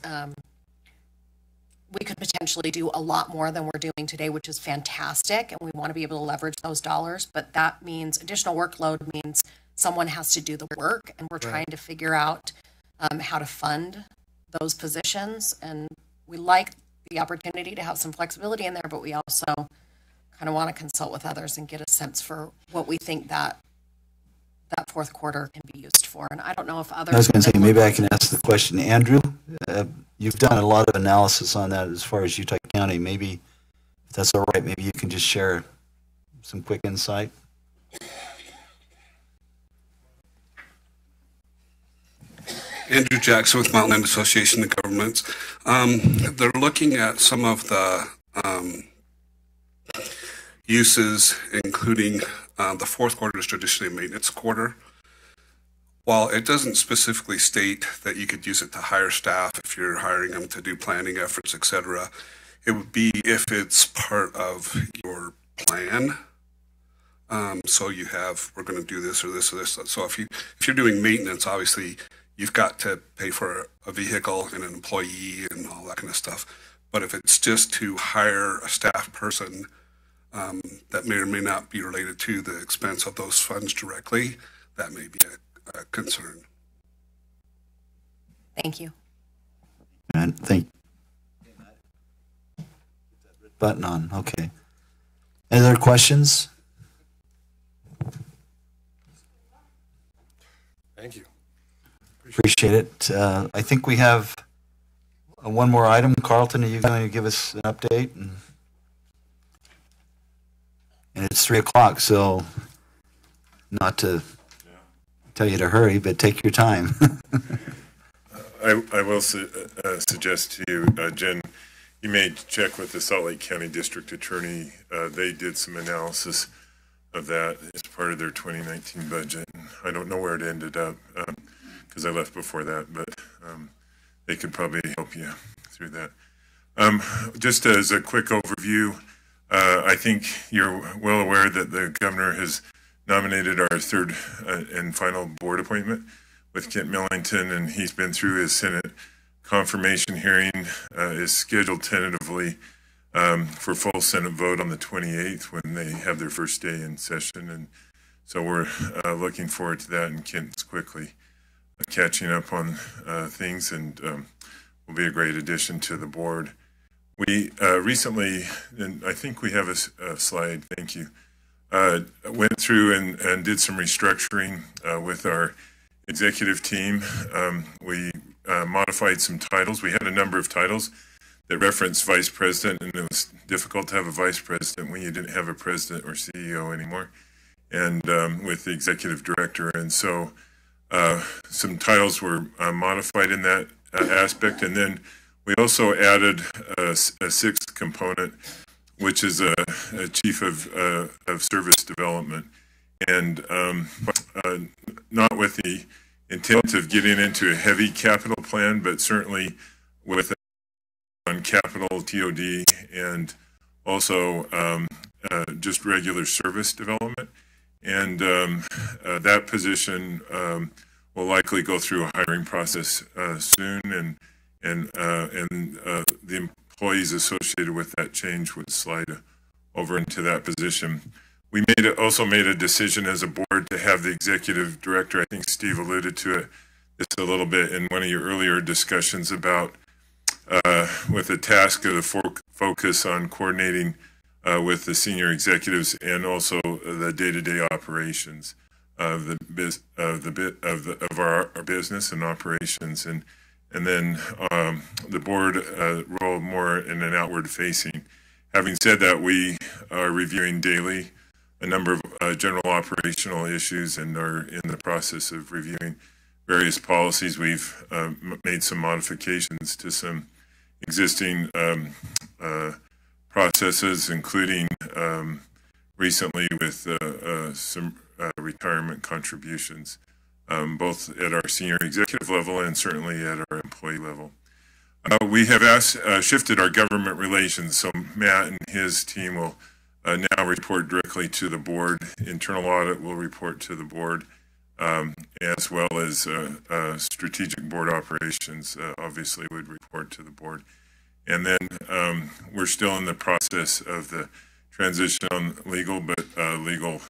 we could potentially do a lot more than we're doing today, which is fantastic. And we want to be able to leverage those dollars. But that means additional workload means someone has to do the work. And we're trying to figure out how to fund those positions. And we like the opportunity to have some flexibility in there, but we also kind of want to consult with others and get a sense for what we think that fourth quarter can be used for. And I don't know if others... I was going to say, maybe I can ask the question. Andrew, you've done a lot of analysis on that as far as Utah County. Maybe, if that's all right, maybe you can just share some quick insight. Andrew Jackson with Mountain Land Association of Governments. They're looking at some of the uses, including the fourth quarter is traditionally a maintenance quarter. While it doesn't specifically state that you could use it to hire staff if you're hiring them to do planning efforts, etc., it would be if it's part of your plan. So you have, we're going to do this or this or this. So if you're doing maintenance, obviously you've got to pay for a vehicle and an employee and all that kind of stuff. But if it's just to hire a staff person that may or may not be related to the expense of those funds directly, that may be a concern. Thank you. And thank button on. Okay. Any other questions? Thank you. Appreciate it. I think we have one more item. Carlton, are you going to give us an update? And it's 3 o'clock, so not to tell you to hurry, but take your time. I will suggest to you, Jen, you may check with the Salt Lake County District Attorney. They did some analysis of that as part of their 2019 budget. I don't know where it ended up because I left before that, but they could probably help you through that. Just as a quick overview, I think you're well aware that the governor has nominated our third and final board appointment with Kent Millington, and he's been through his Senate confirmation hearing, is scheduled tentatively for full Senate vote on the 28th when they have their first day in session. And so we're looking forward to that, and Kent's quickly catching up on things, and will be a great addition to the board. We recently, and I think we have a slide, thank you, went through and did some restructuring with our executive team. We modified some titles. We had a number of titles that referenced vice president, and it was difficult to have a vice president when you didn't have a president or CEO anymore, and with the executive director. And so some titles were modified in that aspect. And then we also added a sixth component, which is a chief of service development, and not with the intent of getting into a heavy capital plan, but certainly with on capital TOD and also just regular service development. And that position will likely go through a hiring process soon, and the employees associated with that change would slide over into that position. We also made a decision as a board to have the executive director, I think Steve alluded to it just a little bit in one of your earlier discussions about with the task of the focus on coordinating with the senior executives and also the day-to-day operations of our business and operations, and then the board role more in an outward facing. Having said that, we are reviewing daily a number of general operational issues and are in the process of reviewing various policies. We've made some modifications to some existing processes, including recently with some retirement contributions, both at our senior executive level and certainly at our employee level. We have shifted our government relations, so Matt and his team will now report directly to the board. Internal audit will report to the board, as well as strategic board operations obviously would report to the board. And then we're still in the process of the transition on legal, but legal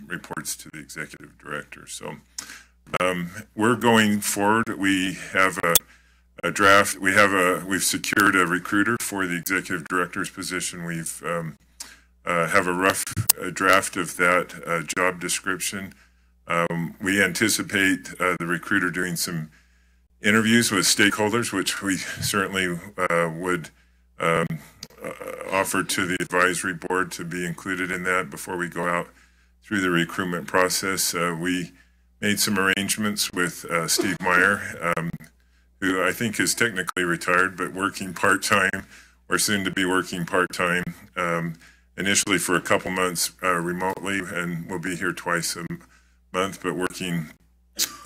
reports to the executive director. So we're going forward. We have a draft. We've secured a recruiter for the executive director's position. We've have a rough draft of that job description. We anticipate the recruiter doing some interviews with stakeholders, which we certainly would offer to the advisory board to be included in that before we go out through the recruitment process. We made some arrangements with Steve Meyer, who I think is technically retired, but working part-time or soon to be working part-time, initially for a couple months remotely, and will be here twice a month, but working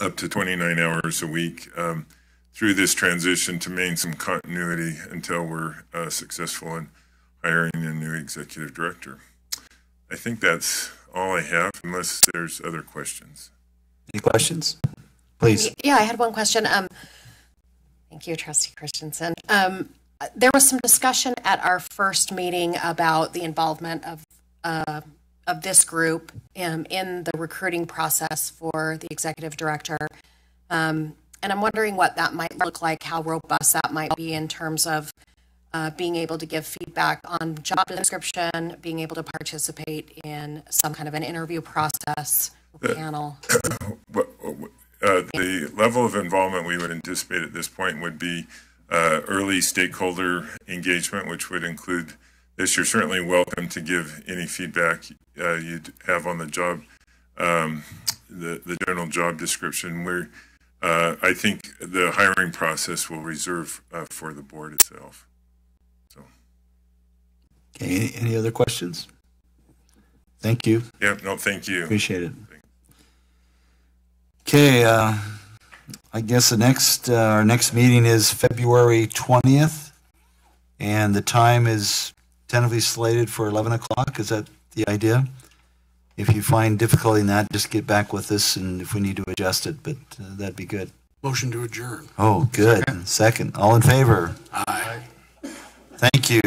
up to 29 hours a week through this transition to maintain some continuity until we're successful in hiring a new executive director. I think that's all I have, unless there's other questions. Any questions? Please. Yeah, I had one question. Thank you, Trustee Christensen. There was some discussion at our first meeting about the involvement of this group in the recruiting process for the executive director. And I'm wondering what that might look like, how robust that might be in terms of being able to give feedback on job description, being able to participate in some kind of an interview process or panel. The level of involvement we would anticipate at this point would be early stakeholder engagement, which would include this. You're certainly welcome to give any feedback you'd have on the job, the general job description. I think the hiring process will reserve for the board itself. So. Okay, any other questions? Thank you. Yeah, no, thank you. Appreciate it. Okay, I guess our next meeting is February 20th, and the time is tentatively slated for 11 o'clock. Is that the idea? If you find difficulty in that, just get back with us, and if we need to adjust it, but that'd be good. Motion to adjourn. Oh, good. Second. All in favor? Aye. Thank you.